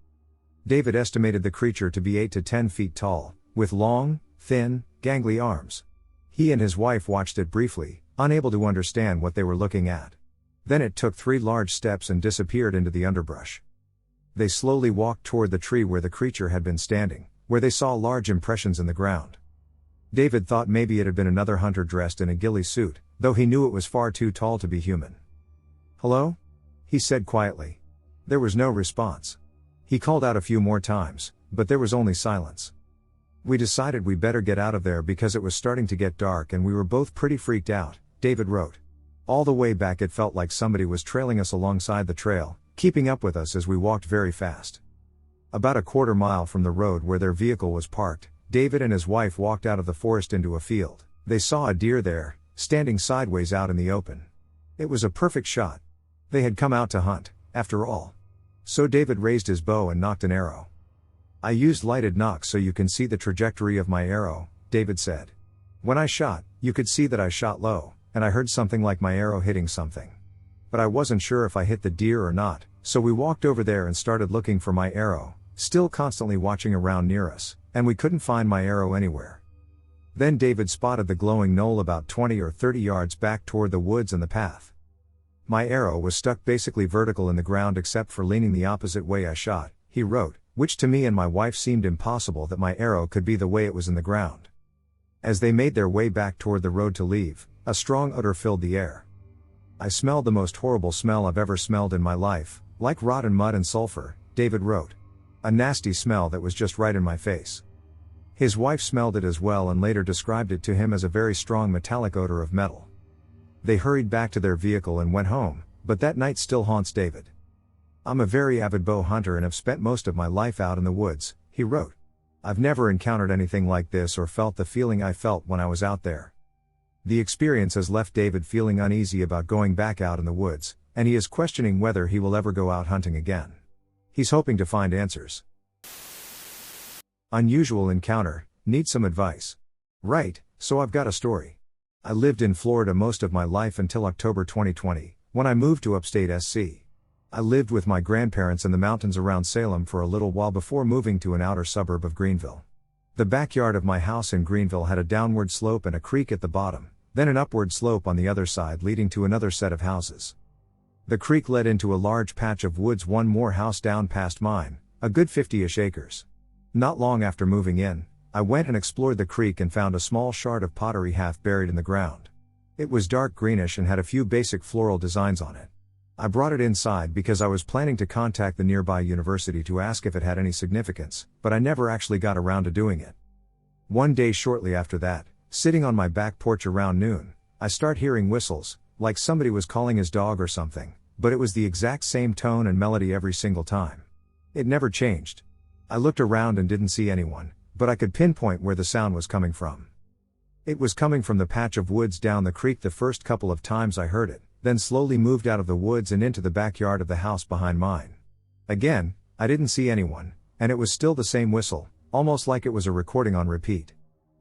David estimated the creature to be 8 to 10 feet tall, with long, thin, gangly arms. He and his wife watched it briefly, unable to understand what they were looking at. Then it took 3 large steps and disappeared into the underbrush. They slowly walked toward the tree where the creature had been standing, where they saw large impressions in the ground. David thought maybe it had been another hunter dressed in a ghillie suit, though he knew it was far too tall to be human. "Hello?" he said quietly. There was no response. He called out a few more times, but there was only silence. We decided we better get out of there because it was starting to get dark and we were both pretty freaked out, David wrote. All the way back it felt like somebody was trailing us alongside the trail, keeping up with us as we walked very fast. About a quarter mile from the road where their vehicle was parked, David and his wife walked out of the forest into a field. They saw a deer there, standing sideways out in the open. It was a perfect shot. They had come out to hunt, after all. So David raised his bow and nocked an arrow. "I used lighted knocks so you can see the trajectory of my arrow," David said. "When I shot, you could see that I shot low, and I heard something like my arrow hitting something. But I wasn't sure if I hit the deer or not, so we walked over there and started looking for my arrow, still constantly watching around near us, and we couldn't find my arrow anywhere." Then David spotted the glowing knoll about 20 or 30 yards back toward the woods and the path. "My arrow was stuck basically vertical in the ground except for leaning the opposite way I shot," he wrote, which to me and my wife seemed impossible that my arrow could be the way it was in the ground. As they made their way back toward the road to leave, a strong odor filled the air. "I smelled the most horrible smell I've ever smelled in my life, like rotten mud and sulfur," David wrote. "A nasty smell that was just right in my face." His wife smelled it as well and later described it to him as a very strong metallic odor of metal. They hurried back to their vehicle and went home, but that night still haunts David. "I'm a very avid bow hunter and have spent most of my life out in the woods," he wrote. "I've never encountered anything like this or felt the feeling I felt when I was out there." The experience has left David feeling uneasy about going back out in the woods, and he is questioning whether he will ever go out hunting again. He's hoping to find answers. Unusual encounter, need some advice. Right, so I've got a story. I lived in Florida most of my life until October 2020, when I moved to upstate SC. I lived with my grandparents in the mountains around Salem for a little while before moving to an outer suburb of Greenville. The backyard of my house in Greenville had a downward slope and a creek at the bottom, then an upward slope on the other side leading to another set of houses. The creek led into a large patch of woods one more house down past mine, a good 50-ish acres. Not long after moving in, I went and explored the creek and found a small shard of pottery half buried in the ground. It was dark greenish and had a few basic floral designs on it. I brought it inside because I was planning to contact the nearby university to ask if it had any significance, but I never actually got around to doing it. One day shortly after that, sitting on my back porch around noon, I start hearing whistles, like somebody was calling his dog or something, but it was the exact same tone and melody every single time. It never changed. I looked around and didn't see anyone, but I could pinpoint where the sound was coming from. It was coming from the patch of woods down the creek the first couple of times I heard it, then slowly moved out of the woods and into the backyard of the house behind mine. Again, I didn't see anyone, and it was still the same whistle, almost like it was a recording on repeat.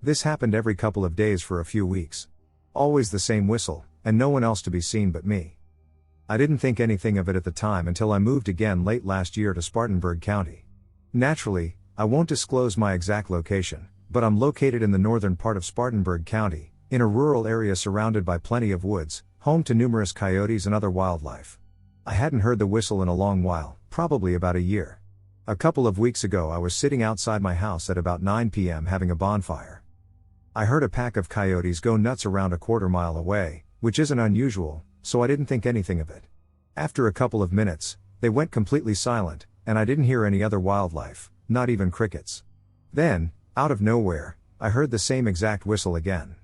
This happened every couple of days for a few weeks. Always the same whistle, and no one else to be seen but me. I didn't think anything of it at the time until I moved again late last year to Spartanburg County. Naturally, I won't disclose my exact location, but I'm located in the northern part of Spartanburg County, in a rural area surrounded by plenty of woods, home to numerous coyotes and other wildlife. I hadn't heard the whistle in a long while, probably about a year. A couple of weeks ago I was sitting outside my house at about 9 p.m. having a bonfire. I heard a pack of coyotes go nuts around a quarter mile away, which isn't unusual, so I didn't think anything of it. After a couple of minutes, they went completely silent, and I didn't hear any other wildlife, not even crickets. Then, out of nowhere, I heard the same exact whistle again.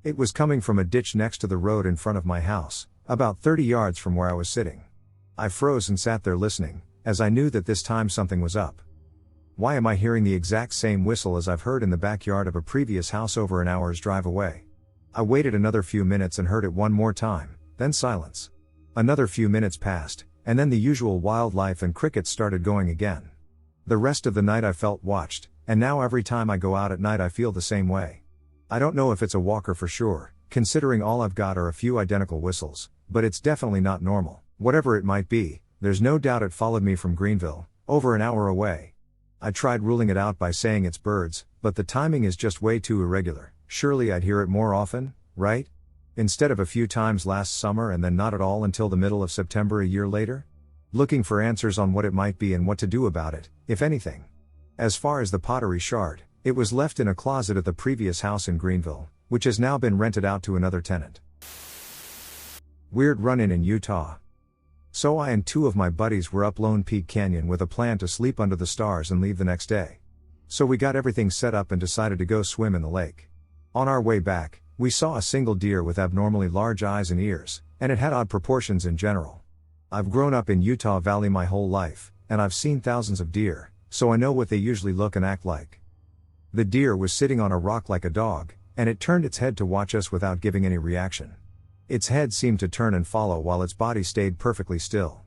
It was coming from a ditch next to the road in front of my house, about 30 yards from where I was sitting. I froze and sat there listening, as I knew that this time something was up. Why am I hearing the exact same whistle as I've heard in the backyard of a previous house over an hour's drive away? I waited another few minutes and heard it one more time, then silence. Another few minutes passed, and then the usual wildlife and crickets started going again. The rest of the night I felt watched, and now every time I go out at night I feel the same way. I don't know if it's a walker for sure, considering all I've got are a few identical whistles, but it's definitely not normal. Whatever it might be, there's no doubt it followed me from Greenville, over an hour away. I tried ruling it out by saying it's birds, but the timing is just way too irregular. Surely I'd hear it more often, right? Instead of a few times last summer and then not at all until the middle of September a year later? Looking for answers on what it might be and what to do about it, if anything. As far as the pottery shard, it was left in a closet at the previous house in Greenville, which has now been rented out to another tenant. Weird run-in in Utah. So I and two of my buddies were up Lone Peak Canyon with a plan to sleep under the stars and leave the next day. So we got everything set up and decided to go swim in the lake. On our way back, we saw a single deer with abnormally large eyes and ears, and it had odd proportions in general. I've grown up in Utah Valley my whole life, and I've seen thousands of deer, so I know what they usually look and act like. The deer was sitting on a rock like a dog, and it turned its head to watch us without giving any reaction. Its head seemed to turn and follow while its body stayed perfectly still.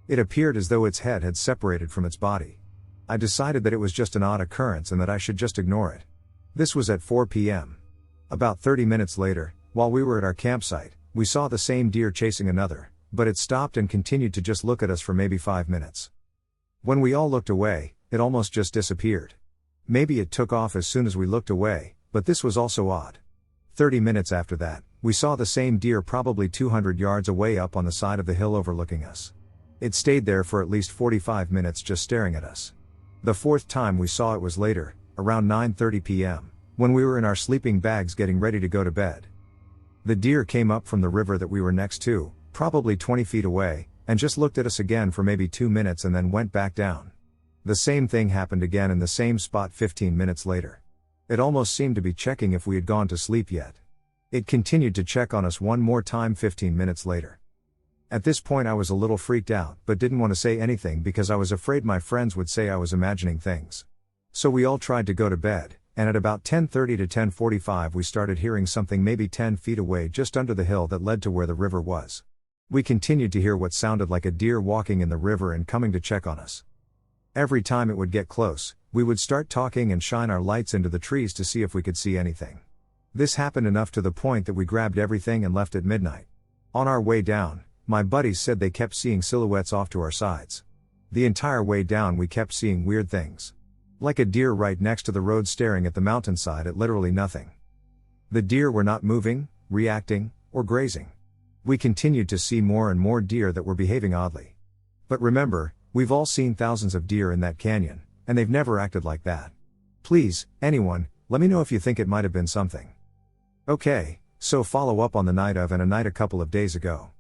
It appeared as though its head had separated from its body. I decided that it was just an odd occurrence and that I should just ignore it. This was at 4 p.m. About 30 minutes later, while we were at our campsite, we saw the same deer chasing another, but it stopped and continued to just look at us for maybe 5 minutes. When we all looked away, it almost just disappeared. Maybe it took off as soon as we looked away, but this was also odd. 30 minutes after that, we saw the same deer probably 200 yards away up on the side of the hill overlooking us. It stayed there for at least 45 minutes just staring at us. The fourth time we saw it was later, around 9:30 p.m., when we were in our sleeping bags getting ready to go to bed. The deer came up from the river that we were next to, probably 20 feet away, and just looked at us again for maybe 2 minutes and then went back down. The same thing happened again in the same spot 15 minutes later. It almost seemed to be checking if we had gone to sleep yet. It continued to check on us one more time 15 minutes later. At this point I was a little freaked out but didn't want to say anything because I was afraid my friends would say I was imagining things. So we all tried to go to bed, and at about 10:30 to 10:45 we started hearing something maybe 10 feet away just under the hill that led to where the river was. We continued to hear what sounded like a deer walking in the river and coming to check on us. Every time it would get close, we would start talking and shine our lights into the trees to see if we could see anything. This happened enough to the point that we grabbed everything and left at midnight. On our way down, my buddies said they kept seeing silhouettes off to our sides. The entire way down we kept seeing weird things. Like a deer right next to the road staring at the mountainside at literally nothing. The deer were not moving, reacting, or grazing. We continued to see more and more deer that were behaving oddly. But remember, we've all seen thousands of deer in that canyon, and they've never acted like that. Please, anyone, let me know if you think it might have been something. Okay, so follow up on the night of and a night a couple of days ago.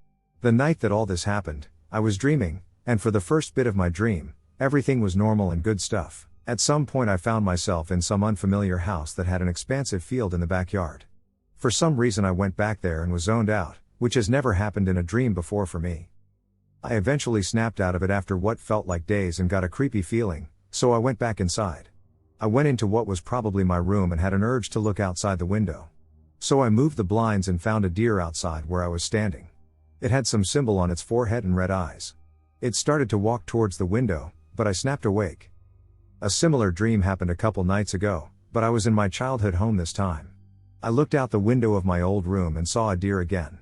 The night that all this happened, I was dreaming, and for the first bit of my dream, everything was normal and good stuff. At some point I found myself in some unfamiliar house that had an expansive field in the backyard. For some reason I went back there and was zoned out, which has never happened in a dream before for me. I eventually snapped out of it after what felt like days and got a creepy feeling, so I went back inside. I went into what was probably my room and had an urge to look outside the window. So I moved the blinds and found a deer outside where I was standing. It had some symbol on its forehead and red eyes. It started to walk towards the window, but I snapped awake. A similar dream happened a couple nights ago, but I was in my childhood home this time. I looked out the window of my old room and saw a deer again.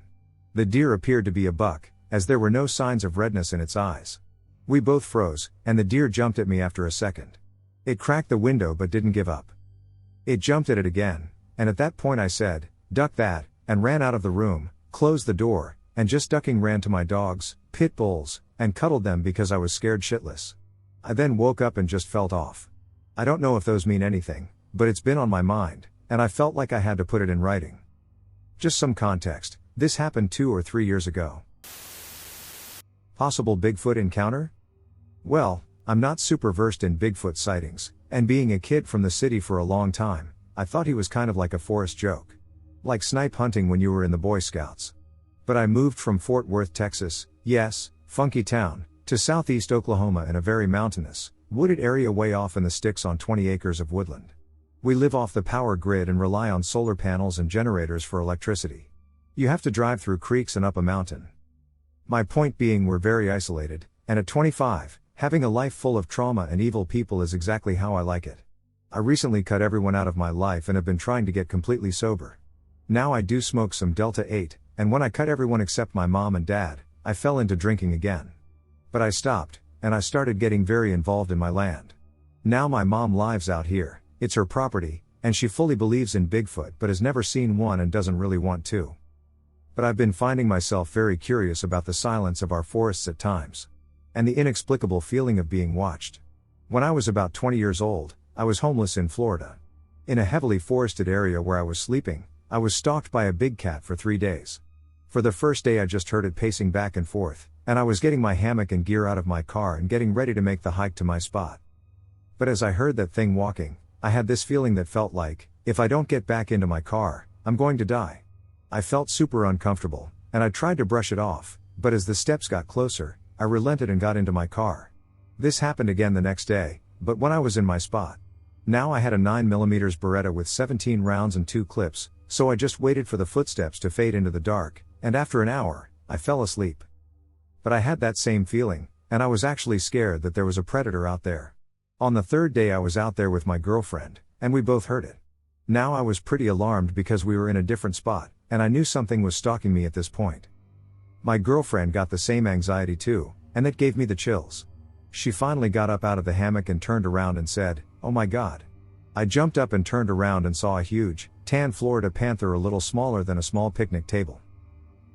The deer appeared to be a buck, as there were no signs of redness in its eyes. We both froze, and the deer jumped at me after a second. It cracked the window but didn't give up. It jumped at it again, and at that point I said, "Duck that," and ran out of the room, closed the door, and just ducking ran to my dogs, pit bulls, and cuddled them because I was scared shitless. I then woke up and just felt off. I don't know if those mean anything, but it's been on my mind, and I felt like I had to put it in writing. Just some context, this happened 2 or 3 years ago. Possible Bigfoot encounter? Well, I'm not super versed in Bigfoot sightings, and being a kid from the city for a long time, I thought he was kind of like a forest joke. Like snipe hunting when you were in the Boy Scouts. But I moved from Fort Worth, Texas, yes, funky town, to southeast Oklahoma in a very mountainous, Wooded area way off in the sticks on 20 acres of woodland. We live off the power grid and rely on solar panels and generators for electricity. You have to drive through creeks and up a mountain. My point being, we're very isolated, and at 25, having a life full of trauma and evil people is exactly how I like it. I recently cut everyone out of my life and have been trying to get completely sober. Now I do smoke some Delta 8, and when I cut everyone except my mom and dad, I fell into drinking again. But I stopped, and I started getting very involved in my land. Now my mom lives out here, it's her property, and she fully believes in Bigfoot but has never seen one and doesn't really want to. But I've been finding myself very curious about the silence of our forests at times. And the inexplicable feeling of being watched. When I was about 20 years old, I was homeless in Florida. In a heavily forested area where I was sleeping, I was stalked by a big cat for 3 days. For the first day I just heard it pacing back and forth, and I was getting my hammock and gear out of my car and getting ready to make the hike to my spot. But as I heard that thing walking, I had this feeling that felt like, if I don't get back into my car, I'm going to die. I felt super uncomfortable, and I tried to brush it off, but as the steps got closer, I relented and got into my car. This happened again the next day, but when I was in my spot. Now I had a 9mm Beretta with 17 rounds and 2 clips, so I just waited for the footsteps to fade into the dark, and after an hour, I fell asleep. But I had that same feeling, and I was actually scared that there was a predator out there. On the third day I was out there with my girlfriend, and we both heard it. Now I was pretty alarmed because we were in a different spot, and I knew something was stalking me at this point. My girlfriend got the same anxiety too, and that gave me the chills. She finally got up out of the hammock and turned around and said, "Oh my God." I jumped up and turned around and saw a huge, tan Florida panther a little smaller than a small picnic table.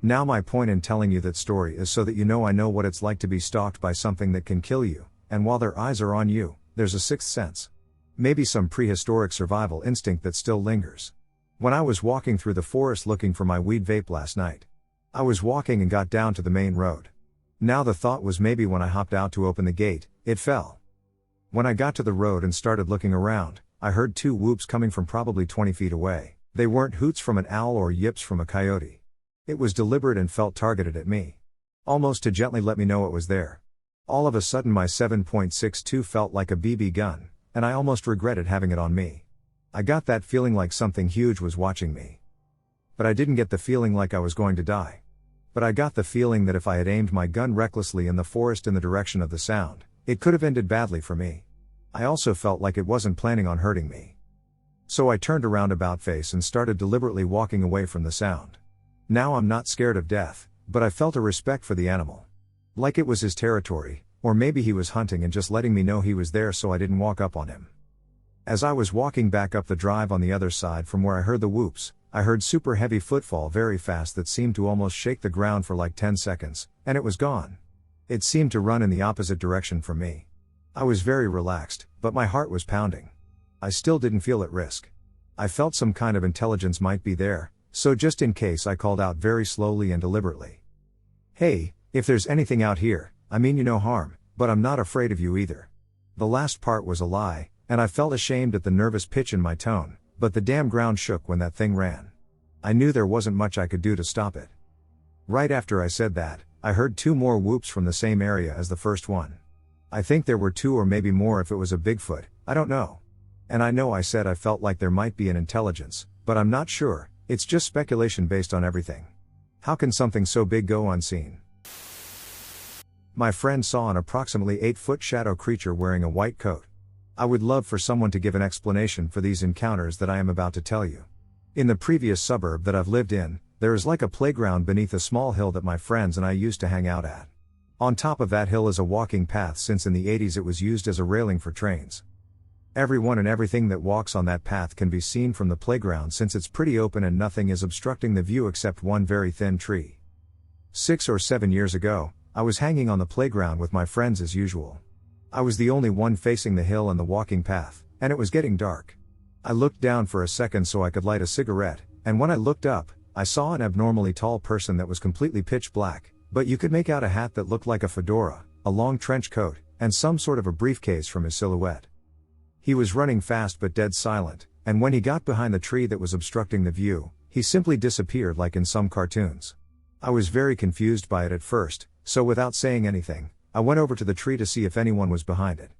Now my point in telling you that story is so that you know I know what it's like to be stalked by something that can kill you, and while their eyes are on you, there's a sixth sense. Maybe some prehistoric survival instinct that still lingers. When I was walking through the forest looking for my weed vape last night, I was walking and got down to the main road. Now the thought was maybe when I hopped out to open the gate, it fell. When I got to the road and started looking around, I heard 2 whoops coming from probably 20 feet away. They weren't hoots from an owl or yips from a coyote. It was deliberate and felt targeted at me. Almost to gently let me know it was there. All of a sudden my 7.62 felt like a BB gun, and I almost regretted having it on me. I got that feeling like something huge was watching me. But I didn't get the feeling like I was going to die. But I got the feeling that if I had aimed my gun recklessly in the forest in the direction of the sound, it could have ended badly for me. I also felt like it wasn't planning on hurting me. So I turned around about face and started deliberately walking away from the sound. Now I'm not scared of death, but I felt a respect for the animal. Like it was his territory, or maybe he was hunting and just letting me know he was there so I didn't walk up on him. As I was walking back up the drive on the other side from where I heard the whoops, I heard super heavy footfall very fast that seemed to almost shake the ground for like 10 seconds, and it was gone. It seemed to run in the opposite direction from me. I was very relaxed, but my heart was pounding. I still didn't feel at risk. I felt some kind of intelligence might be there, so just in case I called out very slowly and deliberately. "Hey, if there's anything out here, I mean you no harm, but I'm not afraid of you either." The last part was a lie, and I felt ashamed at the nervous pitch in my tone, but the damn ground shook when that thing ran. I knew there wasn't much I could do to stop it. Right after I said that, I heard 2 more whoops from the same area as the first one. I think there were 2 or maybe more if it was a Bigfoot, I don't know. And I know I said I felt like there might be an intelligence, but I'm not sure, it's just speculation based on everything. How can something so big go unseen? My friend saw an approximately 8-foot shadow creature wearing a white coat. I would love for someone to give an explanation for these encounters that I am about to tell you. In the previous suburb that I've lived in, there is like a playground beneath a small hill that my friends and I used to hang out at. On top of that hill is a walking path since in the 80s it was used as a railing for trains. Everyone and everything that walks on that path can be seen from the playground since it's pretty open and nothing is obstructing the view except one very thin tree. 6 or 7 years ago, I was hanging on the playground with my friends as usual. I was the only one facing the hill and the walking path, and it was getting dark. I looked down for a second so I could light a cigarette, and when I looked up, I saw an abnormally tall person that was completely pitch black, but you could make out a hat that looked like a fedora, a long trench coat, and some sort of a briefcase from his silhouette. He was running fast but dead silent, and when he got behind the tree that was obstructing the view, he simply disappeared like in some cartoons. I was very confused by it at first, so without saying anything, I went over to the tree to see if anyone was behind it.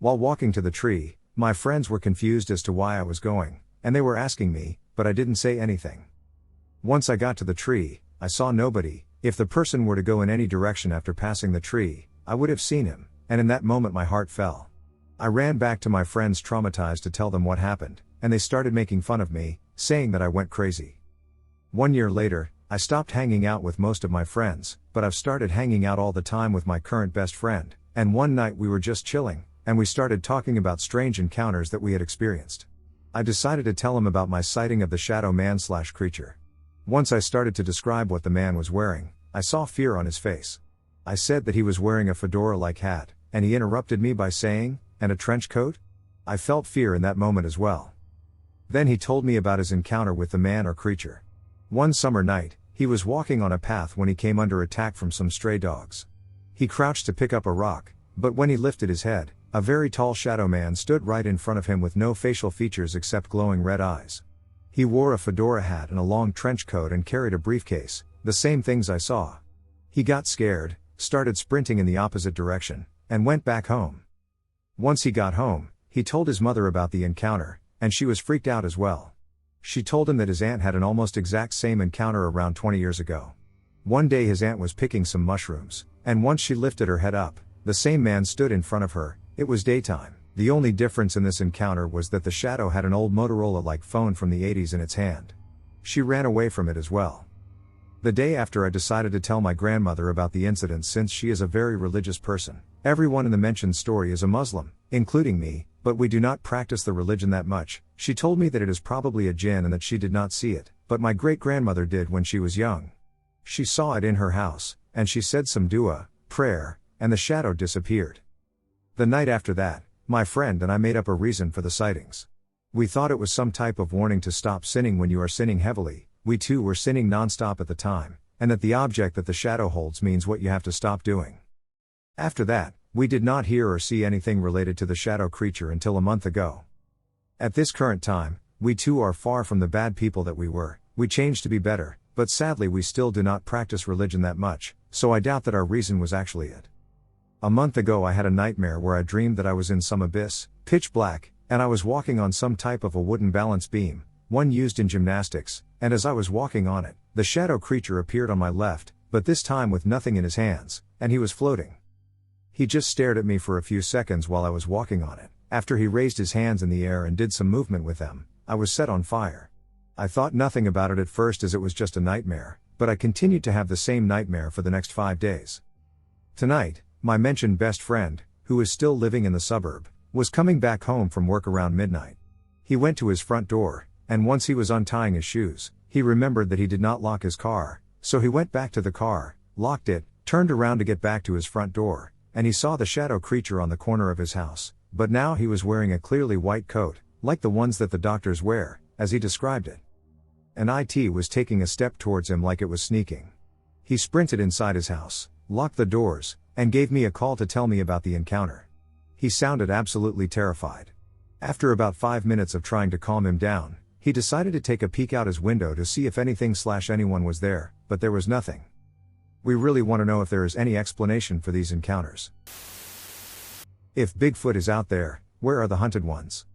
While walking to the tree, my friends were confused as to why I was going, and they were asking me, but I didn't say anything. Once I got to the tree, I saw nobody. If the person were to go in any direction after passing the tree, I would have seen him, and in that moment my heart fell. I ran back to my friends traumatized to tell them what happened, and they started making fun of me, saying that I went crazy. 1 year later, I stopped hanging out with most of my friends, but I've started hanging out all the time with my current best friend, and one night we were just chilling, and we started talking about strange encounters that we had experienced. I decided to tell him about my sighting of the shadow man/creature. Once I started to describe what the man was wearing, I saw fear on his face. I said that he was wearing a fedora-like hat, and he interrupted me by saying, "And a trench coat?" I felt fear in that moment as well. Then he told me about his encounter with the man or creature. One summer night, he was walking on a path when he came under attack from some stray dogs. He crouched to pick up a rock, but when he lifted his head, a very tall shadow man stood right in front of him with no facial features except glowing red eyes. He wore a fedora hat and a long trench coat and carried a briefcase, the same things I saw. He got scared, started sprinting in the opposite direction, and went back home. Once he got home, he told his mother about the encounter, and she was freaked out as well. She told him that his aunt had an almost exact same encounter around 20 years ago. One day his aunt was picking some mushrooms, and once she lifted her head up, the same man stood in front of her. It was daytime. The only difference in this encounter was that the shadow had an old Motorola-like phone from the 80s in its hand. She ran away from it as well. The day after, I decided to tell my grandmother about the incident since she is a very religious person. Everyone in the mentioned story is a Muslim, including me, but we do not practice the religion that much. She told me that it is probably a jinn and that she did not see it, but my great-grandmother did when she was young. She saw it in her house, and she said some dua, prayer, and the shadow disappeared. The night after that, my friend and I made up a reason for the sightings. We thought it was some type of warning to stop sinning when you are sinning heavily. We too were sinning non-stop at the time, and that the object that the shadow holds means what you have to stop doing. After that, we did not hear or see anything related to the shadow creature until a month ago. At this current time, we too are far from the bad people that we were. We changed to be better, but sadly we still do not practice religion that much, so I doubt that our reason was actually it. A month ago I had a nightmare where I dreamed that I was in some abyss, pitch black, and I was walking on some type of a wooden balance beam, one used in gymnastics, and as I was walking on it, the shadow creature appeared on my left, but this time with nothing in his hands, and he was floating. He just stared at me for a few seconds while I was walking on it. After he raised his hands in the air and did some movement with them, I was set on fire. I thought nothing about it at first as it was just a nightmare, but I continued to have the same nightmare for the next 5 days. Tonight, my mentioned best friend, who is still living in the suburb, was coming back home from work around midnight. He went to his front door, and once he was untying his shoes, he remembered that he did not lock his car, so he went back to the car, locked it, turned around to get back to his front door, and he saw the shadow creature on the corner of his house, but now he was wearing a clearly white coat, like the ones that the doctors wear, as he described it. And it was taking a step towards him like it was sneaking. He sprinted inside his house, locked the doors, and gave me a call to tell me about the encounter. He sounded absolutely terrified. After about 5 minutes of trying to calm him down, he decided to take a peek out his window to see if anything/anyone was there, but there was nothing. We really want to know if there is any explanation for these encounters. If Bigfoot is out there, where are the hunted ones?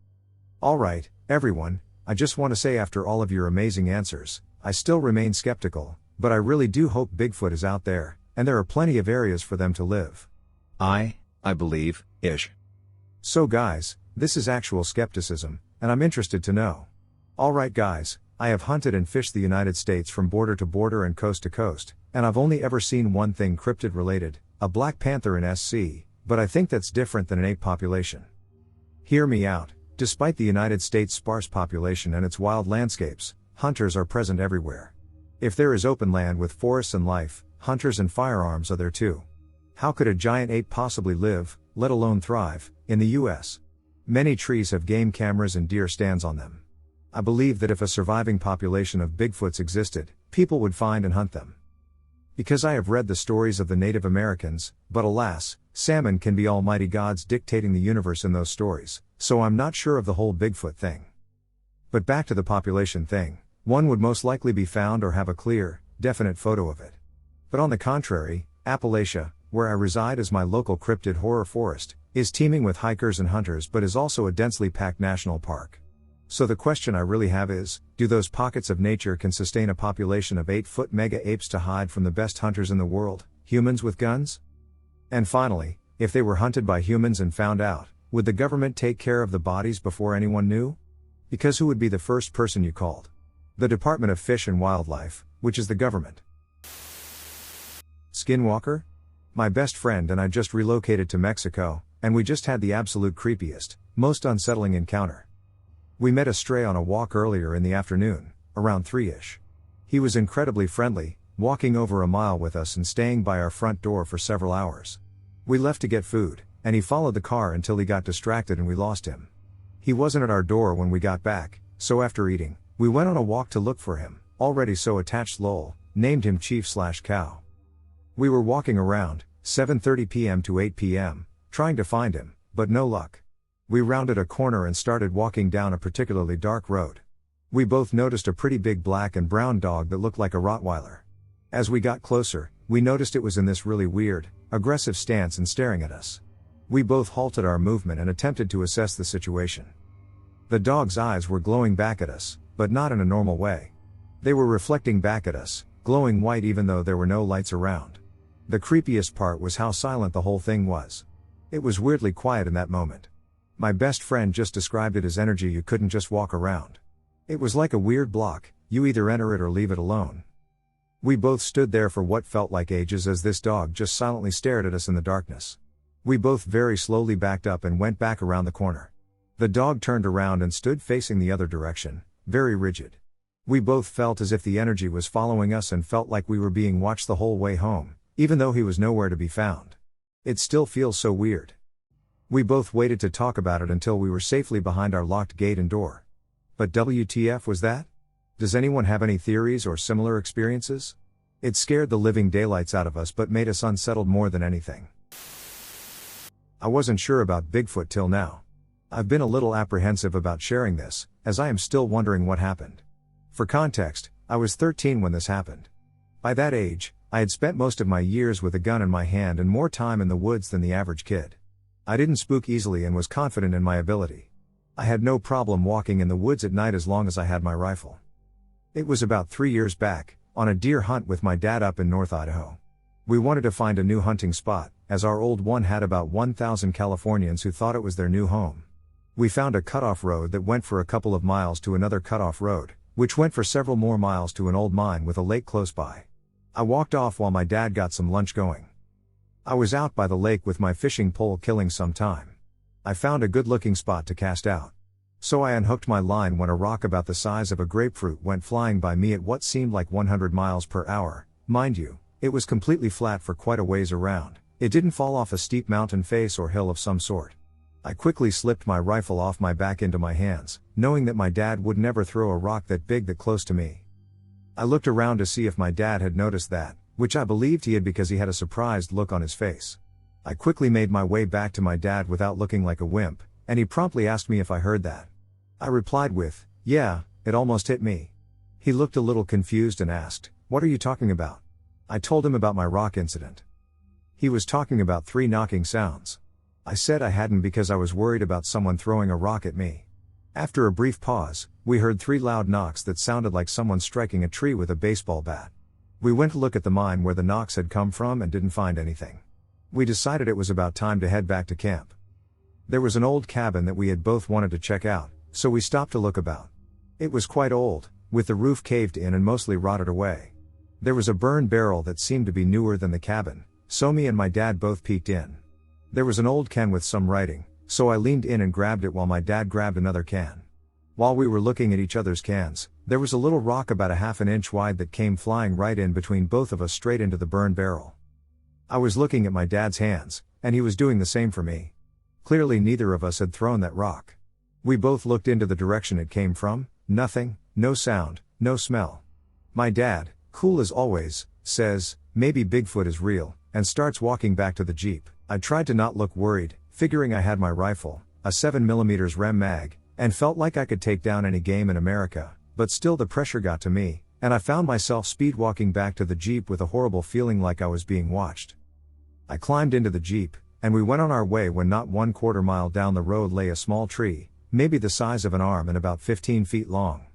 Alright, everyone, I just want to say after all of your amazing answers, I still remain skeptical, but I really do hope Bigfoot is out there, and there are plenty of areas for them to live. I believe, ish. So guys, this is actual skepticism, and I'm interested to know. Alright guys, I have hunted and fished the United States from border to border and coast to coast, and I've only ever seen one thing cryptid related, a black panther in SC, but I think that's different than an ape population. Hear me out, despite the United States' sparse population and its wild landscapes, hunters are present everywhere. If there is open land with forests and life, hunters and firearms are there too. How could a giant ape possibly live, let alone thrive, in the US? Many trees have game cameras and deer stands on them. I believe that if a surviving population of Bigfoots existed, people would find and hunt them. Because I have read the stories of the Native Americans, but alas, salmon can be almighty gods dictating the universe in those stories, so I'm not sure of the whole Bigfoot thing. But back to the population thing, one would most likely be found or have a clear, definite photo of it. But on the contrary, Appalachia, where I reside as my local cryptid horror forest, is teeming with hikers and hunters but is also a densely packed national park. So the question I really have is, do those pockets of nature can sustain a population of 8-foot mega apes to hide from the best hunters in the world, humans with guns? And finally, if they were hunted by humans and found out, would the government take care of the bodies before anyone knew? Because who would be the first person you called? The Department of Fish and Wildlife, which is the government. Skinwalker? My best friend and I just relocated to Mexico, and we just had the absolute creepiest, most unsettling encounter. We met a stray on a walk earlier in the afternoon, around 3-ish. He was incredibly friendly, walking over a mile with us and staying by our front door for several hours. We left to get food, and he followed the car until he got distracted and we lost him. He wasn't at our door when we got back, so after eating, we went on a walk to look for him, already so attached lol, named him Chief/Cow. We were walking around, 7:30 p.m. to 8 p.m., trying to find him, but no luck. We rounded a corner and started walking down a particularly dark road. We both noticed a pretty big black and brown dog that looked like a Rottweiler. As we got closer, we noticed it was in this really weird, aggressive stance and staring at us. We both halted our movement and attempted to assess the situation. The dog's eyes were glowing back at us, but not in a normal way. They were reflecting back at us, glowing white even though there were no lights around. The creepiest part was how silent the whole thing was. It was weirdly quiet in that moment. My best friend just described it as energy you couldn't just walk around. It was like a weird block, you either enter it or leave it alone. We both stood there for what felt like ages as this dog just silently stared at us in the darkness. We both very slowly backed up and went back around the corner. The dog turned around and stood facing the other direction, very rigid. We both felt as if the energy was following us and felt like we were being watched the whole way home, even though he was nowhere to be found. It still feels so weird. We both waited to talk about it until we were safely behind our locked gate and door. But WTF was that? Does anyone have any theories or similar experiences? It scared the living daylights out of us but made us unsettled more than anything. I wasn't sure about Bigfoot till now. I've been a little apprehensive about sharing this, as I am still wondering what happened. For context, I was 13 when this happened. By that age, I had spent most of my years with a gun in my hand and more time in the woods than the average kid. I didn't spook easily and was confident in my ability. I had no problem walking in the woods at night as long as I had my rifle. It was about 3 years back, on a deer hunt with my dad up in North Idaho. We wanted to find a new hunting spot, as our old one had about 1,000 Californians who thought it was their new home. We found a cutoff road that went for a couple of miles to another cutoff road, which went for several more miles to an old mine with a lake close by. I walked off while my dad got some lunch going. I was out by the lake with my fishing pole killing some time. I found a good-looking spot to cast out. So I unhooked my line when a rock about the size of a grapefruit went flying by me at what seemed like 100 miles per hour. Mind you, it was completely flat for quite a ways around. It didn't fall off a steep mountain face or hill of some sort. I quickly slipped my rifle off my back into my hands, knowing that my dad would never throw a rock that big that close to me. I looked around to see if my dad had noticed that, which I believed he had because he had a surprised look on his face. I quickly made my way back to my dad without looking like a wimp, and he promptly asked me if I heard that. I replied with, "Yeah, it almost hit me." He looked a little confused and asked, "What are you talking about?" I told him about my rock incident. He was talking about 3 knocking sounds. I said I hadn't because I was worried about someone throwing a rock at me. After a brief pause, we heard 3 loud knocks that sounded like someone striking a tree with a baseball bat. We went to look at the mine where the knocks had come from and didn't find anything. We decided it was about time to head back to camp. There was an old cabin that we had both wanted to check out, so we stopped to look about. It was quite old, with the roof caved in and mostly rotted away. There was a burn barrel that seemed to be newer than the cabin, so me and my dad both peeked in. There was an old can with some writing, so I leaned in and grabbed it while my dad grabbed another can. While we were looking at each other's cans, there was a little rock about a half an inch wide that came flying right in between both of us straight into the burn barrel. I was looking at my dad's hands, and he was doing the same for me. Clearly neither of us had thrown that rock. We both looked into the direction it came from, nothing, no sound, no smell. My dad, cool as always, says, "Maybe Bigfoot is real," and starts walking back to the Jeep. I tried to not look worried, figuring I had my rifle, a 7mm Rem mag, and felt like I could take down any game in America, but still the pressure got to me, and I found myself speed walking back to the Jeep with a horrible feeling like I was being watched. I climbed into the Jeep, and we went on our way when not 1/4 mile down the road lay a small tree, maybe the size of an arm and about 15 feet long.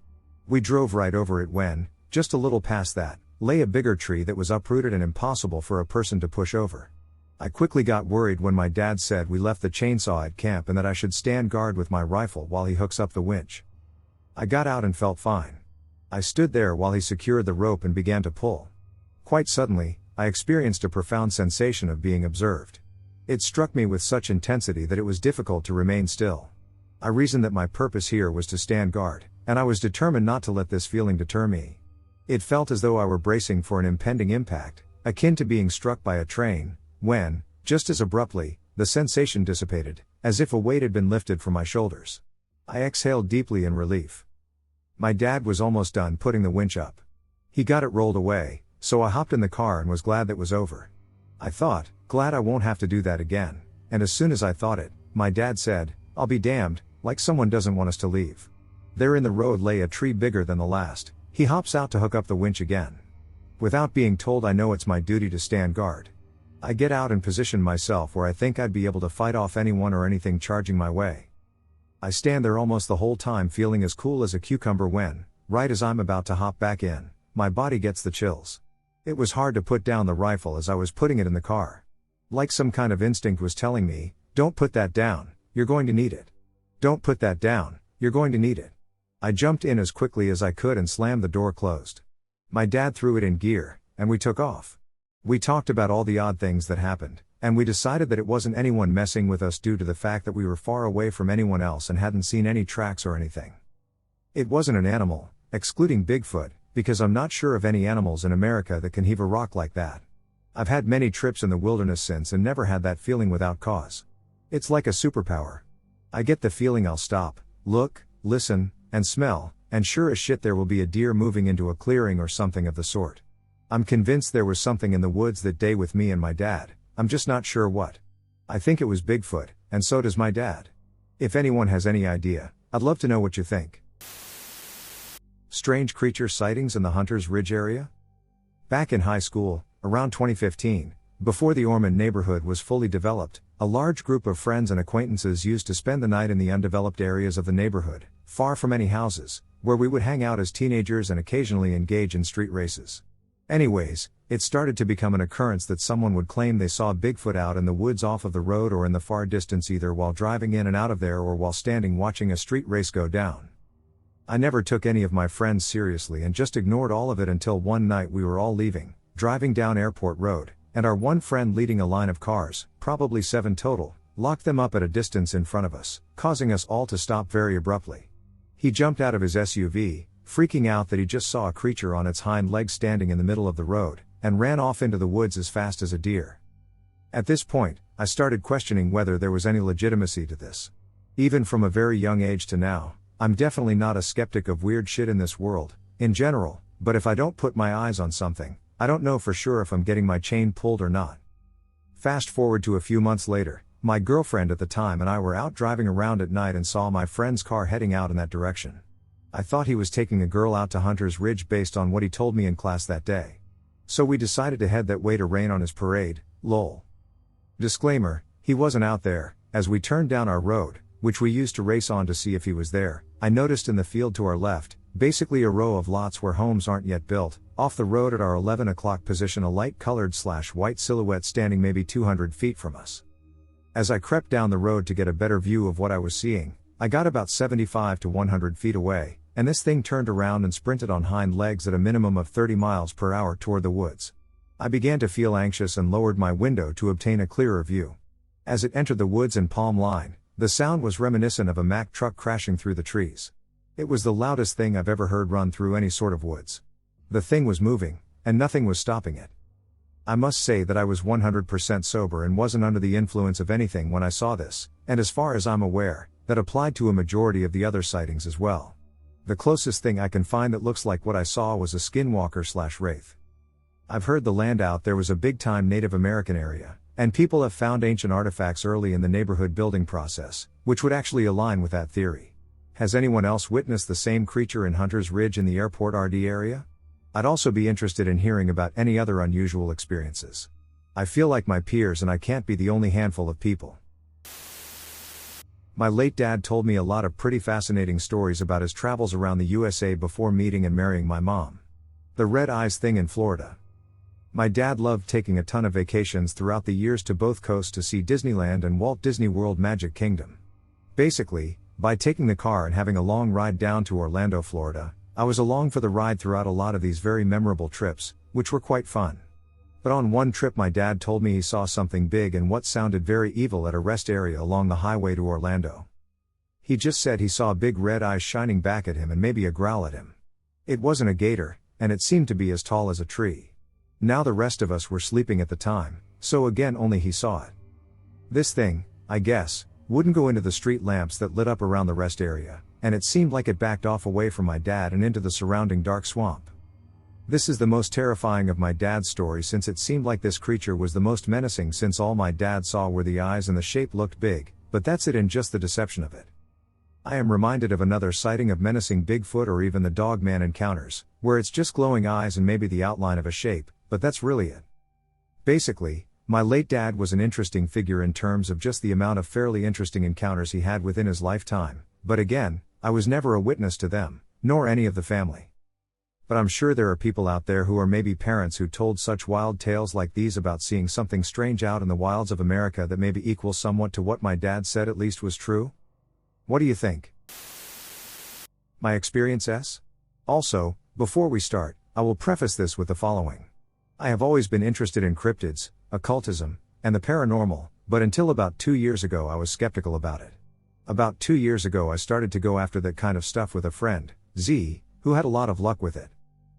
We drove right over it when, just a little past that, lay a bigger tree that was uprooted and impossible for a person to push over. I quickly got worried when my dad said we left the chainsaw at camp and that I should stand guard with my rifle while he hooks up the winch. I got out and felt fine. I stood there while he secured the rope and began to pull. Quite suddenly, I experienced a profound sensation of being observed. It struck me with such intensity that it was difficult to remain still. I reasoned that my purpose here was to stand guard, and I was determined not to let this feeling deter me. It felt as though I were bracing for an impending impact, akin to being struck by a train, when, just as abruptly, the sensation dissipated, as if a weight had been lifted from my shoulders. I exhaled deeply in relief. My dad was almost done putting the winch up. He got it rolled away, so I hopped in the car and was glad that was over. I thought, glad I won't have to do that again, and as soon as I thought it, my dad said, "I'll be damned, like someone doesn't want us to leave." There in the road lay a tree bigger than the last. He hops out to hook up the winch again. Without being told, I know it's my duty to stand guard. I get out and position myself where I think I'd be able to fight off anyone or anything charging my way. I stand there almost the whole time feeling as cool as a cucumber when, right as I'm about to hop back in, my body gets the chills. It was hard to put down the rifle as I was putting it in the car. Like some kind of instinct was telling me, "Don't put that down, you're going to need it. Don't put that down, you're going to need it." I jumped in as quickly as I could and slammed the door closed. My dad threw it in gear, and we took off. We talked about all the odd things that happened, and we decided that it wasn't anyone messing with us due to the fact that we were far away from anyone else and hadn't seen any tracks or anything. It wasn't an animal, excluding Bigfoot, because I'm not sure of any animals in America that can heave a rock like that. I've had many trips in the wilderness since and never had that feeling without cause. It's like a superpower. I get the feeling I'll stop, look, listen, and smell, and sure as shit there will be a deer moving into a clearing or something of the sort. I'm convinced there was something in the woods that day with me and my dad, I'm just not sure what. I think it was Bigfoot, and so does my dad. If anyone has any idea, I'd love to know what you think. Strange creature sightings in the Hunters Ridge area? Back in high school, around 2015, before the Ormond neighborhood was fully developed, a large group of friends and acquaintances used to spend the night in the undeveloped areas of the neighborhood, far from any houses, where we would hang out as teenagers and occasionally engage in street races. Anyways, it started to become an occurrence that someone would claim they saw Bigfoot out in the woods off of the road or in the far distance, either while driving in and out of there or while standing watching a street race go down. I never took any of my friends seriously and just ignored all of it until one night we were all leaving, driving down Airport Road, and our one friend leading a line of cars, probably 7 total, locked them up at a distance in front of us, causing us all to stop very abruptly. He jumped out of his SUV, freaking out that he just saw a creature on its hind legs standing in the middle of the road, and ran off into the woods as fast as a deer. At this point, I started questioning whether there was any legitimacy to this. Even from a very young age to now, I'm definitely not a skeptic of weird shit in this world, in general, but if I don't put my eyes on something, I don't know for sure if I'm getting my chain pulled or not. Fast forward to a few months later, my girlfriend at the time and I were out driving around at night and saw my friend's car heading out in that direction. I thought he was taking a girl out to Hunters Ridge based on what he told me in class that day. So we decided to head that way to rain on his parade, lol. Disclaimer, he wasn't out there. As we turned down our road, which we used to race on to see if he was there, I noticed in the field to our left, basically a row of lots where homes aren't yet built, off the road at our 11 o'clock position, a light-colored/white silhouette standing maybe 200 feet from us. As I crept down the road to get a better view of what I was seeing, I got about 75 to 100 feet away, and this thing turned around and sprinted on hind legs at a minimum of 30 miles per hour toward the woods. I began to feel anxious and lowered my window to obtain a clearer view. As it entered the woods in Palm Line, the sound was reminiscent of a Mack truck crashing through the trees. It was the loudest thing I've ever heard run through any sort of woods. The thing was moving, and nothing was stopping it. I must say that I was 100% sober and wasn't under the influence of anything when I saw this, and as far as I'm aware, that applied to a majority of the other sightings as well. The closest thing I can find that looks like what I saw was a Skinwalker/wraith. I've heard the land out there was a big-time Native American area, and people have found ancient artifacts early in the neighborhood building process, which would actually align with that theory. Has anyone else witnessed the same creature in Hunters Ridge in the Airport RD area? I'd also be interested in hearing about any other unusual experiences. I feel like my peers and I can't be the only handful of people. My late dad told me a lot of pretty fascinating stories about his travels around the USA before meeting and marrying my mom. The red eyes thing in Florida. My dad loved taking a ton of vacations throughout the years to both coasts to see Disneyland and Walt Disney World Magic Kingdom. Basically, by taking the car and having a long ride down to Orlando, Florida, I was along for the ride throughout a lot of these very memorable trips, which were quite fun. But on one trip my dad told me he saw something big and what sounded very evil at a rest area along the highway to Orlando. He just said he saw big red eyes shining back at him and maybe a growl at him. It wasn't a gator, and it seemed to be as tall as a tree. Now the rest of us were sleeping at the time, so again only he saw it. This thing, I guess, wouldn't go into the street lamps that lit up around the rest area, and it seemed like it backed off away from my dad and into the surrounding dark swamp. This is the most terrifying of my dad's stories since it seemed like this creature was the most menacing since all my dad saw were the eyes and the shape looked big, but that's it in just the deception of it. I am reminded of another sighting of menacing Bigfoot or even the Dogman encounters, where it's just glowing eyes and maybe the outline of a shape, but that's really it. Basically, my late dad was an interesting figure in terms of just the amount of fairly interesting encounters he had within his lifetime, but again, I was never a witness to them, nor any of the family. But I'm sure there are people out there who are maybe parents who told such wild tales like these about seeing something strange out in the wilds of America that maybe equals somewhat to what my dad said at least was true. What do you think? My experience? Also, before we start, I will preface this with the following. I have always been interested in cryptids, occultism, and the paranormal, but until about 2 years ago I was skeptical about it. About 2 years ago I started to go after that kind of stuff with a friend, Z, who had a lot of luck with it.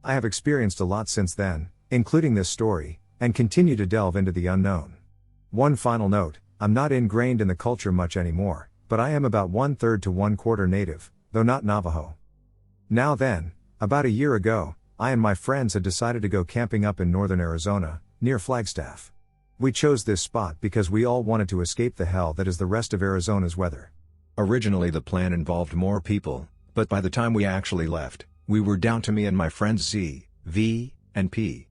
I have experienced a lot since then, including this story, and continue to delve into the unknown. One final note, I'm not ingrained in the culture much anymore, but I am about 1/3 to 1/4 native, though not Navajo. Now then, about a year ago, I and my friends had decided to go camping up in northern Arizona, near Flagstaff. We chose this spot because we all wanted to escape the hell that is the rest of Arizona's weather. Originally the plan involved more people, but by the time we actually left, we were down to me and my friends Z, V, and P.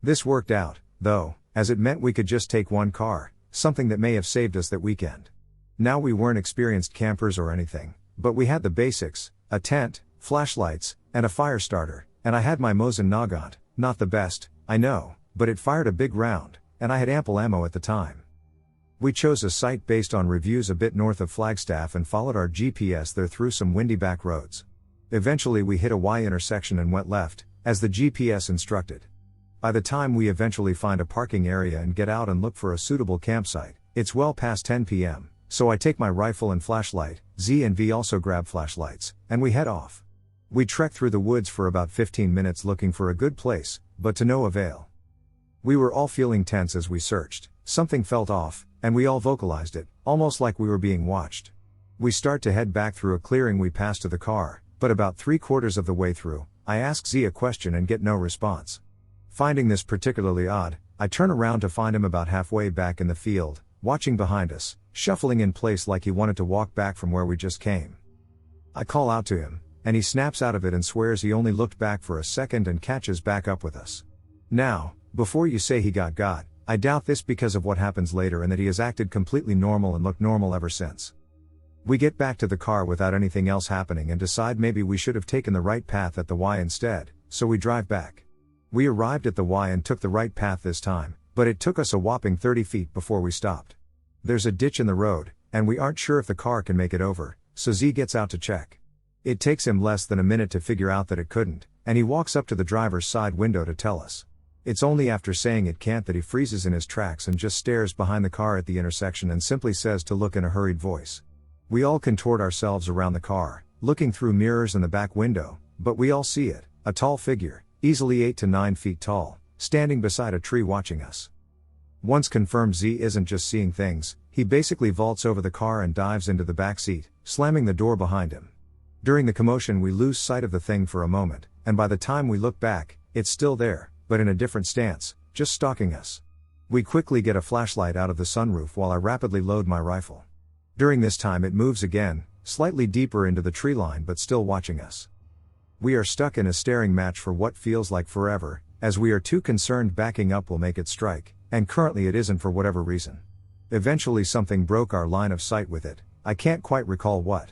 This worked out, though, as it meant we could just take one car, something that may have saved us that weekend. Now we weren't experienced campers or anything, but we had the basics, a tent, flashlights, and a fire starter, and I had my Mosin Nagant, not the best, I know, but it fired a big round, and I had ample ammo at the time. We chose a site based on reviews a bit north of Flagstaff and followed our GPS there through some windy back roads. Eventually we hit a Y intersection and went left, as the GPS instructed. By the time we eventually find a parking area and get out and look for a suitable campsite, it's well past 10 p.m., so I take my rifle and flashlight, Z and V also grab flashlights, and we head off. We trek through the woods for about 15 minutes looking for a good place, but to no avail. We were all feeling tense as we searched, something felt off, and we all vocalized it, almost like we were being watched. We start to head back through a clearing we passed to the car, but about 3/4 of the way through, I ask Z a question and get no response. Finding this particularly odd, I turn around to find him about halfway back in the field, watching behind us, shuffling in place like he wanted to walk back from where we just came. I call out to him, and he snaps out of it and swears he only looked back for a second and catches back up with us. Now, before you say he got, I doubt this because of what happens later and that he has acted completely normal and looked normal ever since. We get back to the car without anything else happening and decide maybe we should have taken the right path at the Y instead, so we drive back. We arrived at the Y and took the right path this time, but it took us a whopping 30 feet before we stopped. There's a ditch in the road, and we aren't sure if the car can make it over, so Z gets out to check. It takes him less than a minute to figure out that it couldn't, and he walks up to the driver's side window to tell us. It's only after saying it can't that he freezes in his tracks and just stares behind the car at the intersection and simply says to look in a hurried voice. We all contort ourselves around the car, looking through mirrors and the back window, but we all see it, a tall figure, easily 8 to 9 feet tall, standing beside a tree watching us. Once confirmed Z isn't just seeing things, he basically vaults over the car and dives into the back seat, slamming the door behind him. During the commotion we lose sight of the thing for a moment, and by the time we look back, it's still there, but in a different stance, just stalking us. We quickly get a flashlight out of the sunroof while I rapidly load my rifle. During this time it moves again, slightly deeper into the tree line but still watching us. We are stuck in a staring match for what feels like forever, as we are too concerned backing up will make it strike, and currently it isn't for whatever reason. Eventually something broke our line of sight with it, I can't quite recall what.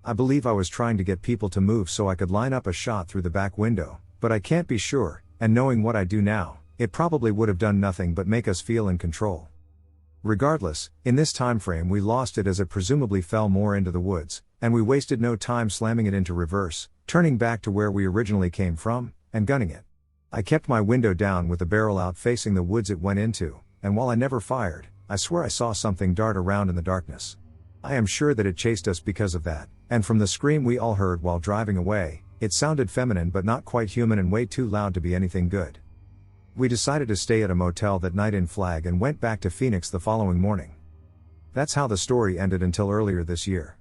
I believe I was trying to get people to move so I could line up a shot through the back window, but I can't be sure, and knowing what I do now, it probably would have done nothing but make us feel in control. Regardless, in this time frame we lost it as it presumably fell more into the woods, and we wasted no time slamming it into reverse, turning back to where we originally came from, and gunning it. I kept my window down with the barrel out facing the woods it went into, and while I never fired, I swear I saw something dart around in the darkness. I am sure that it chased us because of that, and from the scream we all heard while driving away, it sounded feminine but not quite human and way too loud to be anything good. We decided to stay at a motel that night in Flag and went back to Phoenix the following morning. That's how the story ended until earlier this year.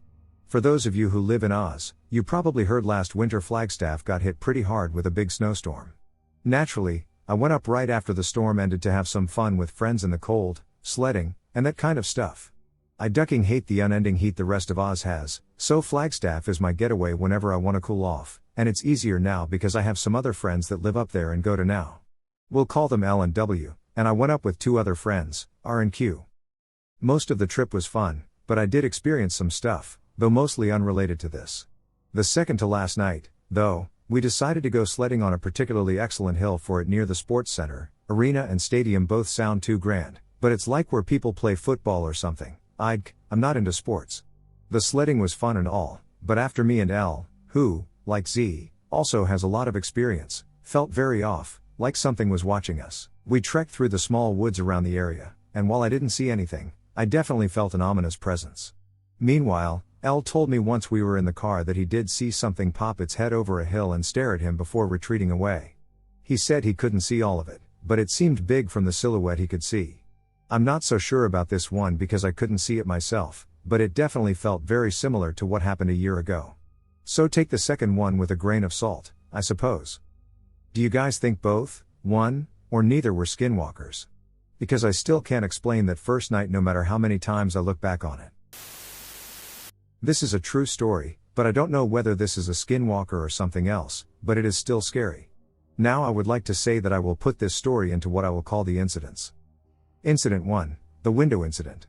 For those of you who live in Oz, you probably heard last winter Flagstaff got hit pretty hard with a big snowstorm. Naturally, I went up right after the storm ended to have some fun with friends in the cold, sledding, and that kind of stuff. I ducking hate the unending heat the rest of Oz has, so Flagstaff is my getaway whenever I want to cool off, and it's easier now because I have some other friends that live up there and go to now. We'll call them L and W, and I went up with 2 other friends, R and Q. Most of the trip was fun, but I did experience some stuff, though mostly unrelated to this. The second to last night, though, we decided to go sledding on a particularly excellent hill for it near the sports center. Arena and stadium both sound too grand, but it's like where people play football or something. I'm not into sports. The sledding was fun and all, but after me and L, who, like Z, also has a lot of experience, felt very off, like something was watching us. We trekked through the small woods around the area, and while I didn't see anything, I definitely felt an ominous presence. Meanwhile, L told me once we were in the car that he did see something pop its head over a hill and stare at him before retreating away. He said he couldn't see all of it, but it seemed big from the silhouette he could see. I'm not so sure about this one because I couldn't see it myself, but it definitely felt very similar to what happened a year ago. So take the second one with a grain of salt, I suppose. Do you guys think both, one, or neither were skinwalkers? Because I still can't explain that first night no matter how many times I look back on it. This is a true story, but I don't know whether this is a skinwalker or something else, but it is still scary. Now I would like to say that I will put this story into what I will call the incidents. Incident 1, the window incident.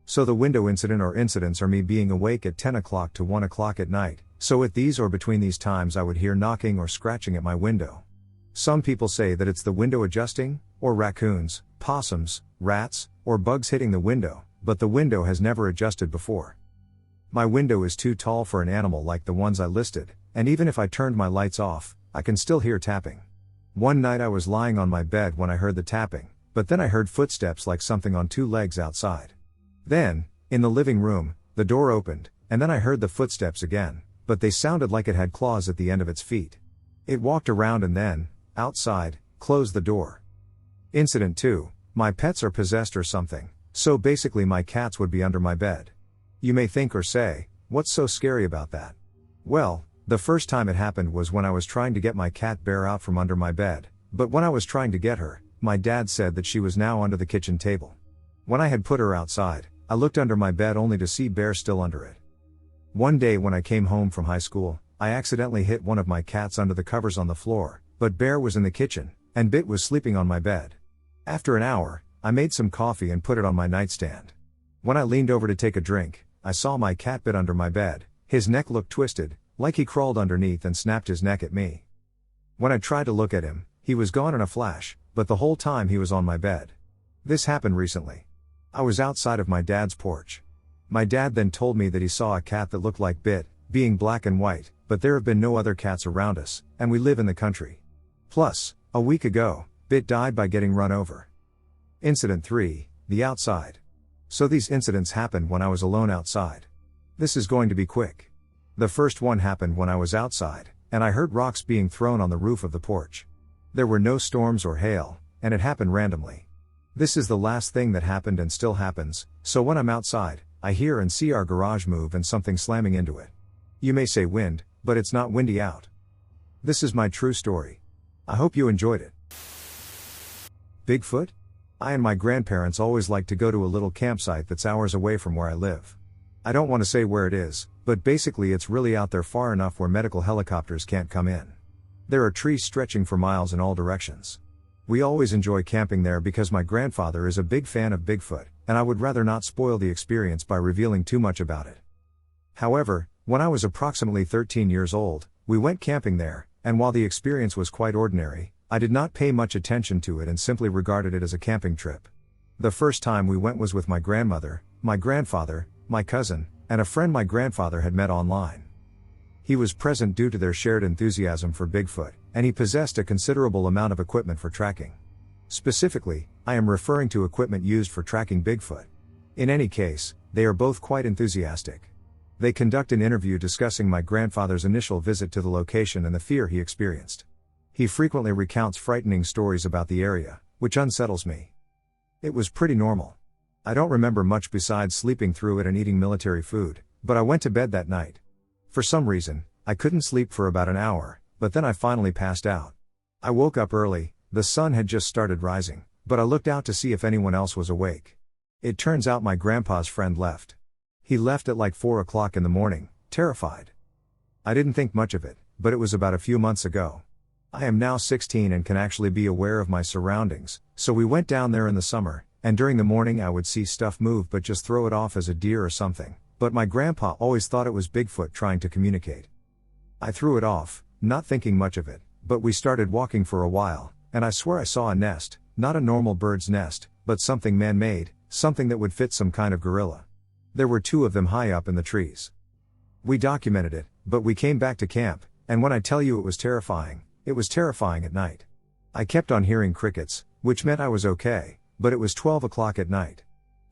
So the window incident or incidents are me being awake at 10 o'clock to 1 o'clock at night, so at these or between these times I would hear knocking or scratching at my window. Some people say that it's the window adjusting, or raccoons, possums, rats, or bugs hitting the window, but the window has never adjusted before. My window is too tall for an animal like the ones I listed, and even if I turned my lights off, I can still hear tapping. One night I was lying on my bed when I heard the tapping, but then I heard footsteps like something on 2 legs outside. Then, in the living room, the door opened, and then I heard the footsteps again, but they sounded like it had claws at the end of its feet. It walked around and then, outside, closed the door. Incident 2, my pets are possessed or something, so basically my cats would be under my bed. You may think or say, what's so scary about that? Well, the first time it happened was when I was trying to get my cat Bear out from under my bed, but when I was trying to get her, my dad said that she was now under the kitchen table. When I had put her outside, I looked under my bed only to see Bear still under it. One day when I came home from high school, I accidentally hit one of my cats under the covers on the floor, but Bear was in the kitchen, and Bit was sleeping on my bed. After an hour, I made some coffee and put it on my nightstand. When I leaned over to take a drink, I saw my cat Bit under my bed. His neck looked twisted, like he crawled underneath and snapped his neck at me. When I tried to look at him, he was gone in a flash, but the whole time he was on my bed. This happened recently. I was outside of my dad's porch. My dad then told me that he saw a cat that looked like Bit, being black and white, but there have been no other cats around us, and we live in the country. Plus, a week ago, Bit died by getting run over. Incident 3, the outside. So these incidents happened when I was alone outside. This is going to be quick. The first one happened when I was outside, and I heard rocks being thrown on the roof of the porch. There were no storms or hail, and it happened randomly. This is the last thing that happened and still happens, so when I'm outside, I hear and see our garage move and something slamming into it. You may say wind, but it's not windy out. This is my true story. I hope you enjoyed it. Bigfoot? I and my grandparents always like to go to a little campsite that's hours away from where I live. I don't want to say where it is, but basically it's really out there far enough where medical helicopters can't come in. There are trees stretching for miles in all directions. We always enjoy camping there because my grandfather is a big fan of Bigfoot, and I would rather not spoil the experience by revealing too much about it. However, when I was approximately 13 years old, we went camping there, and while the experience was quite ordinary, I did not pay much attention to it and simply regarded it as a camping trip. The first time we went was with my grandmother, my grandfather, my cousin, and a friend my grandfather had met online. He was present due to their shared enthusiasm for Bigfoot, and he possessed a considerable amount of equipment for tracking. Specifically, I am referring to equipment used for tracking Bigfoot. In any case, they are both quite enthusiastic. They conduct an interview discussing my grandfather's initial visit to the location and the fear he experienced. He frequently recounts frightening stories about the area, which unsettles me. It was pretty normal. I don't remember much besides sleeping through it and eating military food, but I went to bed that night. For some reason, I couldn't sleep for about an hour, but then I finally passed out. I woke up early, the sun had just started rising, but I looked out to see if anyone else was awake. It turns out my grandpa's friend left. He left at like 4 o'clock in the morning, terrified. I didn't think much of it, but it was about a few months ago. I am now 16 and can actually be aware of my surroundings, so we went down there in the summer, and during the morning I would see stuff move but just throw it off as a deer or something, but my grandpa always thought it was Bigfoot trying to communicate. I threw it off, not thinking much of it, but we started walking for a while, and I swear I saw a nest, not a normal bird's nest, but something man-made, something that would fit some kind of gorilla. There were 2 of them high up in the trees. We documented it, but we came back to camp, and when I tell you it was terrifying at night. I kept on hearing crickets, which meant I was okay, but it was 12 o'clock at night.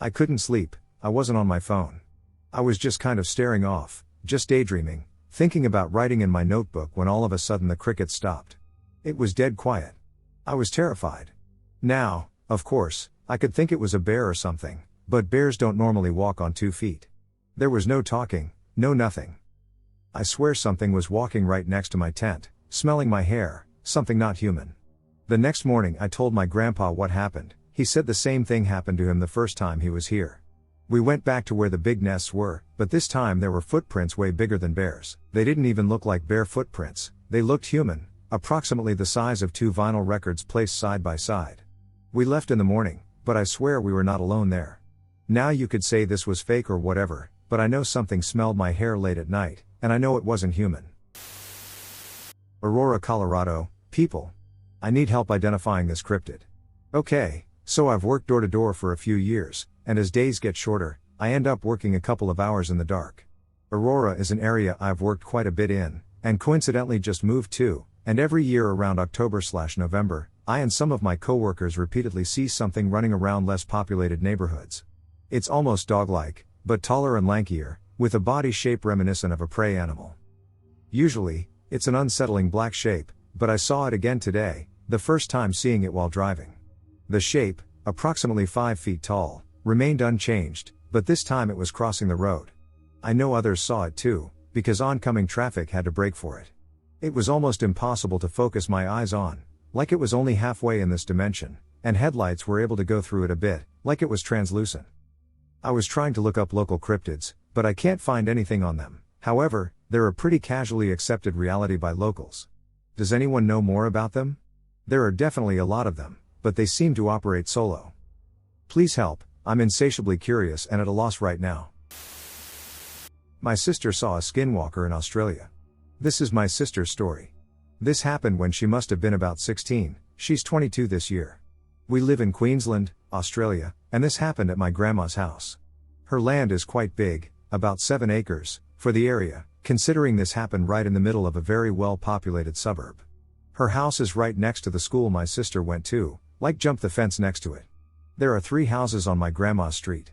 I couldn't sleep, I wasn't on my phone. I was just kind of staring off, just daydreaming, thinking about writing in my notebook when all of a sudden the crickets stopped. It was dead quiet. I was terrified. Now, of course, I could think it was a bear or something, but bears don't normally walk on 2 feet. There was no talking, no nothing. I swear something was walking right next to my tent, smelling my hair, something not human. The next morning I told my grandpa what happened. He said the same thing happened to him the first time he was here. We went back to where the big nests were, but this time there were footprints way bigger than bears. They didn't even look like bear footprints, they looked human, approximately the size of 2 vinyl records placed side by side. We left in the morning, but I swear we were not alone there. Now you could say this was fake or whatever, but I know something smelled my hair late at night, and I know it wasn't human. Aurora, Colorado, people. I need help identifying this cryptid. Okay, so I've worked door to door for a few years, and as days get shorter, I end up working a couple of hours in the dark. Aurora is an area I've worked quite a bit in, and coincidentally just moved to, and every year around October/November, I and some of my coworkers repeatedly see something running around less populated neighborhoods. It's almost dog-like, but taller and lankier, with a body shape reminiscent of a prey animal. Usually, it's an unsettling black shape, but I saw it again today, the first time seeing it while driving. The shape, approximately 5 feet tall, remained unchanged, but this time it was crossing the road. I know others saw it too, because oncoming traffic had to brake for it. It was almost impossible to focus my eyes on, like it was only halfway in this dimension, and headlights were able to go through it a bit, like it was translucent. I was trying to look up local cryptids, but I can't find anything on them. However, they're a pretty casually accepted reality by locals. Does anyone know more about them? There are definitely a lot of them, but they seem to operate solo. Please help, I'm insatiably curious and at a loss right now. My sister saw a skinwalker in Australia. This is my sister's story. This happened when she must have been about 16, she's 22 this year. We live in Queensland, Australia, and this happened at my grandma's house. Her land is quite big, about 7 acres, for the area, considering this happened right in the middle of a very well-populated suburb. Her house is right next to the school my sister went to, like jump the fence next to it. There are 3 houses on my grandma's street.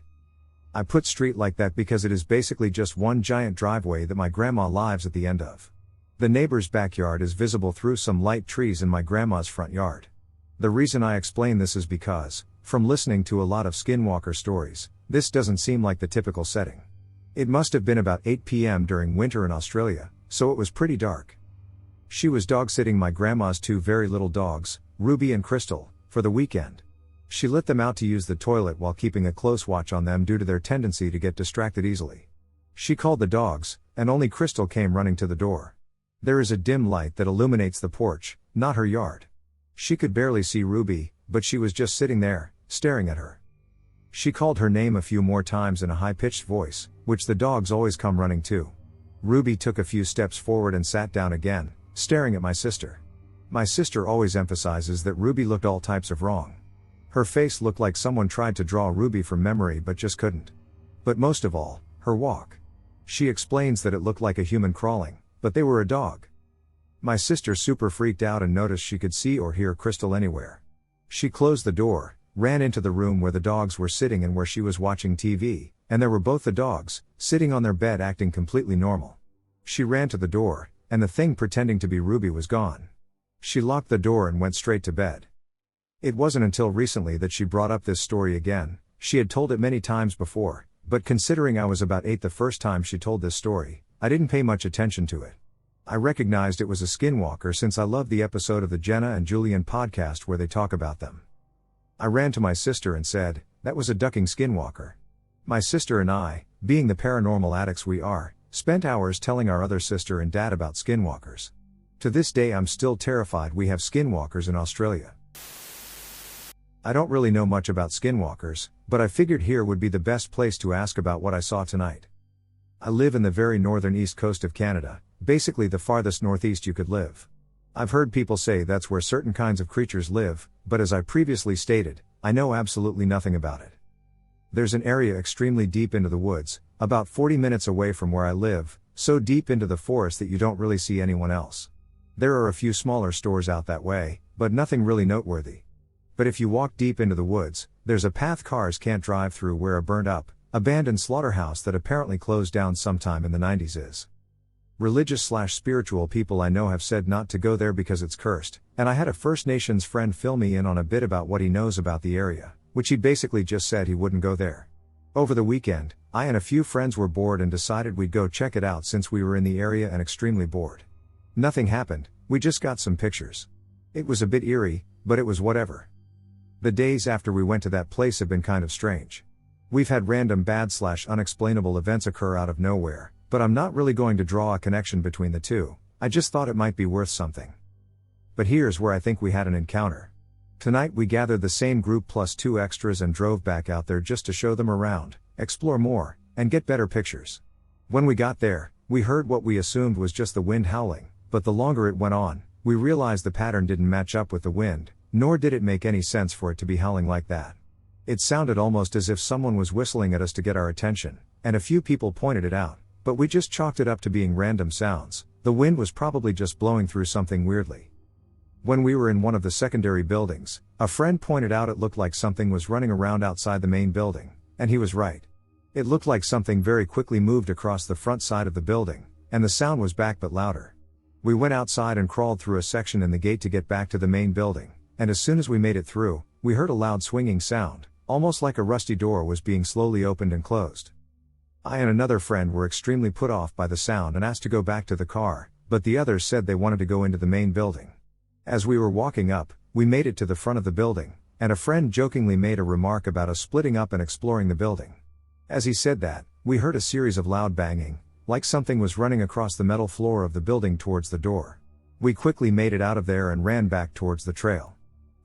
I put street like that because it is basically just one giant driveway that my grandma lives at the end of. The neighbor's backyard is visible through some light trees in my grandma's front yard. The reason I explain this is because, from listening to a lot of skinwalker stories, this doesn't seem like the typical setting. It must have been about 8 p.m. during winter in Australia, so it was pretty dark. She was dog-sitting my grandma's 2 very little dogs, Ruby and Crystal, for the weekend. She let them out to use the toilet while keeping a close watch on them due to their tendency to get distracted easily. She called the dogs, and only Crystal came running to the door. There is a dim light that illuminates the porch, not her yard. She could barely see Ruby, but she was just sitting there, staring at her. She called her name a few more times in a high-pitched voice, which the dogs always come running to. Ruby took a few steps forward and sat down again, staring at my sister. My sister always emphasizes that Ruby looked all types of wrong. Her face looked like someone tried to draw Ruby from memory but just couldn't. But most of all, her walk. She explains that it looked like a human crawling, but they were a dog. My sister super freaked out and noticed she could see or hear Crystal anywhere. She closed the door, ran into the room where the dogs were sitting and where she was watching TV, and there were both the dogs, sitting on their bed acting completely normal. She ran to the door, and the thing pretending to be Ruby was gone. She locked the door and went straight to bed. It wasn't until recently that she brought up this story again. She had told it many times before, but considering I was about 8 the first time she told this story, I didn't pay much attention to it. I recognized it was a skinwalker since I loved the episode of the Jenna and Julian podcast where they talk about them. I ran to my sister and said, "That was a ducking skinwalker." My sister and I, being the paranormal addicts we are, spent hours telling our other sister and dad about skinwalkers. To this day I'm still terrified we have skinwalkers in Australia. I don't really know much about skinwalkers, but I figured here would be the best place to ask about what I saw tonight. I live in the very northern east coast of Canada, basically the farthest northeast you could live. I've heard people say that's where certain kinds of creatures live, but as I previously stated, I know absolutely nothing about it. There's an area extremely deep into the woods, about 40 minutes away from where I live, so deep into the forest that you don't really see anyone else. There are a few smaller stores out that way, but nothing really noteworthy. But if you walk deep into the woods, there's a path cars can't drive through where a burnt-up, abandoned slaughterhouse that apparently closed down sometime in the 90s is. Religious/spiritual people I know have said not to go there because it's cursed, and I had a First Nations friend fill me in on a bit about what he knows about the area, which he basically just said he wouldn't go there. Over the weekend, I and a few friends were bored and decided we'd go check it out since we were in the area and extremely bored. Nothing happened, we just got some pictures. It was a bit eerie, but it was whatever. The days after we went to that place have been kind of strange. We've had random bad/unexplainable events occur out of nowhere, but I'm not really going to draw a connection between the two. I just thought it might be worth something. But here's where I think we had an encounter. Tonight we gathered the same group plus 2 extras and drove back out there just to show them around, explore more, and get better pictures. When we got there, we heard what we assumed was just the wind howling, but the longer it went on, we realized the pattern didn't match up with the wind, nor did it make any sense for it to be howling like that. It sounded almost as if someone was whistling at us to get our attention, and a few people pointed it out, but we just chalked it up to being random sounds. The wind was probably just blowing through something weirdly. When we were in one of the secondary buildings, a friend pointed out it looked like something was running around outside the main building, and he was right. It looked like something very quickly moved across the front side of the building, and the sound was back but louder. We went outside and crawled through a section in the gate to get back to the main building, and as soon as we made it through, we heard a loud swinging sound, almost like a rusty door was being slowly opened and closed. I and another friend were extremely put off by the sound and asked to go back to the car, but the others said they wanted to go into the main building. As we were walking up, we made it to the front of the building, and a friend jokingly made a remark about us splitting up and exploring the building. As he said that, we heard a series of loud banging, like something was running across the metal floor of the building towards the door. We quickly made it out of there and ran back towards the trail.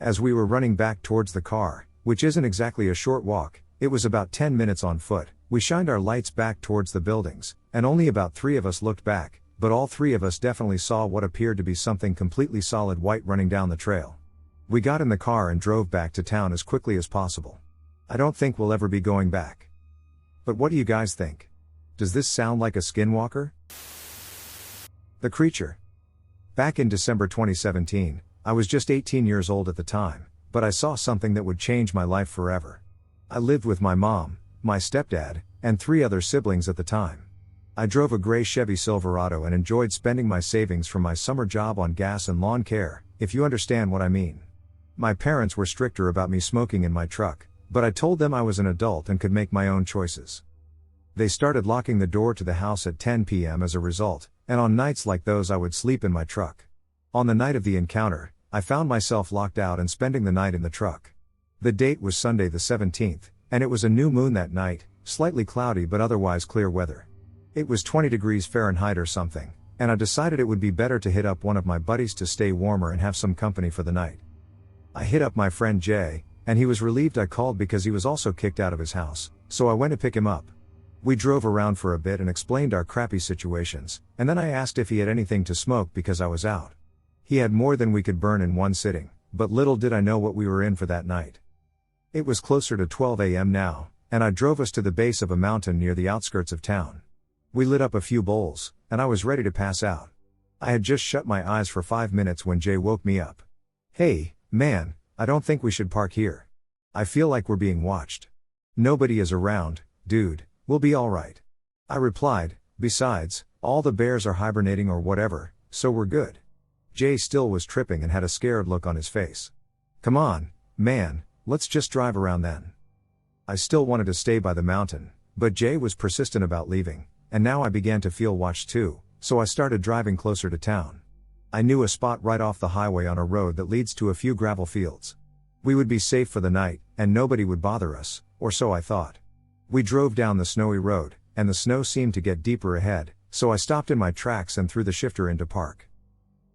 As we were running back towards the car, which isn't exactly a short walk, it was about 10 minutes on foot, we shined our lights back towards the buildings, and only about 3 of us looked back, but all 3 of us definitely saw what appeared to be something completely solid white running down the trail. We got in the car and drove back to town as quickly as possible. I don't think we'll ever be going back. But what do you guys think? Does this sound like a skinwalker? The creature. Back in December 2017, I was just 18 years old at the time, but I saw something that would change my life forever. I lived with my mom, my stepdad, and 3 other siblings at the time. I drove a gray Chevy Silverado and enjoyed spending my savings from my summer job on gas and lawn care, if you understand what I mean. My parents were stricter about me smoking in my truck, but I told them I was an adult and could make my own choices. They started locking the door to the house at 10 p.m. as a result, and on nights like those I would sleep in my truck. On the night of the encounter, I found myself locked out and spending the night in the truck. The date was Sunday the 17th, and it was a new moon that night, slightly cloudy but otherwise clear weather. It was 20 degrees Fahrenheit or something, and I decided it would be better to hit up one of my buddies to stay warmer and have some company for the night. I hit up my friend Jay, and he was relieved I called because he was also kicked out of his house, so I went to pick him up. We drove around for a bit and explained our crappy situations, and then I asked if he had anything to smoke because I was out. He had more than we could burn in one sitting, but little did I know what we were in for that night. It was closer to 12 a.m. now, and I drove us to the base of a mountain near the outskirts of town. We lit up a few bowls, and I was ready to pass out. I had just shut my eyes for 5 minutes when Jay woke me up. "Hey, man, I don't think we should park here. I feel like we're being watched." "Nobody is around, dude, we'll be alright." I replied, "Besides, all the bears are hibernating or whatever, so we're good." Jay still was tripping and had a scared look on his face. "Come on, man, let's just drive around then." I still wanted to stay by the mountain, but Jay was persistent about leaving, and now I began to feel watched too, so I started driving closer to town. I knew a spot right off the highway on a road that leads to a few gravel fields. We would be safe for the night, and nobody would bother us, or so I thought. We drove down the snowy road, and the snow seemed to get deeper ahead, so I stopped in my tracks and threw the shifter into park.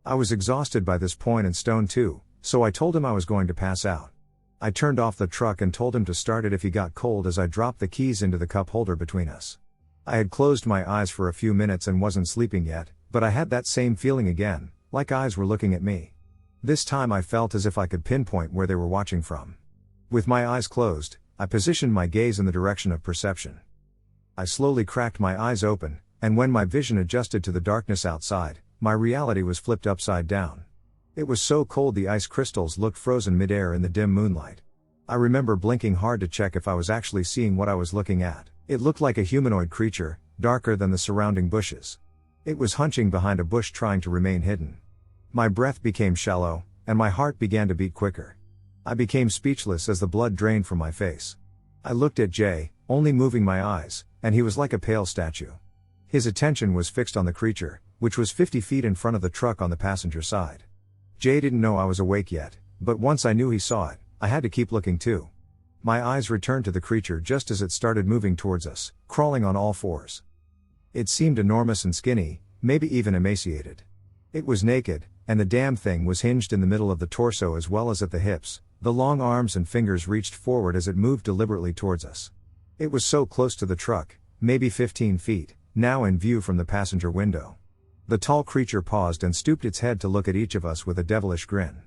I was exhausted by this point and stoned too, so I told him I was going to pass out. I turned off the truck and told him to start it if he got cold as I dropped the keys into the cup holder between us. I had closed my eyes for a few minutes and wasn't sleeping yet, but I had that same feeling again, like eyes were looking at me. This time I felt as if I could pinpoint where they were watching from. With my eyes closed, I positioned my gaze in the direction of perception. I slowly cracked my eyes open, and when my vision adjusted to the darkness outside, my reality was flipped upside down. It was so cold the ice crystals looked frozen midair in the dim moonlight. I remember blinking hard to check if I was actually seeing what I was looking at. It looked like a humanoid creature, darker than the surrounding bushes. It was hunching behind a bush trying to remain hidden. My breath became shallow, and my heart began to beat quicker. I became speechless as the blood drained from my face. I looked at Jay, only moving my eyes, and he was like a pale statue. His attention was fixed on the creature, which was 50 feet in front of the truck on the passenger side. Jay didn't know I was awake yet, but once I knew he saw it, I had to keep looking too. My eyes returned to the creature just as it started moving towards us, crawling on all fours. It seemed enormous and skinny, maybe even emaciated. It was naked, and the damn thing was hinged in the middle of the torso as well as at the hips. The long arms and fingers reached forward as it moved deliberately towards us. It was so close to the truck, maybe 15 feet, now in view from the passenger window. The tall creature paused and stooped its head to look at each of us with a devilish grin.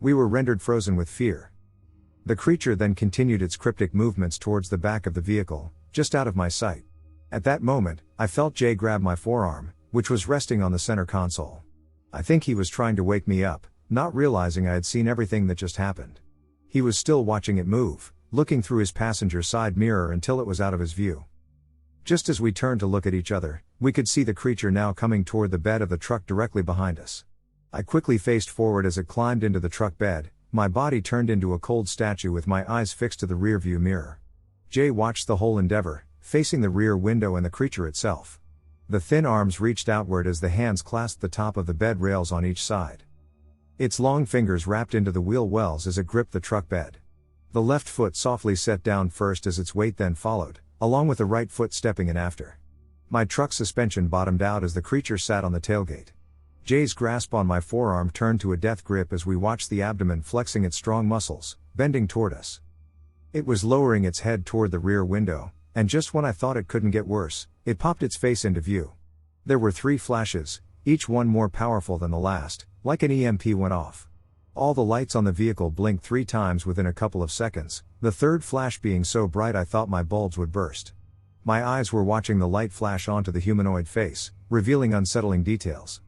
We were rendered frozen with fear. The creature then continued its cryptic movements towards the back of the vehicle, just out of my sight. At that moment, I felt Jay grab my forearm, which was resting on the center console. I think he was trying to wake me up, not realizing I had seen everything that just happened. He was still watching it move, looking through his passenger side mirror until it was out of his view. Just as we turned to look at each other, we could see the creature now coming toward the bed of the truck directly behind us. I quickly faced forward as it climbed into the truck bed, my body turned into a cold statue with my eyes fixed to the rear view mirror. Jay watched the whole endeavor, facing the rear window and the creature itself. The thin arms reached outward as the hands clasped the top of the bed rails on each side. Its long fingers wrapped into the wheel wells as it gripped the truck bed. The left foot softly set down first as its weight then followed, along with the right foot stepping in after. My truck suspension bottomed out as the creature sat on the tailgate. Jay's grasp on my forearm turned to a death grip as we watched the abdomen flexing its strong muscles, bending toward us. It was lowering its head toward the rear window, and just when I thought it couldn't get worse, it popped its face into view. There were 3 flashes, each one more powerful than the last, like an EMP went off. All the lights on the vehicle blinked 3 times within a couple of seconds, the third flash being so bright I thought my bulbs would burst. My eyes were watching the light flash onto the humanoid face, revealing unsettling details.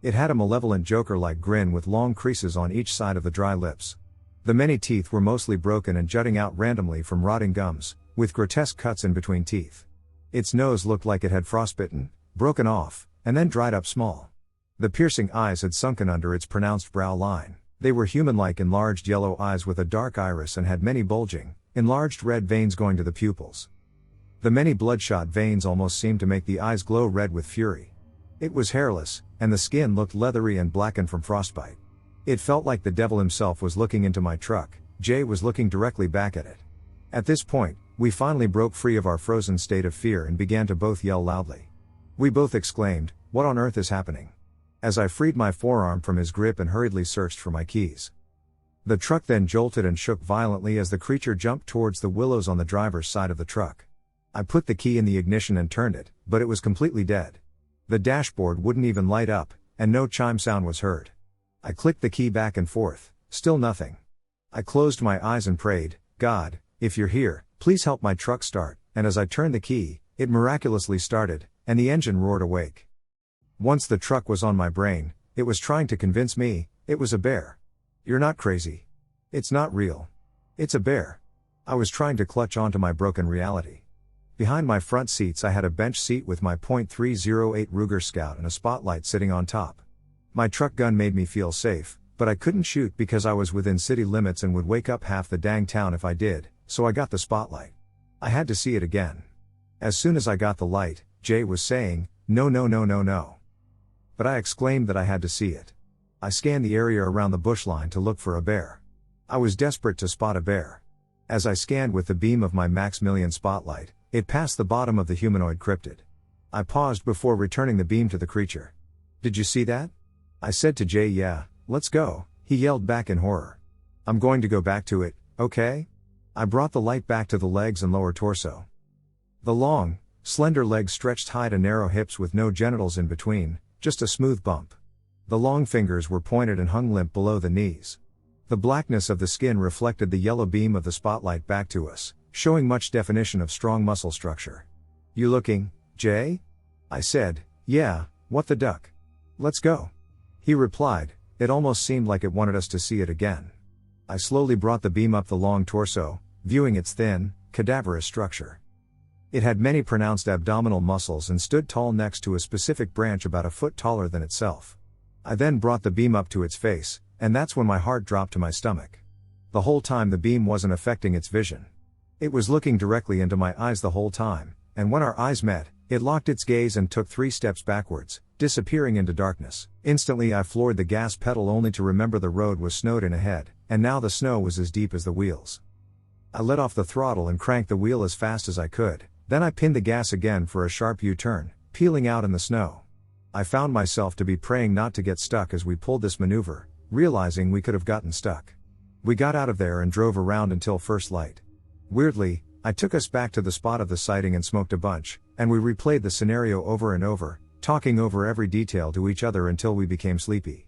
It had a malevolent Joker-like grin with long creases on each side of the dry lips. The many teeth were mostly broken and jutting out randomly from rotting gums, with grotesque cuts in between teeth. Its nose looked like it had frostbitten, broken off, and then dried up small. The piercing eyes had sunken under its pronounced brow line. They were human-like enlarged yellow eyes with a dark iris and had many bulging, enlarged red veins going to the pupils. The many bloodshot veins almost seemed to make the eyes glow red with fury. It was hairless, and the skin looked leathery and blackened from frostbite. It felt like the devil himself was looking into my truck. Jay was looking directly back at it. At this point, we finally broke free of our frozen state of fear and began to both yell loudly. We both exclaimed, "What on earth is happening?" as I freed my forearm from his grip and hurriedly searched for my keys. The truck then jolted and shook violently as the creature jumped towards the willows on the driver's side of the truck. I put the key in the ignition and turned it, but it was completely dead. The dashboard wouldn't even light up, and no chime sound was heard. I clicked the key back and forth, still nothing. I closed my eyes and prayed, God, if you're here, please help my truck start, and as I turned the key, it miraculously started, and the engine roared awake. Once the truck was on my brain, it was trying to convince me, it was a bear. You're not crazy. It's not real. It's a bear. I was trying to clutch onto my broken reality. Behind my front seats I had a bench seat with my .308 Ruger Scout and a spotlight sitting on top. My truck gun made me feel safe, but I couldn't shoot because I was within city limits and would wake up half the dang town if I did, so I got the spotlight. I had to see it again. As soon as I got the light, Jay was saying, no no no no no. But I exclaimed that I had to see it. I scanned the area around the bush line to look for a bear. I was desperate to spot a bear. As I scanned with the beam of my Maximilian spotlight, it passed the bottom of the humanoid cryptid. I paused before returning the beam to the creature. Did you see that? I said to Jay, yeah, let's go, he yelled back in horror. I'm going to go back to it, okay? I brought the light back to the legs and lower torso. The long, slender legs stretched high to narrow hips with no genitals in between, just a smooth bump. The long fingers were pointed and hung limp below the knees. The blackness of the skin reflected the yellow beam of the spotlight back to us, showing much definition of strong muscle structure. You looking, Jay? I said, yeah, what the duck? Let's go. He replied, it almost seemed like it wanted us to see it again. I slowly brought the beam up the long torso, viewing its thin, cadaverous structure. It had many pronounced abdominal muscles and stood tall next to a specific branch about a foot taller than itself. I then brought the beam up to its face, and that's when my heart dropped to my stomach. The whole time the beam wasn't affecting its vision. It was looking directly into my eyes the whole time, and when our eyes met, it locked its gaze and took 3 steps backwards, disappearing into darkness. Instantly I floored the gas pedal only to remember the road was snowed in ahead, and now the snow was as deep as the wheels. I let off the throttle and cranked the wheel as fast as I could, then I pinned the gas again for a sharp U-turn, peeling out in the snow. I found myself to be praying not to get stuck as we pulled this maneuver, realizing we could have gotten stuck. We got out of there and drove around until first light. Weirdly, I took us back to the spot of the sighting and smoked a bunch, and we replayed the scenario over and over, talking over every detail to each other until we became sleepy.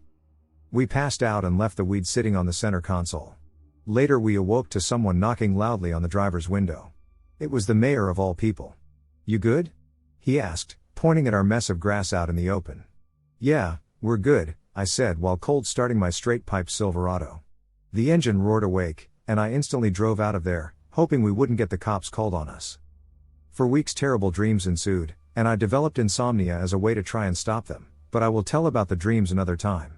We passed out and left the weed sitting on the center console. Later we awoke to someone knocking loudly on the driver's window. It was the mayor of all people. You good? He asked, pointing at our mess of grass out in the open. Yeah, we're good, I said while cold starting my straight-piped Silverado. The engine roared awake, and I instantly drove out of there, hoping we wouldn't get the cops called on us. For weeks terrible dreams ensued, and I developed insomnia as a way to try and stop them, but I will tell about the dreams another time.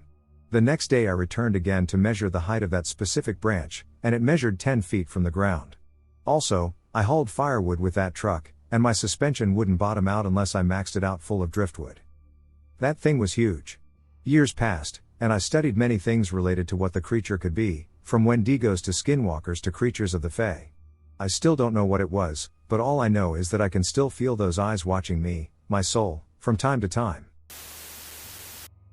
The next day I returned again to measure the height of that specific branch, and it measured 10 feet from the ground. Also, I hauled firewood with that truck, and my suspension wouldn't bottom out unless I maxed it out full of driftwood. That thing was huge. Years passed, and I studied many things related to what the creature could be, from Wendigos to Skinwalkers to creatures of the Fae. I still don't know what it was, but all I know is that I can still feel those eyes watching me, my soul, from time to time.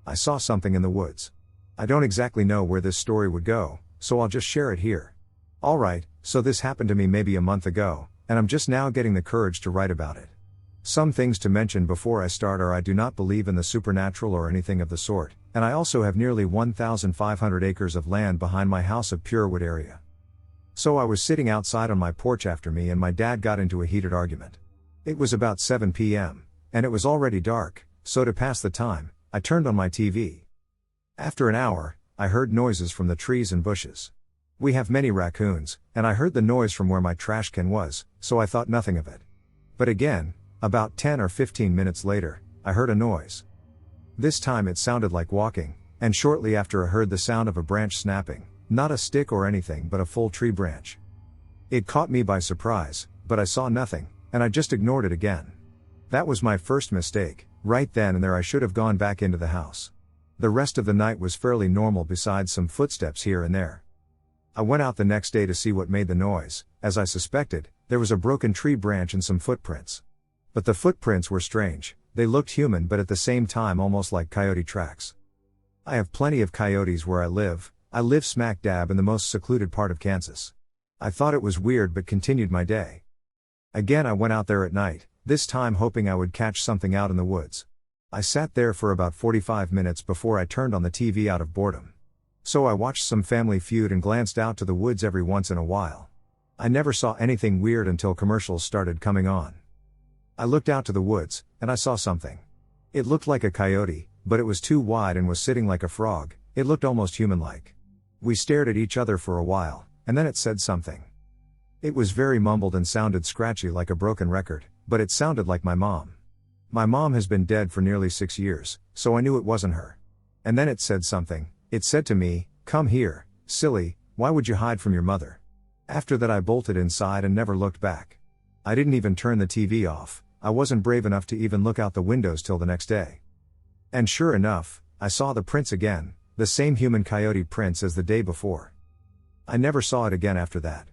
I saw something in the woods. I don't exactly know where this story would go, so I'll just share it here. Alright, so this happened to me maybe a month ago, and I'm just now getting the courage to write about it. Some things to mention before I start are I do not believe in the supernatural or anything of the sort, and I also have nearly 1,500 acres of land behind my house of Purewood area. So I was sitting outside on my porch after me and my dad got into a heated argument. It was about 7 p.m., and it was already dark, so to pass the time, I turned on my TV. After an hour, I heard noises from the trees and bushes. We have many raccoons, and I heard the noise from where my trash can was, so I thought nothing of it. But again, about 10 or 15 minutes later, I heard a noise. This time it sounded like walking, and shortly after I heard the sound of a branch snapping. Not a stick or anything but a full tree branch. It caught me by surprise, but I saw nothing, and I just ignored it again. That was my first mistake. Right then and there I should have gone back into the house. The rest of the night was fairly normal besides some footsteps here and there. I went out the next day to see what made the noise. As I suspected, there was a broken tree branch and some footprints. But the footprints were strange. They looked human but at the same time almost like coyote tracks. I have plenty of coyotes where I live, I live smack dab in the most secluded part of Kansas. I thought it was weird but continued my day. Again I went out there at night, this time hoping I would catch something out in the woods. I sat there for about 45 minutes before I turned on the TV out of boredom. So I watched some Family Feud and glanced out to the woods every once in a while. I never saw anything weird until commercials started coming on. I looked out to the woods, and I saw something. It looked like a coyote, but it was too wide and was sitting like a frog. It looked almost human-like. We stared at each other for a while, and then it said something. It was very mumbled and sounded scratchy like a broken record, but it sounded like my mom. My mom has been dead for nearly 6 years, so I knew it wasn't her. And then it said something. It said to me, "Come here, silly, why would you hide from your mother?" After that I bolted inside and never looked back. I didn't even turn the TV off. I wasn't brave enough to even look out the windows till the next day. And sure enough, I saw the prints again, the same human coyote prints as the day before. I never saw it again after that.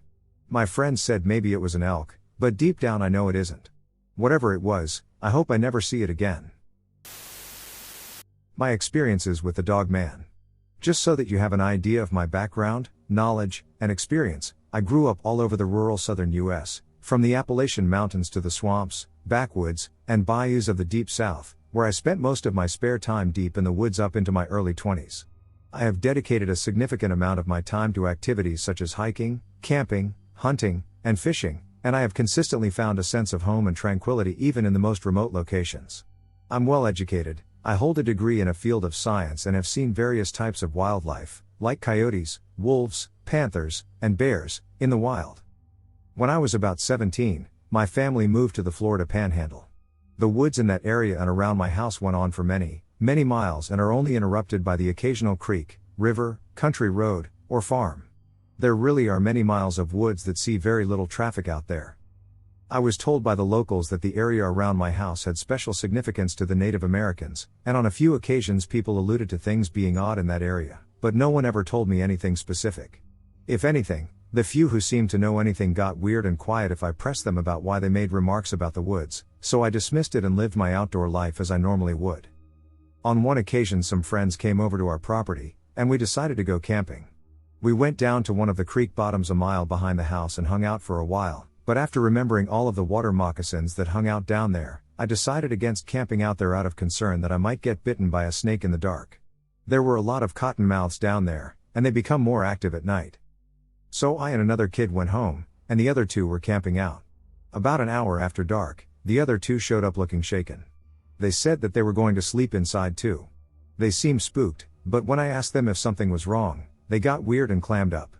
My friend said maybe it was an elk, but deep down I know it isn't. Whatever it was, I hope I never see it again. My experiences with the Dogman. Just so that you have an idea of my background, knowledge, and experience, I grew up all over the rural southern U.S., from the Appalachian Mountains to the swamps, backwoods, and bayous of the Deep South, where I spent most of my spare time deep in the woods up into my early 20s. I have dedicated a significant amount of my time to activities such as hiking, camping, hunting, and fishing, and I have consistently found a sense of home and tranquility even in the most remote locations. I'm well educated, I hold a degree in a field of science and have seen various types of wildlife, like coyotes, wolves, panthers, and bears, in the wild. When I was about 17, my family moved to the Florida Panhandle. The woods in that area and around my house went on for many, many miles and are only interrupted by the occasional creek, river, country road, or farm. There really are many miles of woods that see very little traffic out there. I was told by the locals that the area around my house had special significance to the Native Americans, and on a few occasions people alluded to things being odd in that area, but no one ever told me anything specific. If anything, the few who seemed to know anything got weird and quiet if I pressed them about why they made remarks about the woods, so I dismissed it and lived my outdoor life as I normally would. On one occasion some friends came over to our property, and we decided to go camping. We went down to one of the creek bottoms a mile behind the house and hung out for a while, but after remembering all of the water moccasins that hung out down there, I decided against camping out there out of concern that I might get bitten by a snake in the dark. There were a lot of cottonmouths down there, and they become more active at night. So I and another kid went home, and the other two were camping out. About an hour after dark, the other two showed up looking shaken. They said that they were going to sleep inside too. They seemed spooked, but when I asked them if something was wrong, they got weird and clammed up.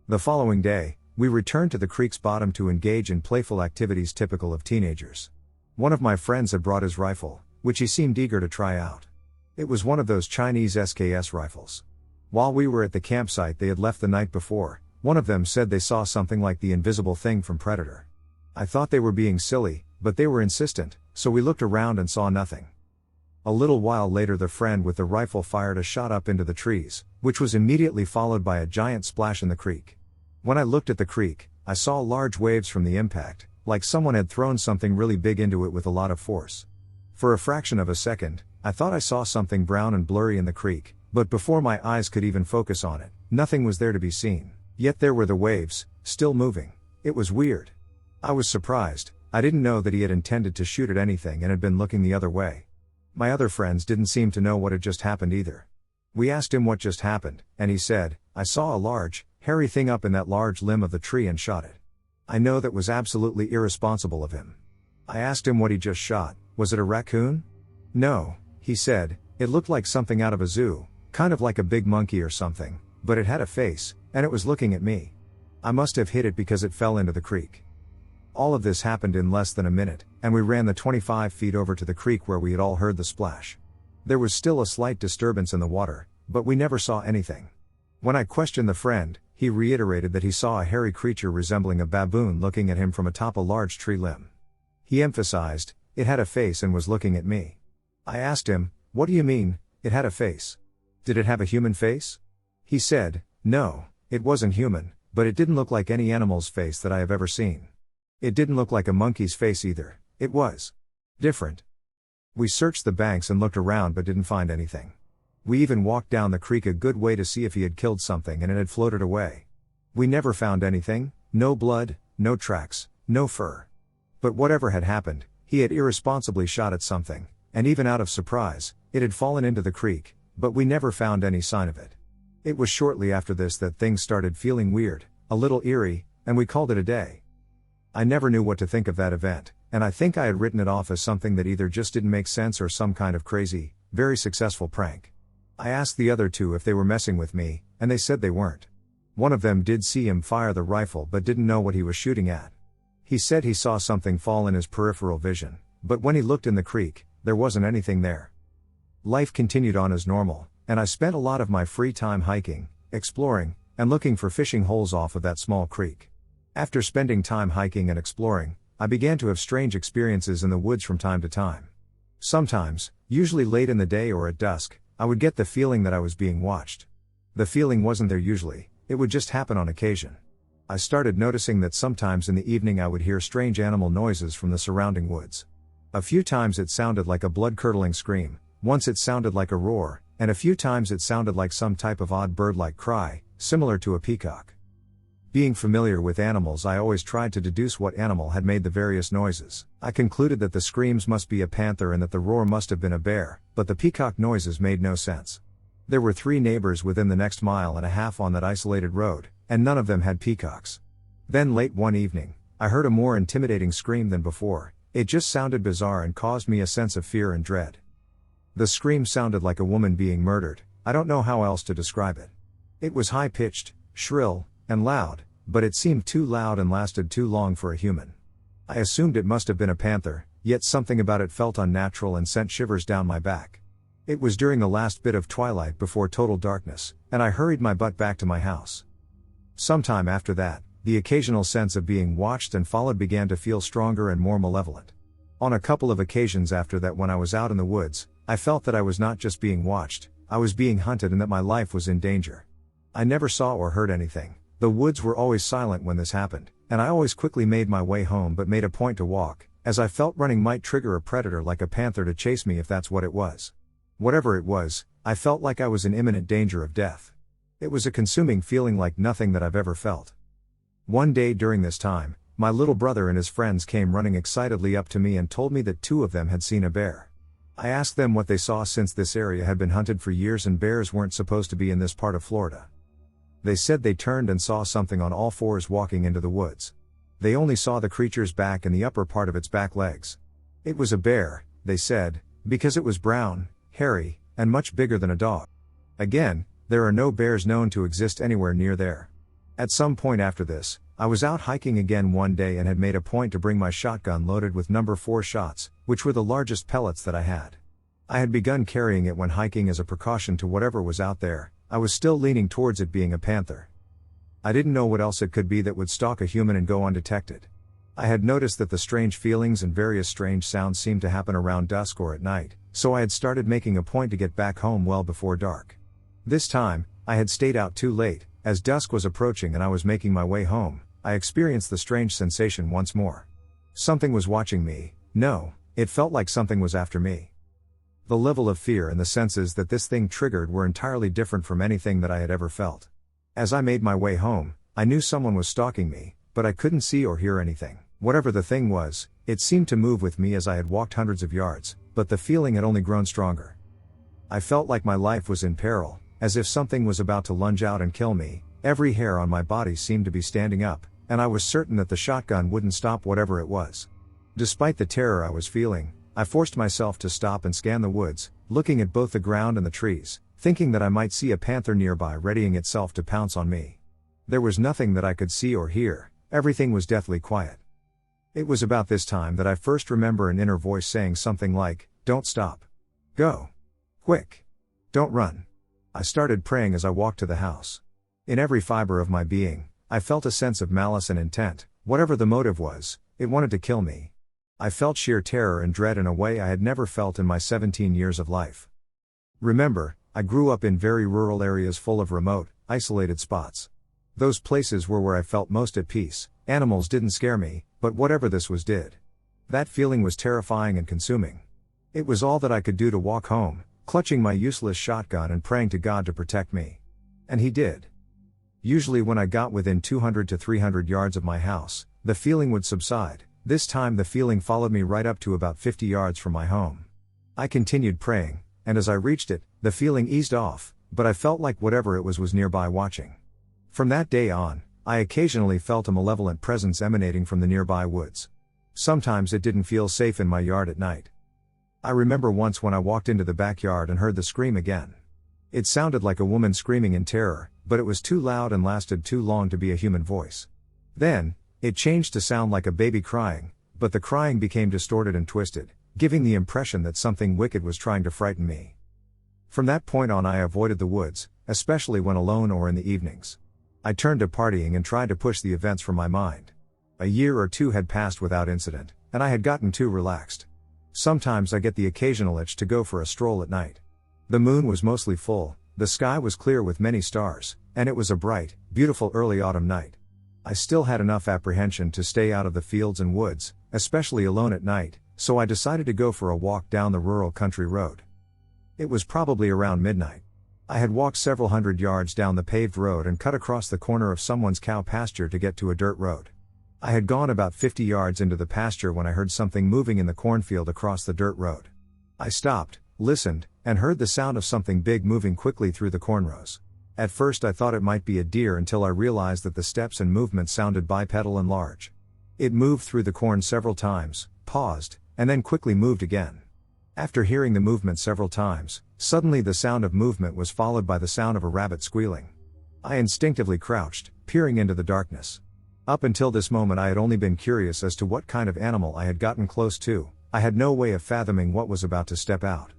The following day, we returned to the creek's bottom to engage in playful activities typical of teenagers. One of my friends had brought his rifle, which he seemed eager to try out. It was one of those Chinese SKS rifles. While we were at the campsite they had left the night before, one of them said they saw something like the invisible thing from Predator. I thought they were being silly, but they were insistent, so we looked around and saw nothing. A little while later the friend with the rifle fired a shot up into the trees, which was immediately followed by a giant splash in the creek. When I looked at the creek, I saw large waves from the impact, like someone had thrown something really big into it with a lot of force. For a fraction of a second, I thought I saw something brown and blurry in the creek, but before my eyes could even focus on it, nothing was there to be seen. Yet there were the waves, still moving. It was weird. I was surprised. I didn't know that he had intended to shoot at anything and had been looking the other way. My other friends didn't seem to know what had just happened either. We asked him what just happened, and he said, "I saw a large, hairy thing up in that large limb of the tree and shot it." I know that was absolutely irresponsible of him. I asked him what he just shot. Was it a raccoon? No, he said, it looked like something out of a zoo, kind of like a big monkey or something, but it had a face, and it was looking at me. I must have hit it because it fell into the creek. All of this happened in less than a minute, and we ran the 25 feet over to the creek where we had all heard the splash. There was still a slight disturbance in the water, but we never saw anything. When I questioned the friend, he reiterated that he saw a hairy creature resembling a baboon looking at him from atop a large tree limb. He emphasized, it had a face and was looking at me. I asked him, "What do you mean, it had a face? Did it have a human face?" He said, "No, it wasn't human, but it didn't look like any animal's face that I have ever seen. It didn't look like a monkey's face either, it was different." We searched the banks and looked around but didn't find anything. We even walked down the creek a good way to see if he had killed something and it had floated away. We never found anything, no blood, no tracks, no fur. But whatever had happened, he had irresponsibly shot at something, and even out of surprise, it had fallen into the creek, but we never found any sign of it. It was shortly after this that things started feeling weird, a little eerie, and we called it a day. I never knew what to think of that event, and I think I had written it off as something that either just didn't make sense or some kind of crazy, very successful prank. I asked the other two if they were messing with me, and they said they weren't. One of them did see him fire the rifle but didn't know what he was shooting at. He said he saw something fall in his peripheral vision, but when he looked in the creek, there wasn't anything there. Life continued on as normal, and I spent a lot of my free time hiking, exploring, and looking for fishing holes off of that small creek. After spending time hiking and exploring, I began to have strange experiences in the woods from time to time. Sometimes, usually late in the day or at dusk, I would get the feeling that I was being watched. The feeling wasn't there usually, it would just happen on occasion. I started noticing that sometimes in the evening I would hear strange animal noises from the surrounding woods. A few times it sounded like a blood-curdling scream, once it sounded like a roar, and a few times it sounded like some type of odd bird-like cry, similar to a peacock. Being familiar with animals, I always tried to deduce what animal had made the various noises. I concluded that the screams must be a panther and that the roar must have been a bear, but the peacock noises made no sense. There were 3 neighbors within the next mile and a half on that isolated road, and none of them had peacocks. Then late one evening, I heard a more intimidating scream than before. It just sounded bizarre and caused me a sense of fear and dread. The scream sounded like a woman being murdered. I don't know how else to describe it. It was high-pitched, shrill, and loud, but it seemed too loud and lasted too long for a human. I assumed it must have been a panther, yet something about it felt unnatural and sent shivers down my back. It was during the last bit of twilight before total darkness, and I hurried my butt back to my house. Sometime after that, the occasional sense of being watched and followed began to feel stronger and more malevolent. On a couple of occasions after that, when I was out in the woods, I felt that I was not just being watched, I was being hunted and that my life was in danger. I never saw or heard anything. The woods were always silent when this happened, and I always quickly made my way home but made a point to walk, as I felt running might trigger a predator like a panther to chase me if that's what it was. Whatever it was, I felt like I was in imminent danger of death. It was a consuming feeling like nothing that I've ever felt. One day during this time, my little brother and his friends came running excitedly up to me and told me that 2 of them had seen a bear. I asked them what they saw since this area had been hunted for years and bears weren't supposed to be in this part of Florida. They said they turned and saw something on all 4s walking into the woods. They only saw the creature's back and the upper part of its back legs. It was a bear, they said, because it was brown, hairy, and much bigger than a dog. Again, there are no bears known to exist anywhere near there. At some point after this, I was out hiking again one day and had made a point to bring my shotgun loaded with number 4 shots, which were the largest pellets that I had. I had begun carrying it when hiking as a precaution to whatever was out there. I was still leaning towards it being a panther. I didn't know what else it could be that would stalk a human and go undetected. I had noticed that the strange feelings and various strange sounds seemed to happen around dusk or at night, so I had started making a point to get back home well before dark. This time, I had stayed out too late. As dusk was approaching and I was making my way home, I experienced the strange sensation once more. Something was watching me. No, it felt like something was after me. The level of fear and the senses that this thing triggered were entirely different from anything that I had ever felt. As I made my way home, I knew someone was stalking me, but I couldn't see or hear anything. Whatever the thing was, it seemed to move with me as I had walked hundreds of yards, but the feeling had only grown stronger. I felt like my life was in peril, as if something was about to lunge out and kill me. Every hair on my body seemed to be standing up, and I was certain that the shotgun wouldn't stop whatever it was. Despite the terror I was feeling, I forced myself to stop and scan the woods, looking at both the ground and the trees, thinking that I might see a panther nearby readying itself to pounce on me. There was nothing that I could see or hear, everything was deathly quiet. It was about this time that I first remember an inner voice saying something like, "Don't stop. Go. Quick. Don't run." I started praying as I walked to the house. In every fiber of my being, I felt a sense of malice and intent. Whatever the motive was, it wanted to kill me. I felt sheer terror and dread in a way I had never felt in my 17 years of life. Remember, I grew up in very rural areas full of remote, isolated spots. Those places were where I felt most at peace. Animals didn't scare me, but whatever this was did. That feeling was terrifying and consuming. It was all that I could do to walk home, clutching my useless shotgun and praying to God to protect me. And he did. Usually when I got within 200 to 300 yards of my house, the feeling would subside. This time the feeling followed me right up to about 50 yards from my home. I continued praying, and as I reached it, the feeling eased off, but I felt like whatever it was nearby watching. From that day on, I occasionally felt a malevolent presence emanating from the nearby woods. Sometimes it didn't feel safe in my yard at night. I remember once when I walked into the backyard and heard the scream again. It sounded like a woman screaming in terror, but it was too loud and lasted too long to be a human voice. Then, it changed to sound like a baby crying, but the crying became distorted and twisted, giving the impression that something wicked was trying to frighten me. From that point on I avoided the woods, especially when alone or in the evenings. I turned to partying and tried to push the events from my mind. A year or two had passed without incident, and I had gotten too relaxed. Sometimes I get the occasional itch to go for a stroll at night. The moon was mostly full, the sky was clear with many stars, and it was a bright, beautiful early autumn night. I still had enough apprehension to stay out of the fields and woods, especially alone at night, so I decided to go for a walk down the rural country road. It was probably around midnight. I had walked several hundred yards down the paved road and cut across the corner of someone's cow pasture to get to a dirt road. I had gone about 50 yards into the pasture when I heard something moving in the cornfield across the dirt road. I stopped, listened, and heard the sound of something big moving quickly through the cornrows. At first I thought it might be a deer until I realized that the steps and movement sounded bipedal and large. It moved through the corn several times, paused, and then quickly moved again. After hearing the movement several times, suddenly the sound of movement was followed by the sound of a rabbit squealing. I instinctively crouched, peering into the darkness. Up until this moment I had only been curious as to what kind of animal I had gotten close to. I had no way of fathoming what was about to step out.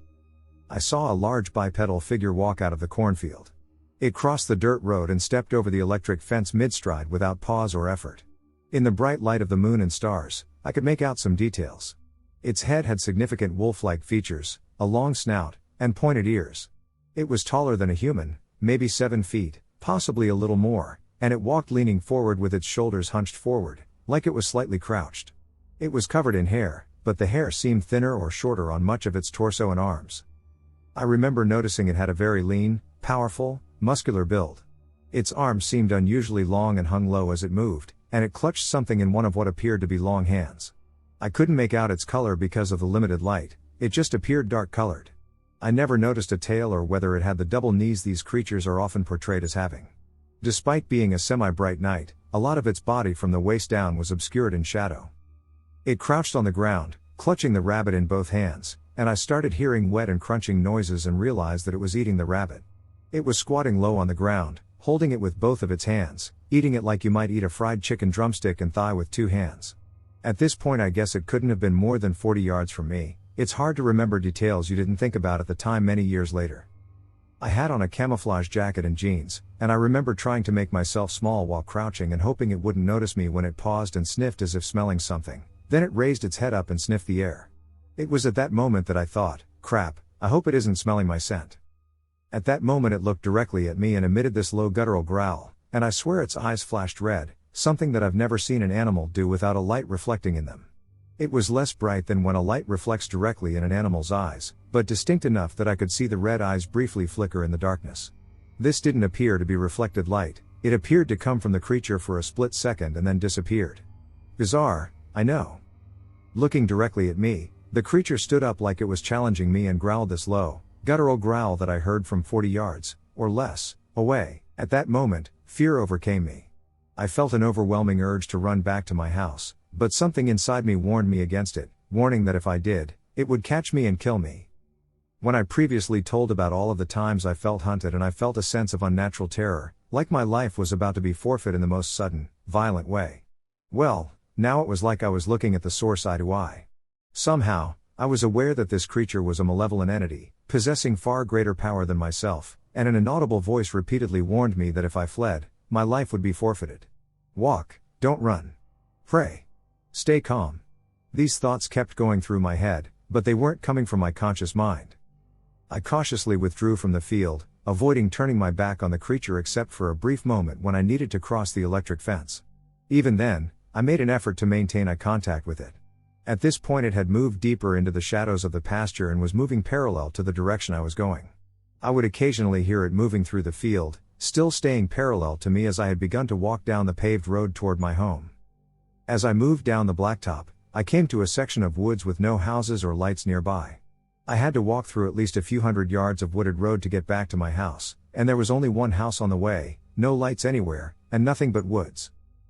I saw a large bipedal figure walk out of the cornfield. It crossed the dirt road and stepped over the electric fence mid-stride without pause or effort. In the bright light of the moon and stars, I could make out some details. Its head had significant wolf-like features, a long snout, and pointed ears. It was taller than a human, maybe 7 feet, possibly a little more, and it walked leaning forward with its shoulders hunched forward, like it was slightly crouched. It was covered in hair, but the hair seemed thinner or shorter on much of its torso and arms. I remember noticing it had a very lean, powerful, muscular build. Its arms seemed unusually long and hung low as it moved, and it clutched something in one of what appeared to be long hands. I couldn't make out its color because of the limited light, it just appeared dark colored. I never noticed a tail or whether it had the double knees these creatures are often portrayed as having. Despite being a semi-bright night, a lot of its body from the waist down was obscured in shadow. It crouched on the ground, clutching the rabbit in both hands, and I started hearing wet and crunching noises and realized that it was eating the rabbit. It was squatting low on the ground, holding it with both of its hands, eating it like you might eat a fried chicken drumstick and thigh with 2 hands. At this point I guess it couldn't have been more than 40 yards from me. It's hard to remember details you didn't think about at the time many years later. I had on a camouflage jacket and jeans, and I remember trying to make myself small while crouching and hoping it wouldn't notice me when it paused and sniffed as if smelling something. Then it raised its head up and sniffed the air. It was at that moment that I thought, crap, I hope it isn't smelling my scent. At that moment it looked directly at me and emitted this low guttural growl, and I swear its eyes flashed red, something that I've never seen an animal do without a light reflecting in them. It was less bright than when a light reflects directly in an animal's eyes, but distinct enough that I could see the red eyes briefly flicker in the darkness. This didn't appear to be reflected light, it appeared to come from the creature for a split second and then disappeared. Bizarre, I know. Looking directly at me, the creature stood up like it was challenging me and growled this low, guttural growl that I heard from 40 yards, or less, away. At that moment, fear overcame me. I felt an overwhelming urge to run back to my house, but something inside me warned me against it, warning that if I did, it would catch me and kill me. When I previously told about all of the times I felt hunted and I felt a sense of unnatural terror, like my life was about to be forfeit in the most sudden, violent way. Well, now it was like I was looking at the source eye to eye. Somehow, I was aware that this creature was a malevolent entity, possessing far greater power than myself, and an inaudible voice repeatedly warned me that if I fled, my life would be forfeited. Walk, don't run. Pray. Stay calm. These thoughts kept going through my head, but they weren't coming from my conscious mind. I cautiously withdrew from the field, avoiding turning my back on the creature except for a brief moment when I needed to cross the electric fence. Even then, I made an effort to maintain eye contact with it. At this point it had moved deeper into the shadows of the pasture and was moving parallel to the direction I was going. I would occasionally hear it moving through the field, still staying parallel to me as I had begun to walk down the paved road toward my home. As I moved down the blacktop, I came to a section of woods with no houses or lights nearby. I had to walk through at least a few hundred yards of wooded road to get back to my house, and there was only one house on the way, no lights anywhere, and nothing but woods.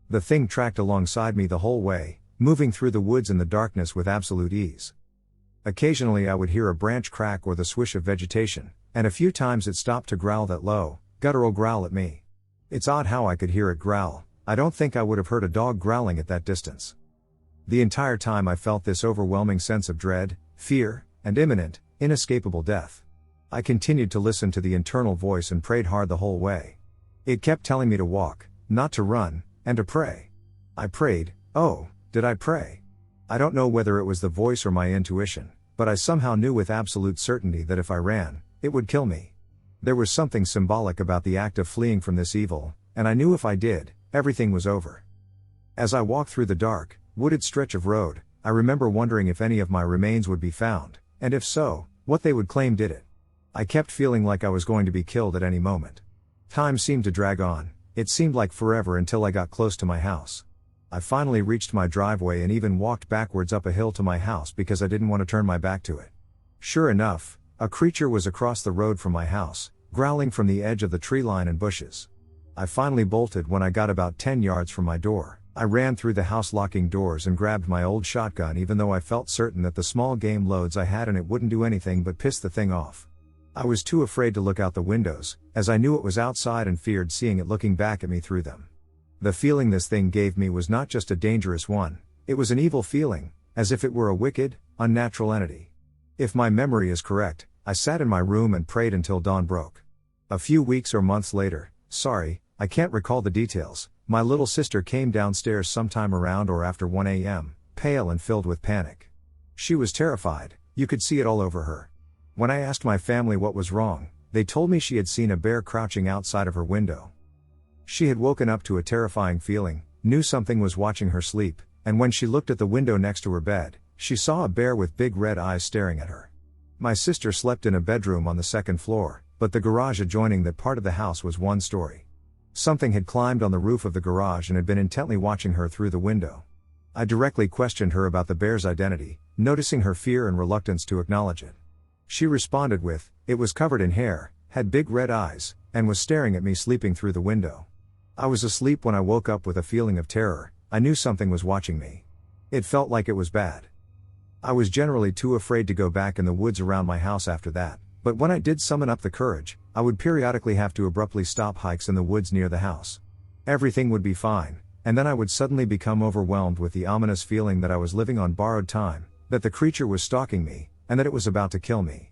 The thing tracked alongside me the whole way, moving through the woods in the darkness with absolute ease. Occasionally I would hear a branch crack or the swish of vegetation, and a few times it stopped to growl that low, guttural growl at me. It's odd how I could hear it growl. I don't think I would have heard a dog growling at that distance. The entire time I felt this overwhelming sense of dread, fear, and imminent, inescapable death. I continued to listen to the internal voice and prayed hard the whole way. It kept telling me to walk, not to run, and to pray. I prayed. Oh, did I pray? I don't know whether it was the voice or my intuition, but I somehow knew with absolute certainty that if I ran, it would kill me. There was something symbolic about the act of fleeing from this evil, and I knew if I did, everything was over. As I walked through the dark, wooded stretch of road, I remember wondering if any of my remains would be found, and if so, what they would claim did it. I kept feeling like I was going to be killed at any moment. Time seemed to drag on. It seemed like forever until I got close to my house. I finally reached my driveway and even walked backwards up a hill to my house because I didn't want to turn my back to it. Sure enough, a creature was across the road from my house, growling from the edge of the tree line and bushes. I finally bolted when I got about 10 yards from my door. I ran through the house locking doors and grabbed my old shotgun even though I felt certain that the small game loads I had in it wouldn't do anything but piss the thing off. I was too afraid to look out the windows, as I knew it was outside and feared seeing it looking back at me through them. The feeling this thing gave me was not just a dangerous one, it was an evil feeling, as if it were a wicked, unnatural entity. If my memory is correct, I sat in my room and prayed until dawn broke. A few weeks or months later, I can't recall the details, my little sister came downstairs sometime around or after 1 a.m., pale and filled with panic. She was terrified, you could see it all over her. When I asked my family what was wrong, they told me she had seen a bear crouching outside of her window. She had woken up to a terrifying feeling, knew something was watching her sleep, and when she looked at the window next to her bed, she saw a bear with big red eyes staring at her. My sister slept in a bedroom on the second floor, but the garage adjoining that part of the house was one story. Something had climbed on the roof of the garage and had been intently watching her through the window. I directly questioned her about the bear's identity, noticing her fear and reluctance to acknowledge it. She responded with, it was covered in hair, had big red eyes, and was staring at me sleeping through the window. I was asleep when I woke up with a feeling of terror. I knew something was watching me. It felt like it was bad. I was generally too afraid to go back in the woods around my house after that, but when I did summon up the courage, I would periodically have to abruptly stop hikes in the woods near the house. Everything would be fine, and then I would suddenly become overwhelmed with the ominous feeling that I was living on borrowed time, that the creature was stalking me, and that it was about to kill me.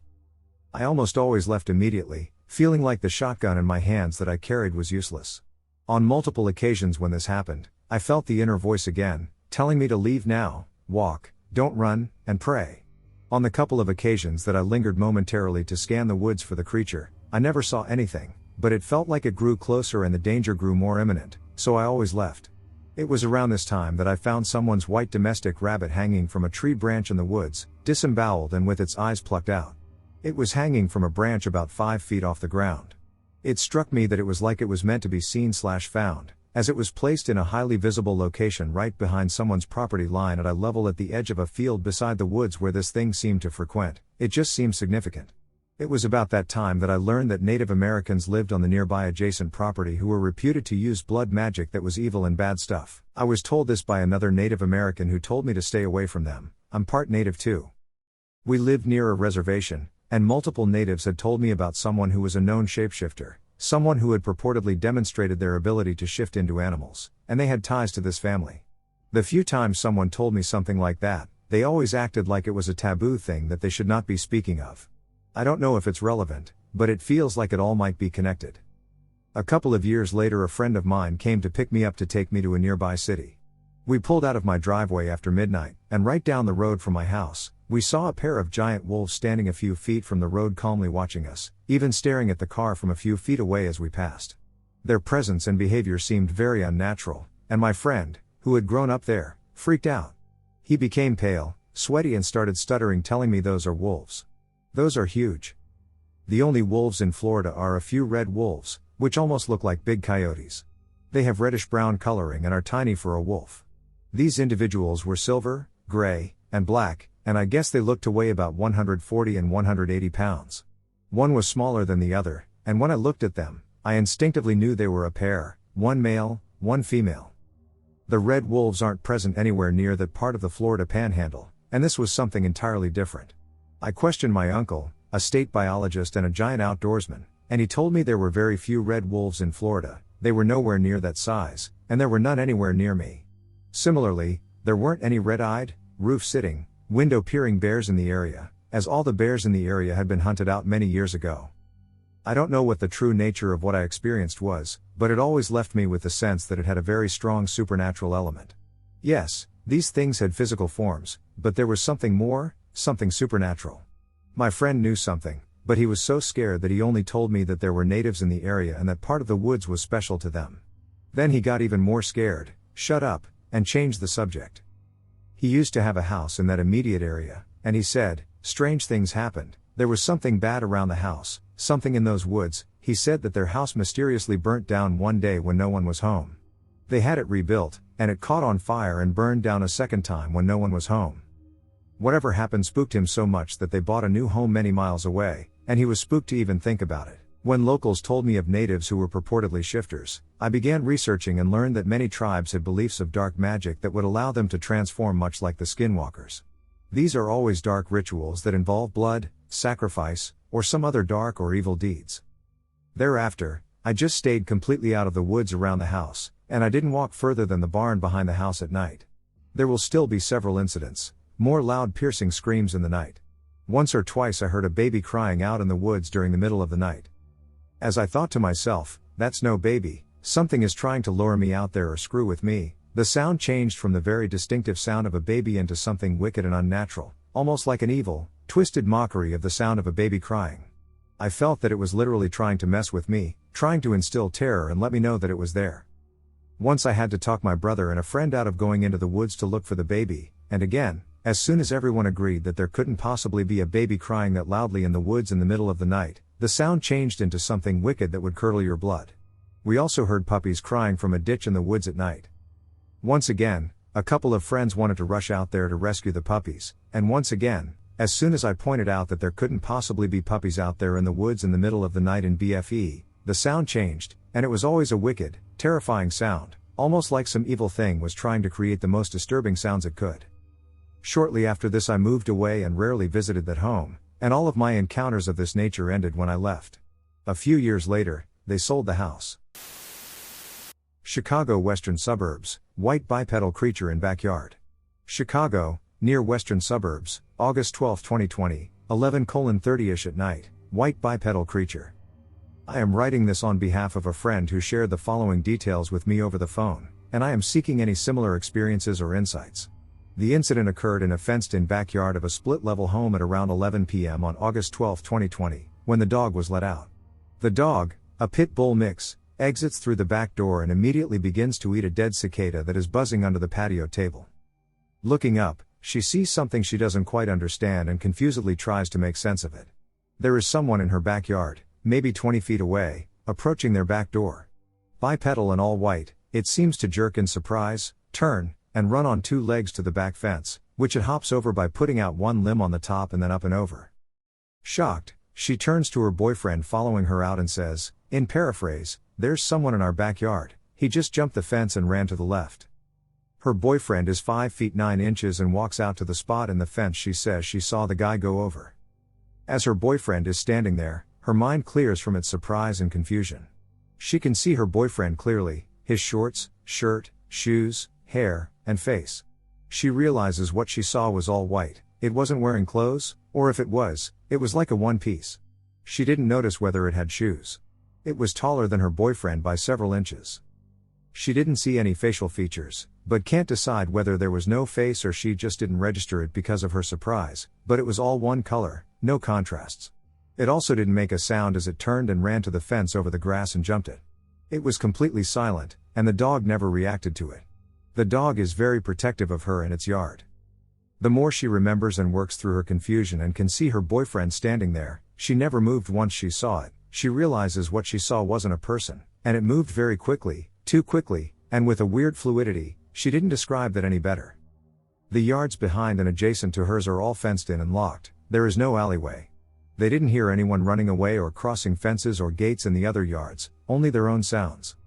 I almost always left immediately, feeling like the shotgun in my hands that I carried was useless. On multiple occasions when this happened, I felt the inner voice again, telling me to leave now, walk, don't run, and pray. On the couple of occasions that I lingered momentarily to scan the woods for the creature, I never saw anything, but it felt like it grew closer and the danger grew more imminent, so I always left. It was around this time that I found someone's white domestic rabbit hanging from a tree branch in the woods, disemboweled and with its eyes plucked out. It was hanging from a branch about 5 feet off the ground. It struck me that it was like it was meant to be seen/found, as it was placed in a highly visible location right behind someone's property line at a level at the edge of a field beside the woods where this thing seemed to frequent. It just seemed significant. It was about that time that I learned that Native Americans lived on the nearby adjacent property who were reputed to use blood magic that was evil and bad stuff. I was told this by another Native American who told me to stay away from them. I'm part Native too. We lived near a reservation, and multiple natives had told me about someone who was a known shapeshifter, someone who had purportedly demonstrated their ability to shift into animals, and they had ties to this family. The few times someone told me something like that, they always acted like it was a taboo thing that they should not be speaking of. I don't know if it's relevant, but it feels like it all might be connected. A couple of years later, a friend of mine came to pick me up to take me to a nearby city. We pulled out of my driveway after midnight, and right down the road from my house, we saw a pair of giant wolves standing a few feet from the road calmly watching us, even staring at the car from a few feet away as we passed. Their presence and behavior seemed very unnatural, and my friend, who had grown up there, freaked out. He became pale, sweaty and started stuttering, telling me those are wolves. Those are huge. The only wolves in Florida are a few red wolves, which almost look like big coyotes. They have reddish-brown coloring and are tiny for a wolf. These individuals were silver, gray, and black, and I guess they looked to weigh about 140 and 180 pounds. One was smaller than the other, and when I looked at them, I instinctively knew they were a pair, one male, one female. The red wolves aren't present anywhere near that part of the Florida Panhandle, and this was something entirely different. I questioned my uncle, a state biologist and a giant outdoorsman, and he told me there were very few red wolves in Florida. They were nowhere near that size, and there were none anywhere near me. Similarly, there weren't any red-eyed, roof-sitting, window-peering bears in the area, as all the bears in the area had been hunted out many years ago. I don't know what the true nature of what I experienced was, but it always left me with the sense that it had a very strong supernatural element. Yes, these things had physical forms, but there was something more, something supernatural. My friend knew something, but he was so scared that he only told me that there were natives in the area and that part of the woods was special to them. Then he got even more scared, shut up, and changed the subject. He used to have a house in that immediate area, and he said, strange things happened. There was something bad around the house, something in those woods. He said that their house mysteriously burnt down one day when no one was home. They had it rebuilt, and it caught on fire and burned down a second time when no one was home. Whatever happened spooked him so much that they bought a new home many miles away, and he was spooked to even think about it. When locals told me of natives who were purportedly shifters, I began researching and learned that many tribes had beliefs of dark magic that would allow them to transform much like the Skinwalkers. These are always dark rituals that involve blood, sacrifice, or some other dark or evil deeds. Thereafter, I just stayed completely out of the woods around the house, and I didn't walk further than the barn behind the house at night. There will still be several incidents, more loud piercing screams in the night. Once or twice I heard a baby crying out in the woods during the middle of the night. As I thought to myself, that's no baby, something is trying to lure me out there or screw with me, the sound changed from the very distinctive sound of a baby into something wicked and unnatural, almost like an evil, twisted mockery of the sound of a baby crying. I felt that it was literally trying to mess with me, trying to instill terror and let me know that it was there. Once I had to talk my brother and a friend out of going into the woods to look for the baby, and again, as soon as everyone agreed that there couldn't possibly be a baby crying that loudly in the woods in the middle of the night, the sound changed into something wicked that would curdle your blood. We also heard puppies crying from a ditch in the woods at night. Once again, a couple of friends wanted to rush out there to rescue the puppies, and once again, as soon as I pointed out that there couldn't possibly be puppies out there in the woods in the middle of the night in BFE, the sound changed, and it was always a wicked, terrifying sound, almost like some evil thing was trying to create the most disturbing sounds it could. Shortly after this I moved away and rarely visited that home, and all of my encounters of this nature ended when I left. A few years later, they sold the house. Chicago Western Suburbs, white bipedal creature in backyard. Chicago, near Western Suburbs, August 12, 2020, 11:30ish at night, white bipedal creature. I am writing this on behalf of a friend who shared the following details with me over the phone, and I am seeking any similar experiences or insights. The incident occurred in a fenced-in backyard of a split-level home at around 11 p.m. on August 12, 2020, when the dog was let out. The dog, a pit bull mix, exits through the back door and immediately begins to eat a dead cicada that is buzzing under the patio table. Looking up, she sees something she doesn't quite understand and confusedly tries to make sense of it. There is someone in her backyard, maybe 20 feet away, approaching their back door. Bipedal and all white, it seems to jerk in surprise, turn, and run on two legs to the back fence, which it hops over by putting out one limb on the top and then up and over. Shocked, she turns to her boyfriend following her out and says, in paraphrase, "There's someone in our backyard, he just jumped the fence and ran to the left." Her boyfriend is 5 feet 9 inches and walks out to the spot in the fence she says she saw the guy go over. As her boyfriend is standing there, her mind clears from its surprise and confusion. She can see her boyfriend clearly, his shorts, shirt, shoes, hair, and face. She realizes what she saw was all white, it wasn't wearing clothes, or if it was like a one piece. She didn't notice whether it had shoes. It was taller than her boyfriend by several inches. She didn't see any facial features, but can't decide whether there was no face or she just didn't register it because of her surprise, but it was all one color, no contrasts. It also didn't make a sound as it turned and ran to the fence over the grass and jumped it. It was completely silent, and the dog never reacted to it. The dog is very protective of her and its yard. The more she remembers and works through her confusion and can see her boyfriend standing there, she never moved once she saw it. She realizes what she saw wasn't a person, and it moved very quickly, too quickly, and with a weird fluidity. She didn't describe that any better. The yards behind and adjacent to hers are all fenced in and locked. There is no alleyway. They didn't hear anyone running away or crossing fences or gates in the other yards, only their own sounds.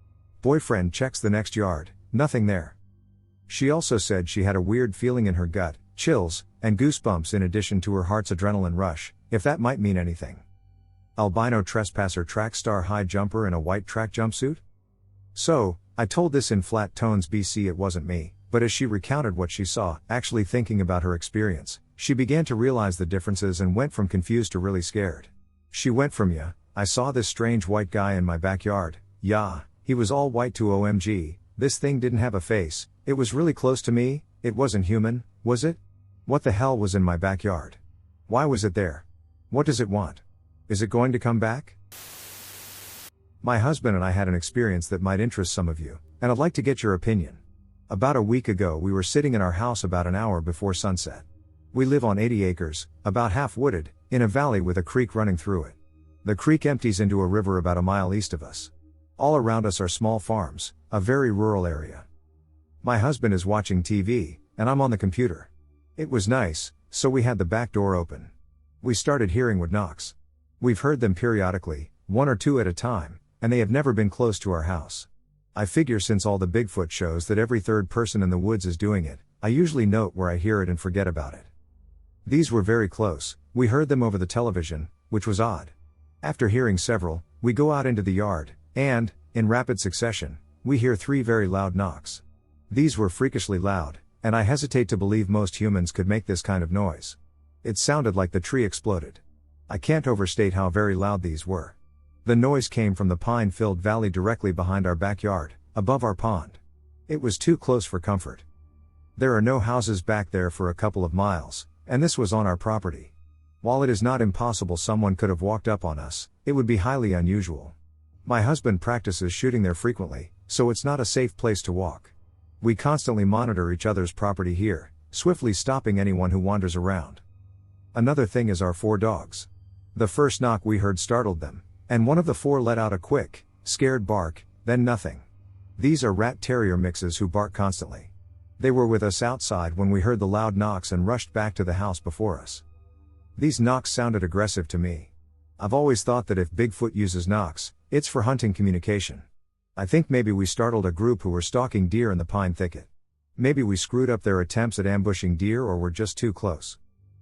Boyfriend checks the next yard, nothing there. She also said she had a weird feeling in her gut, chills, and goosebumps in addition to her heart's adrenaline rush, if that might mean anything. Albino trespasser track star high jumper in a white track jumpsuit? So, I told this in flat tones BC it wasn't me, but as she recounted what she saw, actually thinking about her experience, she began to realize the differences and went from confused to really scared. She went from "Yeah, I saw this strange white guy in my backyard, yeah, he was all white" to "OMG, this thing didn't have a face, it was really close to me, it wasn't human, was it? What the hell was in my backyard? Why was it there? What does it want? Is it going to come back?" My husband and I had an experience that might interest some of you, and I'd like to get your opinion. About a week ago we were sitting in our house about an hour before sunset. We live on 80 acres, about half wooded, in a valley with a creek running through it. The creek empties into a river about a mile east of us. All around us are small farms, a very rural area. My husband is watching TV, and I'm on the computer. It was nice, so we had the back door open. We started hearing wood knocks. We've heard them periodically, one or two at a time, and they have never been close to our house. I figure since all the Bigfoot shows that every third person in the woods is doing it, I usually note where I hear it and forget about it. These were very close, we heard them over the television, which was odd. After hearing several, we go out into the yard, and, in rapid succession, we hear 3 very loud knocks. These were freakishly loud, and I hesitate to believe most humans could make this kind of noise. It sounded like the tree exploded. I can't overstate how very loud these were. The noise came from the pine-filled valley directly behind our backyard, above our pond. It was too close for comfort. There are no houses back there for a couple of miles, and this was on our property. While it is not impossible someone could have walked up on us, it would be highly unusual. My husband practices shooting there frequently, so it's not a safe place to walk. We constantly monitor each other's property here, swiftly stopping anyone who wanders around. Another thing is our 4 dogs. The first knock we heard startled them, and one of the 4 let out a quick, scared bark, then nothing. These are rat terrier mixes who bark constantly. They were with us outside when we heard the loud knocks and rushed back to the house before us. These knocks sounded aggressive to me. I've always thought that if Bigfoot uses knocks, it's for hunting communication. I think maybe we startled a group who were stalking deer in the pine thicket. Maybe we screwed up their attempts at ambushing deer or were just too close.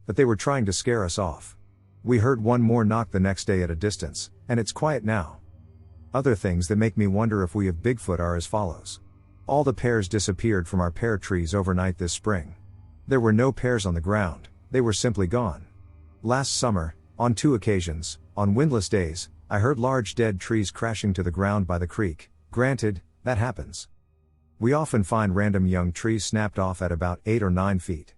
But they were trying to scare us off. We heard one more knock the next day at a distance, and it's quiet now. Other things that make me wonder if we have Bigfoot are as follows. All the pears disappeared from our pear trees overnight this spring. There were no pears on the ground, they were simply gone. Last summer, on 2 occasions, on windless days, I heard large dead trees crashing to the ground by the creek. Granted, that happens. We often find random young trees snapped off at about 8 or 9 feet.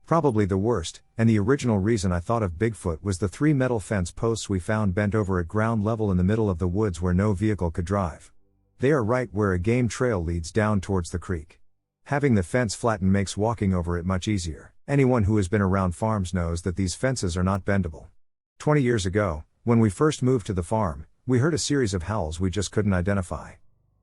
Probably the worst, and the original reason I thought of Bigfoot was the 3 metal fence posts we found bent over at ground level in the middle of the woods where no vehicle could drive. They are right where a game trail leads down towards the creek. Having the fence flattened makes walking over it much easier. Anyone who has been around farms knows that these fences are not bendable. 20 years ago, when we first moved to the farm, we heard a series of howls we just couldn't identify.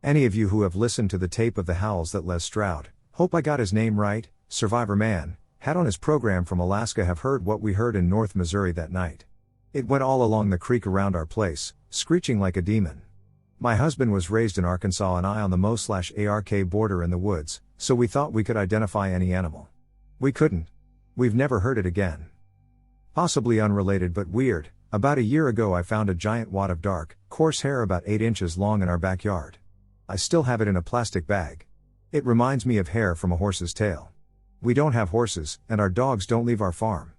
Any of you who have listened to the tape of the howls that Les Stroud, hope I got his name right, Survivor Man, had on his program from Alaska have heard what we heard in North Missouri that night. It went all along the creek around our place, screeching like a demon. My husband was raised in Arkansas and I on the Mo/ARK border in the woods, so we thought we could identify any animal. We couldn't. We've never heard it again. Possibly unrelated but weird, about a year ago I found a giant wad of dark, coarse hair about 8 inches long in our backyard. I still have it in a plastic bag. It reminds me of hair from a horse's tail. We don't have horses, and our dogs don't leave our farm.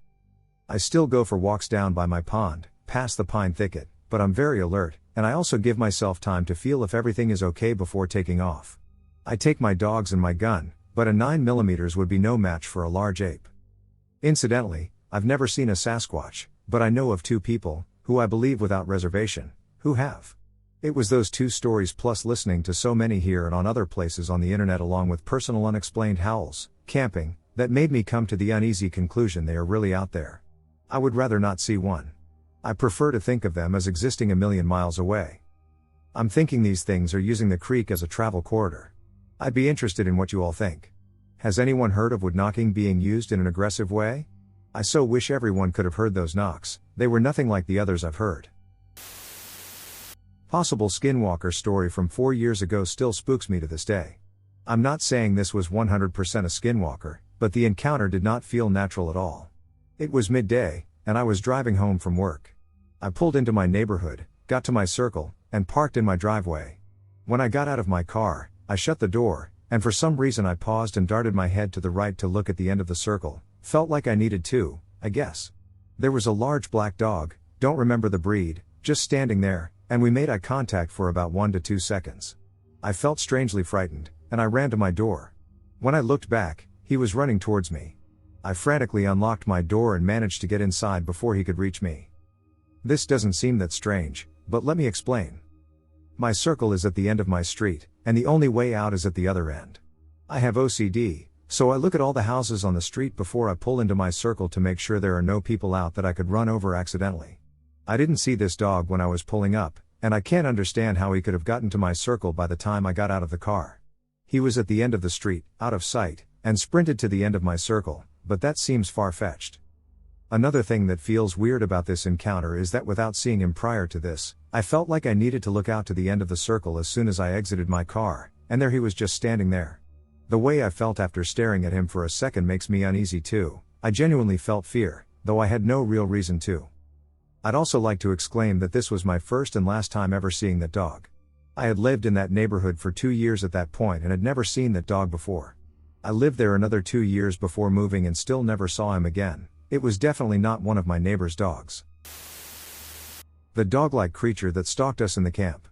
I still go for walks down by my pond, past the pine thicket, but I'm very alert, and I also give myself time to feel if everything is okay before taking off. I take my dogs and my gun, but a 9mm would be no match for a large ape. Incidentally, I've never seen a Sasquatch, but I know of 2 people, who I believe without reservation, who have. It was those 2 stories plus listening to so many here and on other places on the internet along with personal unexplained howls, camping, that made me come to the uneasy conclusion they are really out there. I would rather not see one. I prefer to think of them as existing a million miles away. I'm thinking these things are using the creek as a travel corridor. I'd be interested in what you all think. Has anyone heard of wood knocking being used in an aggressive way? I so wish everyone could have heard those knocks. They were nothing like the others I've heard. Possible Skinwalker story from 4 years ago still spooks me to this day. I'm not saying this was 100% a Skinwalker, but the encounter did not feel natural at all. It was midday, and I was driving home from work. I pulled into my neighborhood, got to my circle, and parked in my driveway. When I got out of my car, I shut the door, and for some reason I paused and darted my head to the right to look at the end of the circle. Felt like I needed to, I guess. There was a large black dog, don't remember the breed, just standing there, and we made eye contact for about 1 to 2 seconds. I felt strangely frightened, and I ran to my door. When I looked back, he was running towards me. I frantically unlocked my door and managed to get inside before he could reach me. This doesn't seem that strange, but let me explain. My circle is at the end of my street, and the only way out is at the other end. I have OCD, so I look at all the houses on the street before I pull into my circle to make sure there are no people out that I could run over accidentally. I didn't see this dog when I was pulling up, and I can't understand how he could have gotten to my circle by the time I got out of the car. He was at the end of the street, out of sight, and sprinted to the end of my circle, but that seems far-fetched. Another thing that feels weird about this encounter is that without seeing him prior to this, I felt like I needed to look out to the end of the circle as soon as I exited my car, and there he was just standing there. The way I felt after staring at him for a second makes me uneasy too. I genuinely felt fear, though I had no real reason to. I'd also like to exclaim that this was my first and last time ever seeing that dog. I had lived in that neighborhood for 2 years at that point and had never seen that dog before. I lived there another 2 years before moving and still never saw him again. It was definitely not one of my neighbor's dogs. The dog-like creature that stalked us in the camp.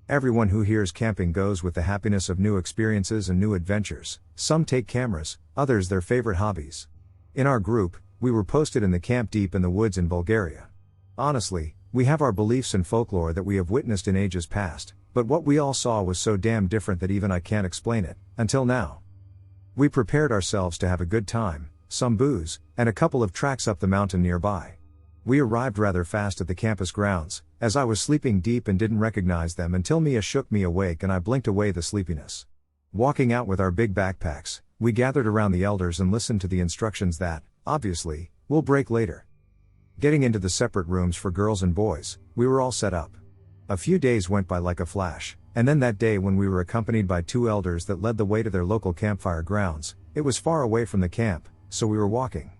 Everyone who hears camping goes with the happiness of new experiences and new adventures. Some take cameras, others their favorite hobbies. In our group, we were posted in the camp deep in the woods in Bulgaria. Honestly, we have our beliefs and folklore that we have witnessed in ages past, but what we all saw was so damn different that even I can't explain it, until now. We prepared ourselves to have a good time, some booze, and a couple of tracks up the mountain nearby. We arrived rather fast at the campus grounds, as I was sleeping deep and didn't recognize them until Mia shook me awake and I blinked away the sleepiness. Walking out with our big backpacks, we gathered around the elders and listened to the instructions that, obviously, will break later. Getting into the separate rooms for girls and boys, we were all set up. A few days went by like a flash, and then that day when we were accompanied by 2 elders that led the way to their local campfire grounds, it was far away from the camp, so we were walking,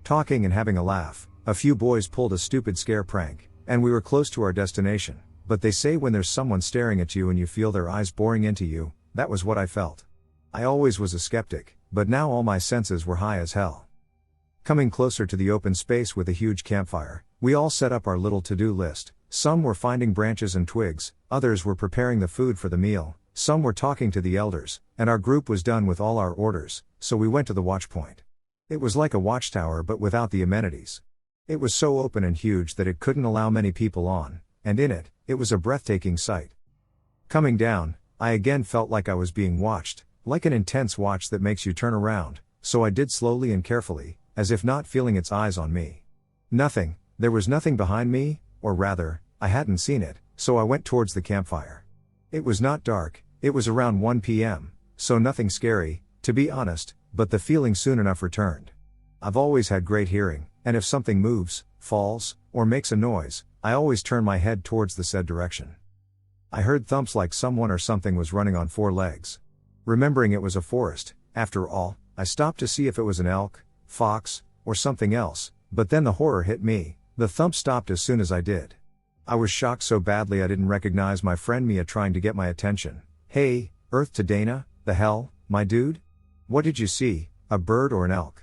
talking and having a laugh. A few boys pulled a stupid scare prank, and we were close to our destination, but they say when there's someone staring at you and you feel their eyes boring into you, that was what I felt. I always was a skeptic, but now all my senses were high as hell. Coming closer to the open space with a huge campfire, we all set up our little to-do list. Some were finding branches and twigs, others were preparing the food for the meal, some were talking to the elders, and our group was done with all our orders, so we went to the watch point. It was like a watchtower but without the amenities. It was so open and huge that it couldn't allow many people on, and in it, it was a breathtaking sight. Coming down, I again felt like I was being watched, like an intense watch that makes you turn around, so I did slowly and carefully, as if not feeling its eyes on me. There was nothing behind me, or rather, I hadn't seen it, so I went towards the campfire. It was not dark, it was around 1 p.m., so nothing scary, to be honest, but the feeling soon enough returned. I've always had great hearing, and if something moves, falls, or makes a noise, I always turn my head towards the said direction. I heard thumps like someone or something was running on 4 legs. Remembering it was a forest, after all, I stopped to see if it was an elk, fox, or something else, but then the horror hit me. The thump stopped as soon as I did. I was shocked so badly I didn't recognize my friend Mia trying to get my attention. Hey, Earth to Dana, the hell, my dude? What did you see, a bird or an elk?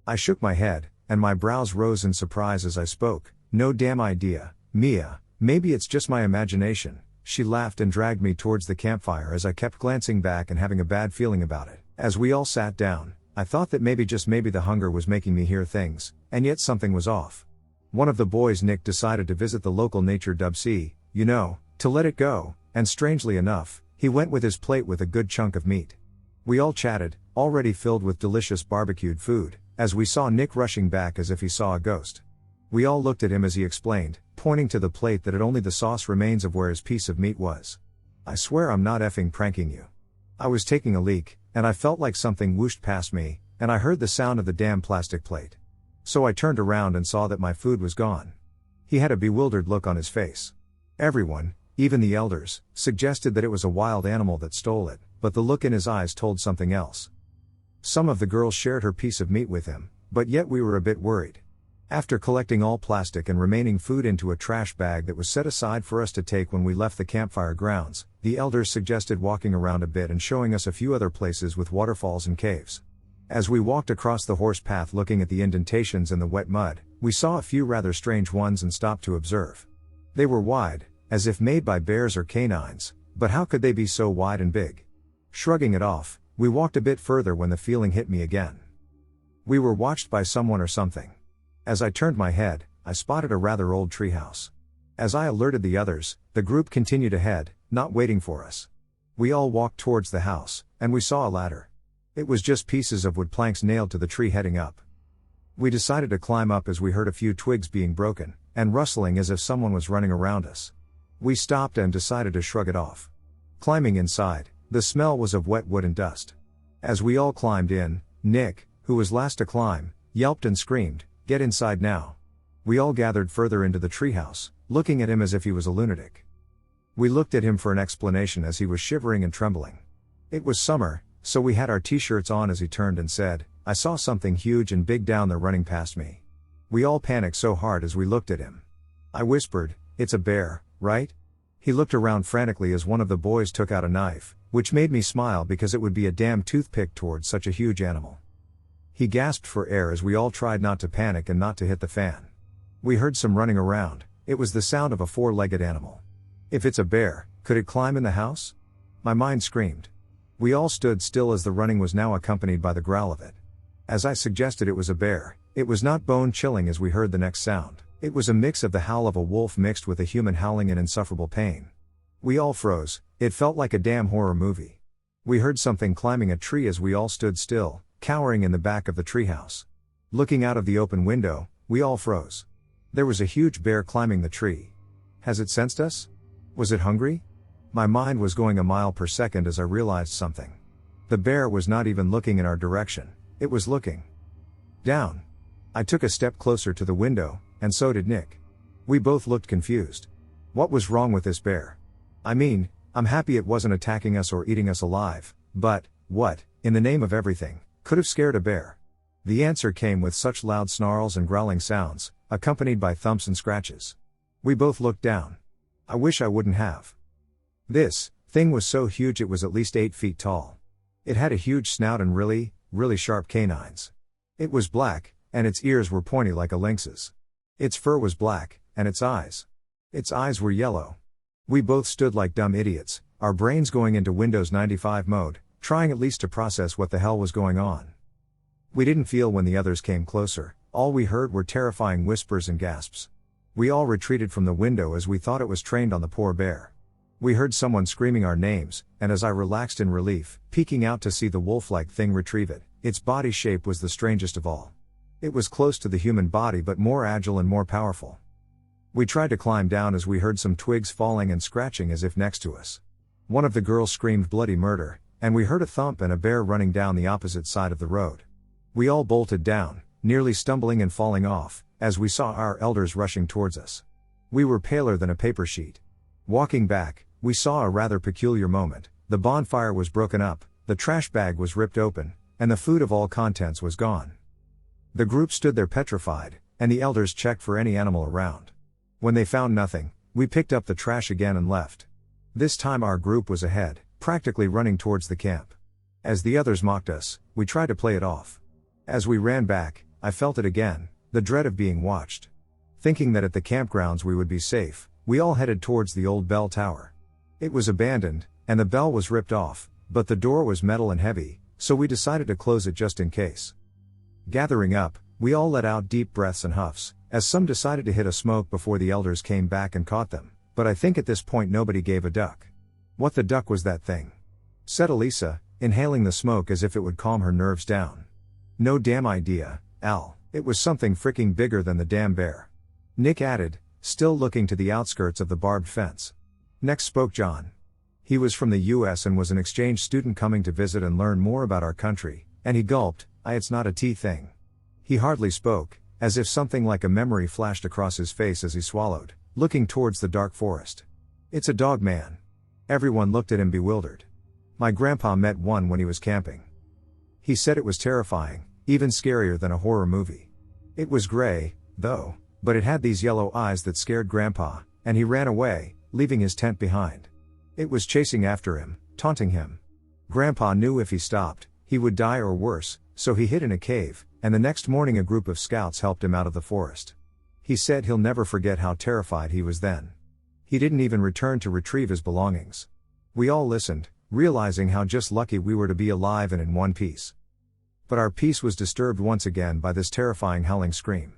I shook my head, and my brows rose in surprise as I spoke. No damn idea, Mia, maybe it's just my imagination. She laughed and dragged me towards the campfire as I kept glancing back and having a bad feeling about it. As we all sat down, I thought that maybe just maybe the hunger was making me hear things, and yet something was off. One of the boys, Nick, decided to visit the local nature dub-sea, to let it go, and strangely enough, he went with his plate with a good chunk of meat. We all chatted, already filled with delicious barbecued food, as we saw Nick rushing back as if he saw a ghost. We all looked at him as he explained, pointing to the plate that had only the sauce remains of where his piece of meat was. I swear I'm not effing pranking you. I was taking a leak, and I felt like something whooshed past me, and I heard the sound of the damn plastic plate. So I turned around and saw that my food was gone. He had a bewildered look on his face. Everyone, even the elders, suggested that it was a wild animal that stole it, but the look in his eyes told something else. Some of the girls shared her piece of meat with him, but yet we were a bit worried. After collecting all plastic and remaining food into a trash bag that was set aside for us to take when we left the campfire grounds, the elders suggested walking around a bit and showing us a few other places with waterfalls and caves. As we walked across the horse path looking at the indentations in the wet mud, we saw a few rather strange ones and stopped to observe. They were wide, as if made by bears or canines, but how could they be so wide and big? Shrugging it off, we walked a bit further when the feeling hit me again. We were watched by someone or something. As I turned my head, I spotted a rather old treehouse. As I alerted the others, the group continued ahead, not waiting for us. We all walked towards the house, and we saw a ladder. It was just pieces of wood planks nailed to the tree heading up. We decided to climb up as we heard a few twigs being broken, and rustling as if someone was running around us. We stopped and decided to shrug it off. Climbing inside, the smell was of wet wood and dust. As we all climbed in, Nick, who was last to climb, yelped and screamed, "Get inside now." We all gathered further into the treehouse, looking at him as if he was a lunatic. We looked at him for an explanation as he was shivering and trembling. It was summer, so we had our t-shirts on as he turned and said, "I saw something huge and big down there running past me." We all panicked so hard as we looked at him. I whispered, "It's a bear, right?" He looked around frantically as one of the boys took out a knife, which made me smile because it would be a damn toothpick towards such a huge animal. He gasped for air as we all tried not to panic and not to hit the fan. We heard some running around. It was the sound of a four-legged animal. If it's a bear, could it climb in the house? My mind screamed. We all stood still as the running was now accompanied by the growl of it. As I suggested it was a bear, it was not bone-chilling as we heard the next sound. It was a mix of the howl of a wolf mixed with a human howling in insufferable pain. We all froze. It felt like a damn horror movie. We heard something climbing a tree as we all stood still, cowering in the back of the treehouse. Looking out of the open window, we all froze. There was a huge bear climbing the tree. Has it sensed us? Was it hungry? My mind was going a mile per second as I realized something. The bear was not even looking in our direction, it was looking down. I took a step closer to the window, and so did Nick. We both looked confused. What was wrong with this bear? I mean, I'm happy it wasn't attacking us or eating us alive, but, what, in the name of everything, could have scared a bear? The answer came with such loud snarls and growling sounds, accompanied by thumps and scratches. We both looked down. I wish I wouldn't have. This thing was so huge it was at least 8 feet tall. It had a huge snout and really sharp canines. It was black, and its ears were pointy like a lynx's. Its fur was black, and its eyes were yellow. We both stood like dumb idiots, our brains going into Windows 95 mode, trying at least to process what the hell was going on. We didn't feel when the others came closer, all we heard were terrifying whispers and gasps. We all retreated from the window as we thought it was trained on the poor bear. We heard someone screaming our names, and as I relaxed in relief, peeking out to see the wolf-like thing retrieve it, its body shape was the strangest of all. It was close to the human body but more agile and more powerful. We tried to climb down as we heard some twigs falling and scratching as if next to us. One of the girls screamed bloody murder, and we heard a thump and a bear running down the opposite side of the road. We all bolted down, nearly stumbling and falling off, as we saw our elders rushing towards us. We were paler than a paper sheet. Walking back, we saw a rather peculiar moment. The bonfire was broken up, the trash bag was ripped open, and the food of all contents was gone. The group stood there petrified, and the elders checked for any animal around. When they found nothing, we picked up the trash again and left. This time our group was ahead, practically running towards the camp. As the others mocked us, we tried to play it off. As we ran back, I felt it again, the dread of being watched. Thinking that at the campgrounds we would be safe, we all headed towards the old bell tower. It was abandoned, and the bell was ripped off, but the door was metal and heavy, so we decided to close it just in case. Gathering up, we all let out deep breaths and huffs, as some decided to hit a smoke before the elders came back and caught them, but I think at this point nobody gave a duck. "What the duck was that thing?" said Elisa, inhaling the smoke as if it would calm her nerves down. No damn idea, Al, it was something freaking bigger than the damn bear. Nick added, still looking to the outskirts of the barbed fence. Next spoke John. He was from the US and was an exchange student coming to visit and learn more about our country, and he gulped, it's not a tea thing. He hardly spoke, as if something like a memory flashed across his face as he swallowed, looking towards the dark forest. It's a Dogman. Everyone looked at him bewildered. My grandpa met one when he was camping. He said it was terrifying, even scarier than a horror movie. It was gray, though, but it had these yellow eyes that scared Grandpa, and he ran away, leaving his tent behind. It was chasing after him, taunting him. Grandpa knew if he stopped, he would die or worse, so he hid in a cave, and the next morning a group of scouts helped him out of the forest. He said he'll never forget how terrified he was then. He didn't even return to retrieve his belongings. We all listened, realizing how just lucky we were to be alive and in one piece. But our peace was disturbed once again by this terrifying howling scream.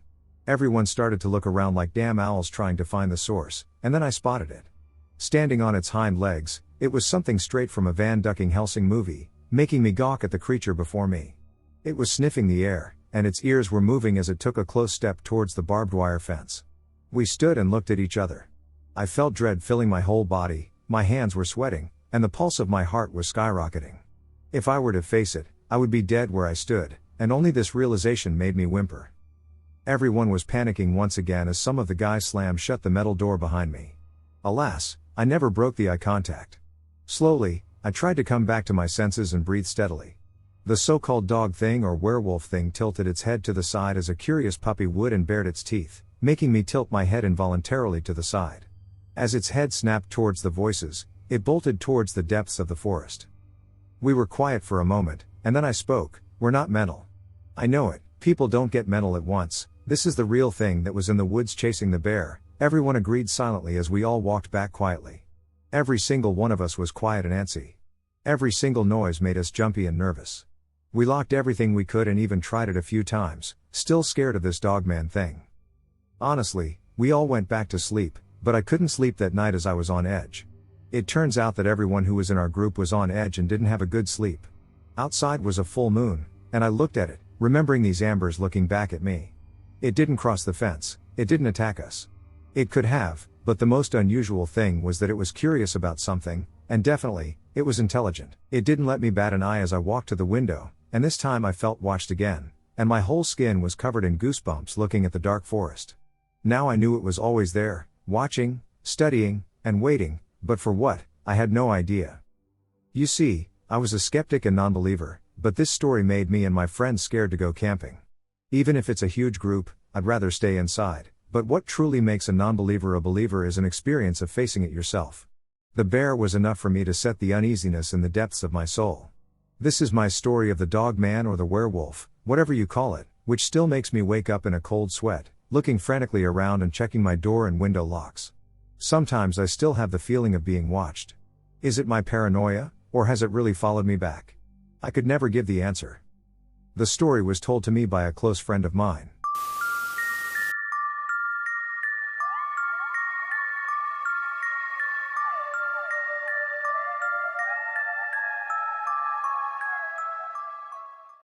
Everyone started to look around like damn owls trying to find the source, and then I spotted it. Standing on its hind legs, it was something straight from a Van Ducking Helsing movie, making me gawk at the creature before me. It was sniffing the air, and its ears were moving as it took a close step towards the barbed wire fence. We stood and looked at each other. I felt dread filling my whole body, my hands were sweating, and the pulse of my heart was skyrocketing. If I were to face it, I would be dead where I stood, and only this realization made me whimper. Everyone was panicking once again as some of the guys slammed shut the metal door behind me. Alas, I never broke the eye contact. Slowly, I tried to come back to my senses and breathe steadily. The so-called dog thing or werewolf thing tilted its head to the side as a curious puppy would and bared its teeth, making me tilt my head involuntarily to the side. As its head snapped towards the voices, it bolted towards the depths of the forest. We were quiet for a moment, and then I spoke, "We're not mental. I know it, people don't get mental at once, this is the real thing that was in the woods chasing the bear." Everyone agreed silently as we all walked back quietly. Every single one of us was quiet and antsy. Every single noise made us jumpy and nervous. We locked everything we could and even tried it a few times, still scared of this Dogman thing. Honestly, we all went back to sleep, but I couldn't sleep that night as I was on edge. It turns out that everyone who was in our group was on edge and didn't have a good sleep. Outside was a full moon, and I looked at it, remembering these ambers looking back at me. It didn't cross the fence, it didn't attack us. It could have, but the most unusual thing was that it was curious about something, and definitely, it was intelligent. It didn't let me bat an eye as I walked to the window, and this time I felt watched again, and my whole skin was covered in goosebumps looking at the dark forest. Now I knew it was always there, watching, studying, and waiting, but for what, I had no idea. You see, I was a skeptic and non-believer, but this story made me and my friends scared to go camping. Even if it's a huge group, I'd rather stay inside, but what truly makes a non-believer a believer is an experience of facing it yourself. The bear was enough for me to set the uneasiness in the depths of my soul. This is my story of the Dogman or the werewolf, whatever you call it, which still makes me wake up in a cold sweat, looking frantically around and checking my door and window locks. Sometimes I still have the feeling of being watched. Is it my paranoia, or has it really followed me back? I could never give the answer. The story was told to me by a close friend of mine.